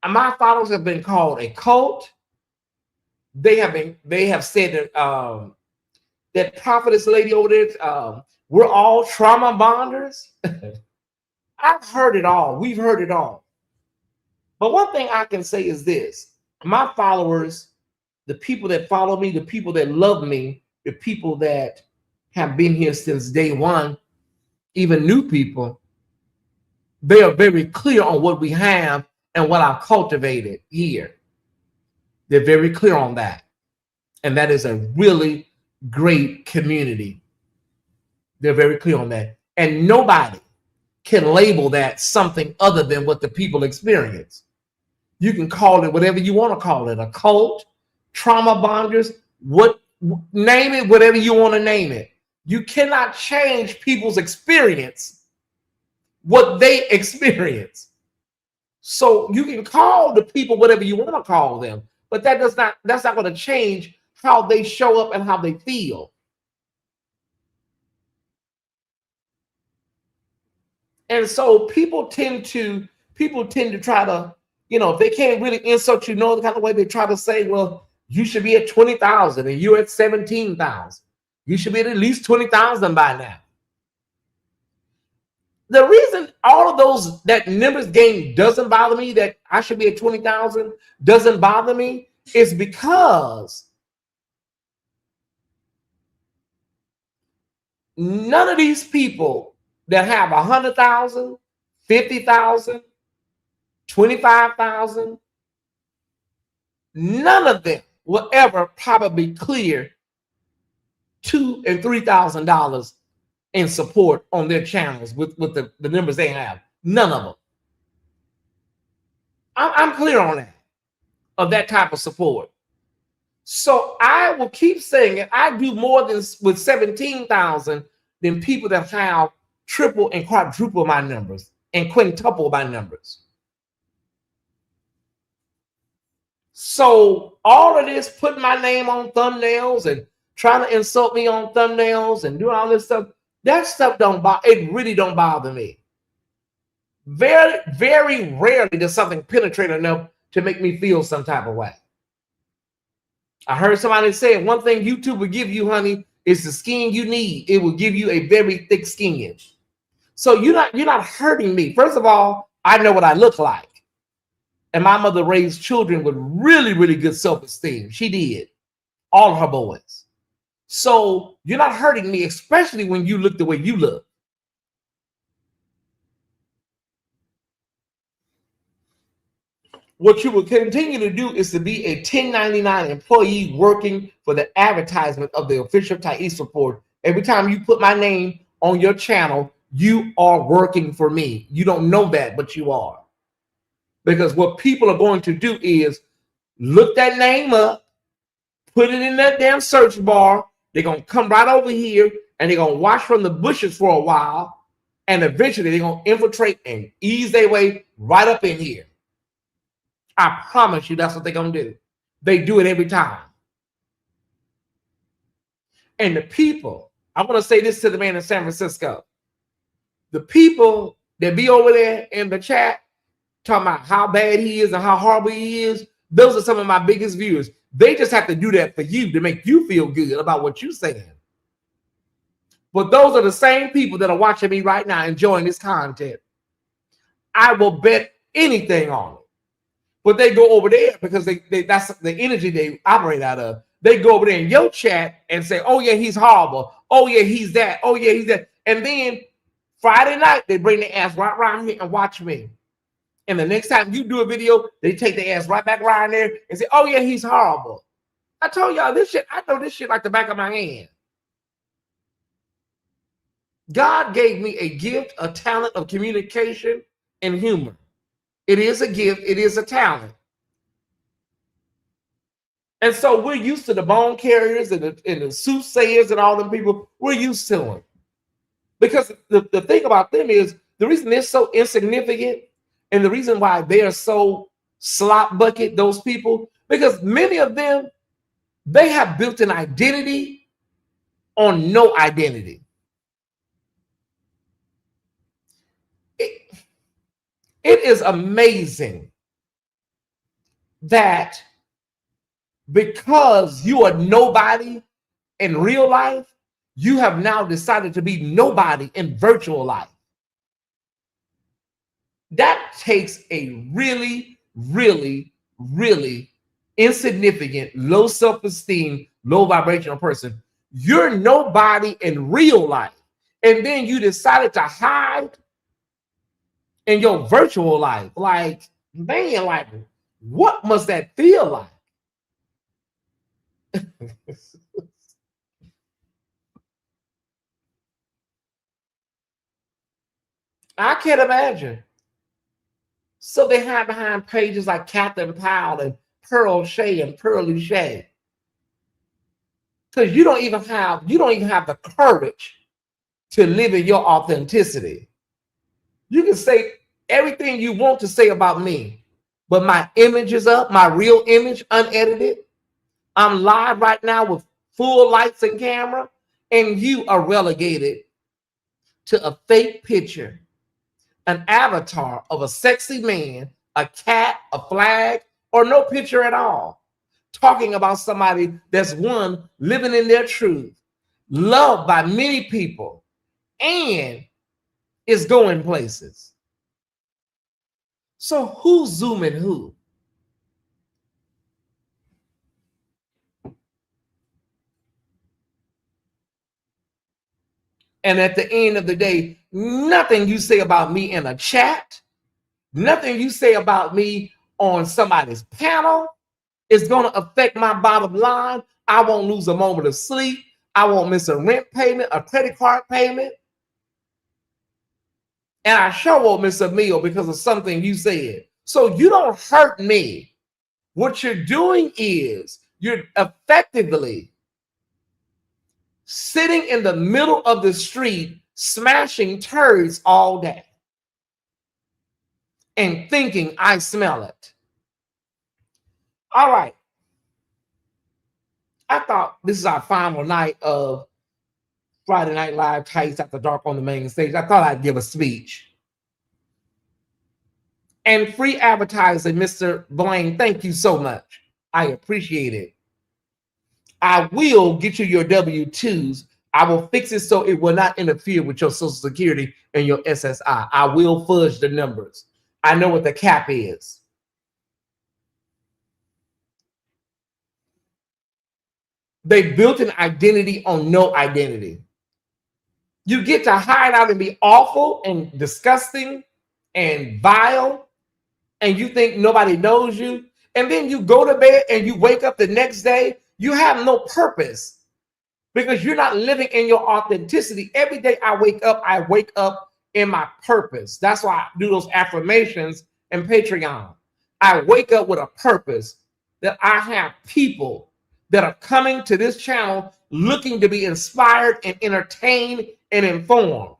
my followers have been called a cult. They have said that that prophetess lady over there, we're all trauma bonders. I've heard it all. We've heard it all. But one thing I can say is this: my followers, the people that follow me, the people that love me, the people that have been here since day one, even new people, they are very clear on what we have and what I've cultivated here. They're very clear on that. And that is a really great community. They're very clear on that. And nobody can label that something other than what the people experience. You can call it whatever you want to call it, a cult, trauma bonders, name it, whatever you want to name it. You cannot change people's experience, what they experience. So you can call the people whatever you want to call them, but that's not going to change how they show up and how they feel. And so people tend to try to, if they can't really insult you no other kind of way, they try to say, well, you should be at 20,000 and you're at 17,000. You should be at least 20,000 by now. The reason all of that numbers game doesn't bother me, that I should be at 20,000 doesn't bother me, is because none of these people that have 100,000, 50,000, 25,000, none of them will ever probably clear $2,000 and $3,000 in support on their channels with the numbers they have. None of them. I'm clear on that, of that type of support. So I will keep saying it. I do more than with 17,000 than people that have triple and quadruple my numbers and quintuple my numbers. So all of this, putting my name on thumbnails and trying to insult me on thumbnails and doing all this stuff, that stuff it really don't bother me. Very, very rarely does something penetrate enough to make me feel some type of way. I heard somebody say one thing YouTube will give you, honey, is the skin you need. It will give you a very thick skin. So you're not hurting me. First of all, I know what I look like. And my mother raised children with really, really good self-esteem. She did. All of her boys. So you're not hurting me, especially when you look the way you look. What you will continue to do is to be a 1099 employee working for the advertisement of the official Tyesse Report. Every time you put my name on your channel, you are working for me. You don't know that, but you are. Because what people are going to do is look that name up, put it in that damn search bar. They're going to come right over here and they're going to watch from the bushes for a while. And eventually they're going to infiltrate and ease their way right up in here. I promise you that's what they're going to do. They do it every time. And the people, I'm going to say this to the man in San Francisco. The people that be over there in the chat talking about how bad he is and how horrible he is, those are some of my biggest viewers. They just have to do that for you to make you feel good about what you're saying. But those are the same people that are watching me right now enjoying this content. I will bet anything on it. But they go over there because that's the energy they operate out of. They go over there in your chat and say, oh, yeah, he's horrible. Oh, yeah, he's that. Oh, yeah, he's that. And then Friday night, they bring their ass right around here and watch me. And the next time you do a video, they take their ass right back around there and say, oh, yeah, he's horrible. I told y'all this shit. I know this shit like the back of my hand. God gave me a gift, a talent of communication and humor. It is a gift. It is a talent. And so we're used to the bone carriers and the soothsayers and all them people. We're used to them. Because the thing about them is the reason they're so insignificant and the reason why they are so slop bucket, those people, because many of them, they have built an identity on no identity. It is amazing that because you are nobody in real life, you have now decided to be nobody in virtual life. That takes a really, really, really insignificant, low self-esteem, low vibrational person. You're nobody in real life. and then you decided to hide in your virtual life. Like, man, like, what must that feel like? I can't imagine. So they hide behind pages like Captain Powell and Pearl Shea and Pearly Shea. Because you don't even have the courage to live in your authenticity. You can say everything you want to say about me, but my image is up, my real image, unedited. I'm live right now with full lights and camera, and you are relegated to a fake picture, an avatar of a sexy man, a cat, a flag, or no picture at all, talking about somebody that's one living in their truth, loved by many people, and is going places. So who's zooming who? And at the end of the day, nothing you say about me in a chat, nothing you say about me on somebody's panel is going to affect my bottom line. I won't lose a moment of sleep. I won't miss a rent payment, a credit card payment. And I sure won't miss a meal because of something you said. So you don't hurt me. What you're doing is you're effectively sitting in the middle of the street, smashing turds all day and thinking I smell it. All right. I thought this is our final night of Friday Night Live, Tyesse After Dark on the main stage. I thought I'd give a speech. And free advertising, Mr. Blaine, thank you so much. I appreciate it. I will get you your W-2s. I will fix it so it will not interfere with your Social Security and your SSI. I will fudge the numbers. I know what the cap is. They built an identity on no identity. You get to hide out and be awful and disgusting and vile, and you think nobody knows you. And then you go to bed and you wake up the next day, you have no purpose because you're not living in your authenticity. Every day I wake up in my purpose. That's why I do those affirmations and Patreon. I wake up with a purpose that I have people that are coming to this channel looking to be inspired and entertained and informed.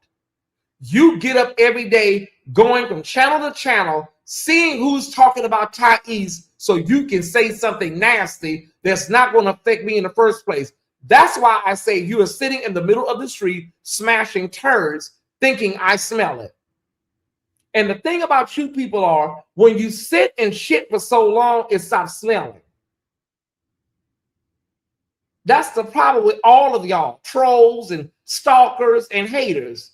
You get up every day going from channel to channel, seeing who's talking about Tyesse so you can say something nasty that's not going to affect me in the first place. That's why I say you are sitting in the middle of the street smashing turds thinking I smell it. And the thing about you people are, when you sit and shit for so long, it stops smelling. That's the problem with all of y'all, trolls and stalkers and haters.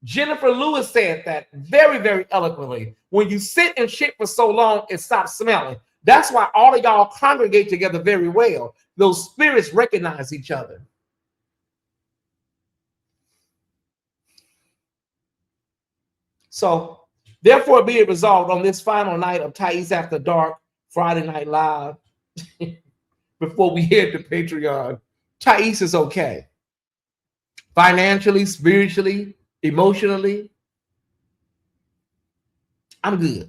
Jennifer Lewis said that very, very eloquently. When you sit and shit for so long, it stops smelling. That's why all of y'all congregate together very well. Those spirits recognize each other. So, therefore, be it resolved on this final night of Tyesse After Dark, Friday Night Live, before we head to Patreon, Tyesse is okay. Financially, spiritually, emotionally, I'm good.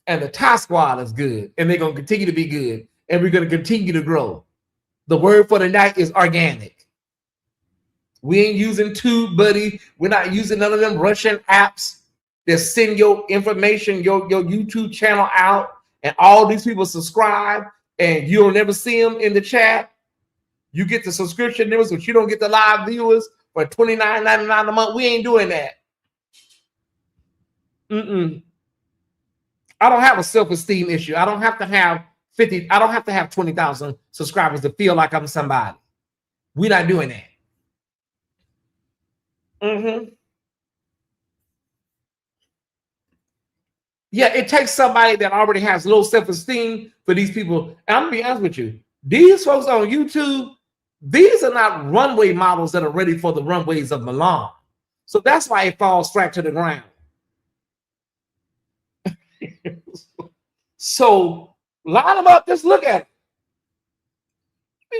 And the Ty Squad is good. And they're going to continue to be good. And we're going to continue to grow. The word for the night is organic. We ain't using TubeBuddy. We're not using none of them Russian apps that send your information, your YouTube channel out, and all these people subscribe, and you'll never see them in the chat. You get the subscription numbers, but you don't get the live viewers for $29.99 a month. We ain't doing that. I don't have a self-esteem issue. I don't have to have 50. I don't have to have 20,000 subscribers to feel like I'm somebody. We're not doing that. Yeah, it takes somebody that already has low self-esteem for these people. And I'm gonna be honest with you. These folks on YouTube, These are not runway models that are ready for the runways of Milan. So that's why it falls flat to the ground. So line them up, just look at it.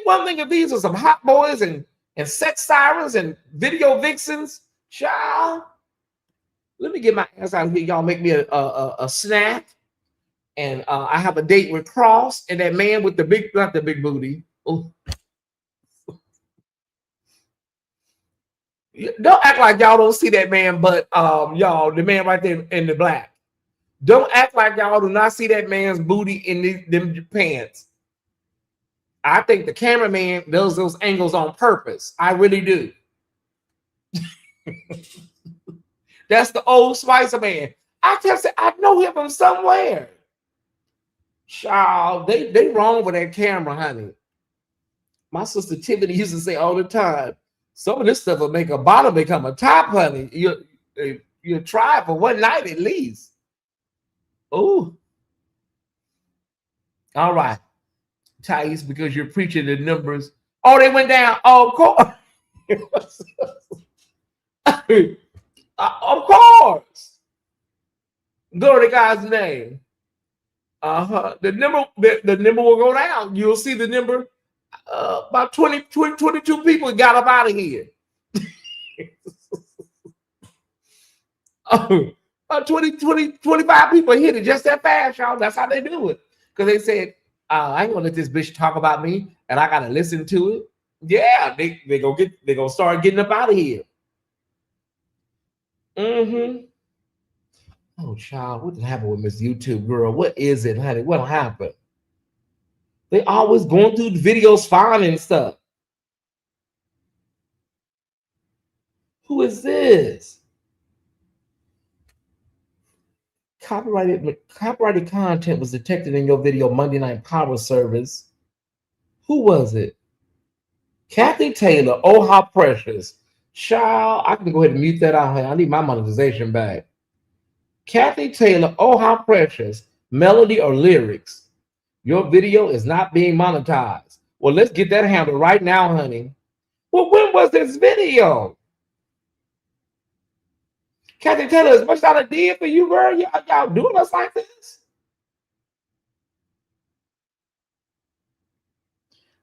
One thing if these are some hot boys and sex sirens and video vixens, child. Let me get my ass out here. Y'all make me a snack. And I have a date with Cross and that man with the big, not the big booty. Ooh. Don't act like y'all don't see that man, but y'all, the man right there in the black. Don't act like y'all do not see that man's booty in them pants. I think the cameraman does those angles on purpose. I really do. That's the old Spicer man. I kept saying, I know him from somewhere. Child, they wrong with that camera, honey. My sister Tiffany used to say all the time, some of this stuff will make a bottom become a top, honey. You try for one night at least. Oh. All right. Tyesse, because you're preaching the numbers. Oh, they went down. Oh, of course. Of course. Go to the guy's name. The number will go down. You'll see the number. About 22 people got up out of here. About 25 people hit it just that fast, y'all. That's how they do it. Because they said, I ain't gonna let this bitch talk about me, and I gotta listen to it. Yeah, they gonna start getting up out of here. Oh, child, what happened with Miss YouTube girl? What is it, honey? What happened? They always going through the videos finding stuff. Who is this? Copyrighted content was detected in your video Monday Night Power Service. Who was it? Kathy Taylor. Oh, how precious. Child, I can go ahead and mute that out. I need my monetization back. Kathy Taylor. Oh, how precious. Melody or lyrics? Your video is not being monetized. Well, let's get that handled right now, honey. Well, when was this video? Kathy Taylor, as much as I did for you, girl, y'all doing us like this?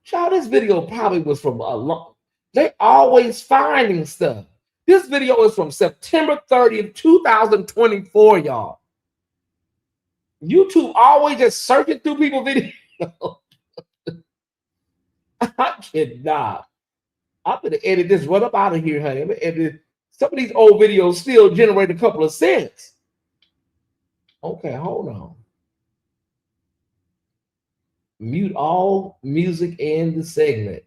Child, this video probably was from a long. They always finding stuff. This video is from September 30th, 2024, y'all. YouTube always just searching through people's videos. I cannot. I'm gonna edit this right up out of here, honey. I'm gonna edit. Some of these old videos still generate a couple of cents. Okay, hold on. Mute all music in the segment.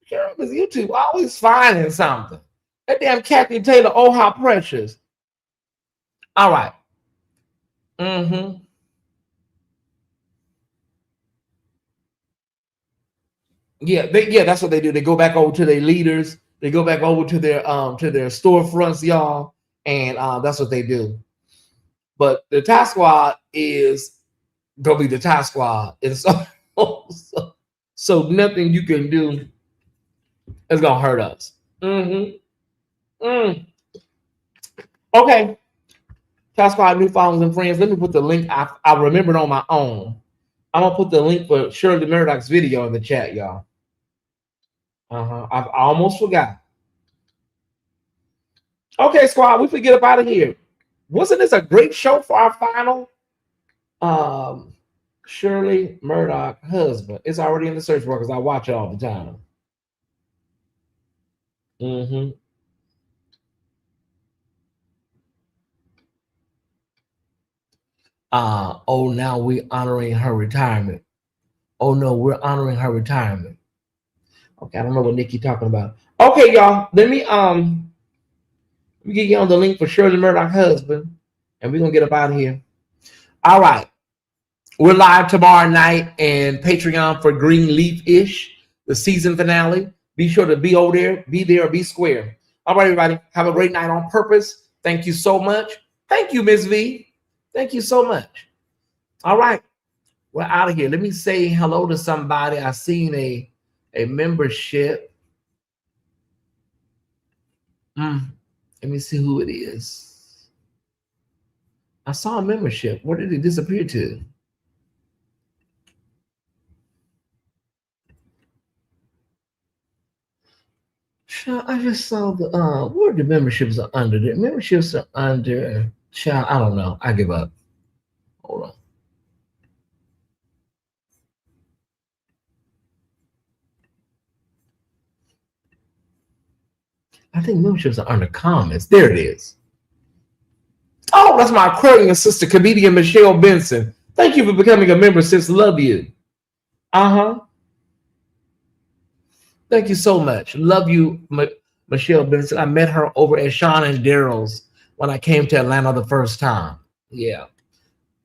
Sure, because YouTube always finding something. That damn Kathy Taylor, oh, how precious. All right. Yeah, that's what they do. They go back over to their leaders. They go back over to their storefronts, y'all, and that's what they do. But the Ty Squad is gonna be the Ty Squad, and so nothing you can do is gonna hurt us. Okay, Ty Squad new followers and friends. Let me put the link. I remembered on my own. I'm gonna put the link for Shirley Murdoch's video in the chat, y'all. I almost forgot. Okay, squad, we forget up out of here. Wasn't this a great show for our final? Shirley Murdoch husband. It's already in the search bar because I watch it all the time. Oh, now we're honoring her retirement. Oh no, we're honoring her retirement. Okay, I don't know what Nikki talking about. Okay, y'all, let me get you on the link for Shirley Murdoch husband, and we're gonna get up out of here. All right, we're live tomorrow night and Patreon for Greenleaf-ish, the season finale. Be sure to be over there, be there, be square. All right, everybody, have a great night on purpose. Thank you so much. Thank you, Miss V. Thank you so much. All right, we're out of here. Let me say hello to somebody. I seen a a membership. Let me see who it is. I saw a membership. Where did it disappear to? I just saw the where the memberships are under. The memberships are under child. I don't know. I give up. Hold on. I think memberships are under comments. There it is. Oh, that's my Aquarian sister, comedian Michelle Benson. Thank you for becoming a member, sis. Love you. Thank you so much. Love you, Michelle Benson. I met her over at Sean and Daryl's when I came to Atlanta the first time. Yeah.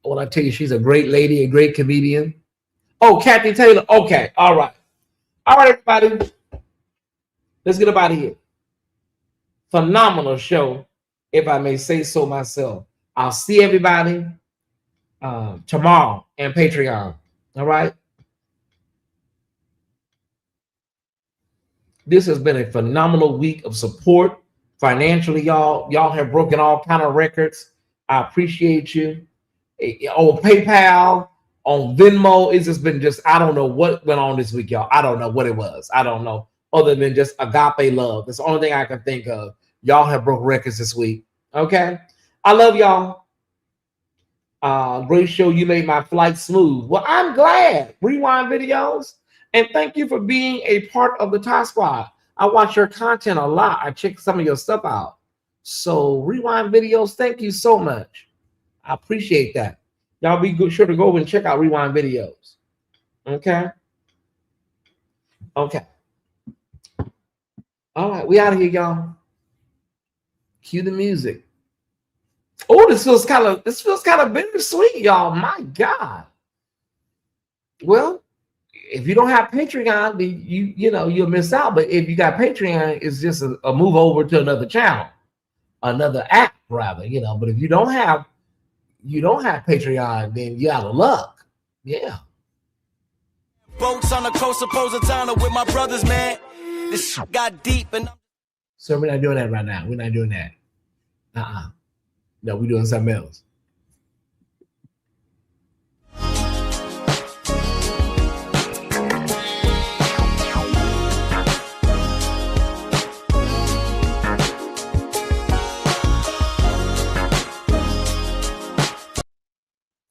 When I tell you, she's a great lady, a great comedian. Oh, Kathy Taylor. Okay. All right. All right, everybody. Let's get up out of here. Phenomenal show, if I may say so myself. I'll see everybody tomorrow and Patreon. All right. This has been a phenomenal week of support financially, y'all. Y'all have broken all kind of records. I appreciate you. On PayPal, on Venmo, it's just been I don't know what went on this week, y'all. I don't know what it was. I don't know, other than just agape love. That's the only thing I can think of. Y'all have broke records this week. Okay. I love y'all. Great show. You made my flight smooth. Well, I'm glad. Rewind videos. And thank you for being a part of the Tyesse Squad. I watch your content a lot. I check some of your stuff out. So Rewind videos, thank you so much. I appreciate that. Y'all be sure to go over and check out Rewind videos. Okay. Okay. All right. We out of here, y'all. Cue the music. Oh, this feels kind of bittersweet, y'all. My God. Well, if you don't have Patreon, then you'll miss out. But if you got Patreon, it's just a move over to another channel, another app, rather. But if you don't have Patreon, then you're out of luck. Yeah. Boats on the coast of Positano with my brothers, man. This got deep and. So we're not doing that right now. We're not doing that. No, we're doing something else.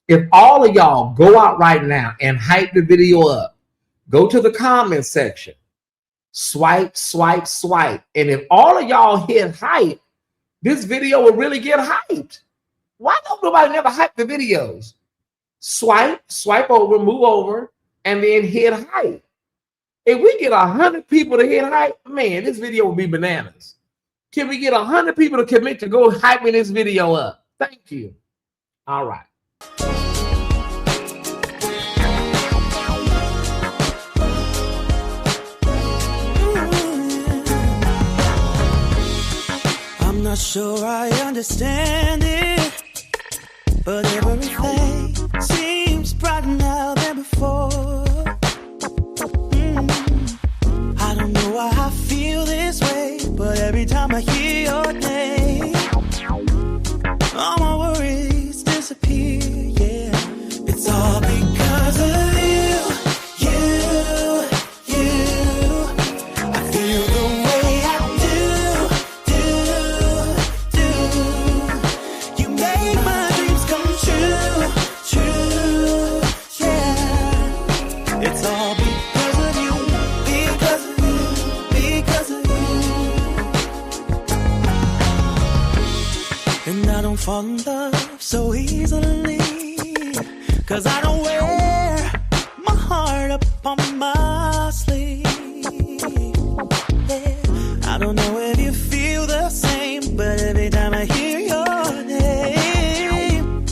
If all of y'all go out right now and hype the video up, go to the comment section, swipe, swipe, swipe. And if all of y'all hit hype, this video will really get hyped. Why don't nobody never hype the videos? Swipe, swipe over, move over, and then hit hype. If we get 100 people to hit hype, man, this video will be bananas. Can we get 100 people to commit to go hyping this video up? Thank you. All right. I'm not sure I understand it, but everything seems brighter now than before. I don't know why I feel this way, but every time I hear your name, all my worries disappear, yeah. It's all because of you. I feel the way I do. You make my dreams come true, yeah. It's all because of you, because of you. And I don't fall in love so easily, 'cause I don't wear my heart up on my sleeve. Yeah. I don't know if you feel the same, but every time I hear your name,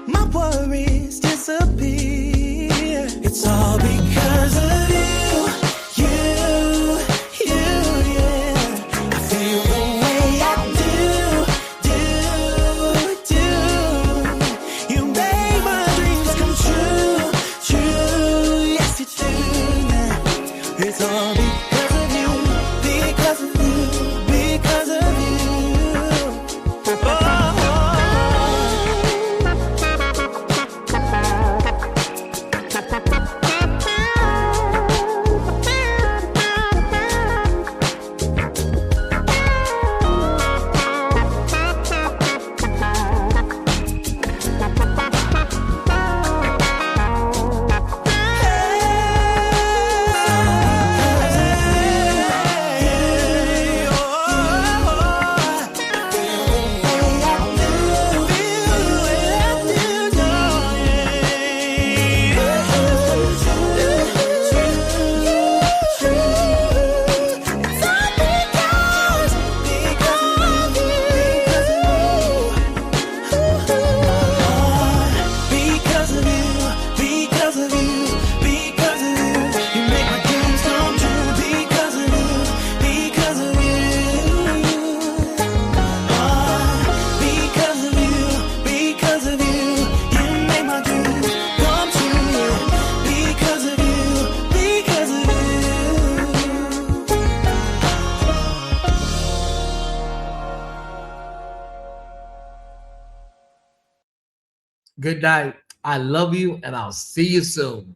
my worries disappear. It's all because of you, yeah. I feel the way I do. You make my dreams come true, yes you do. It's all Good night. I love you, and I'll see you soon.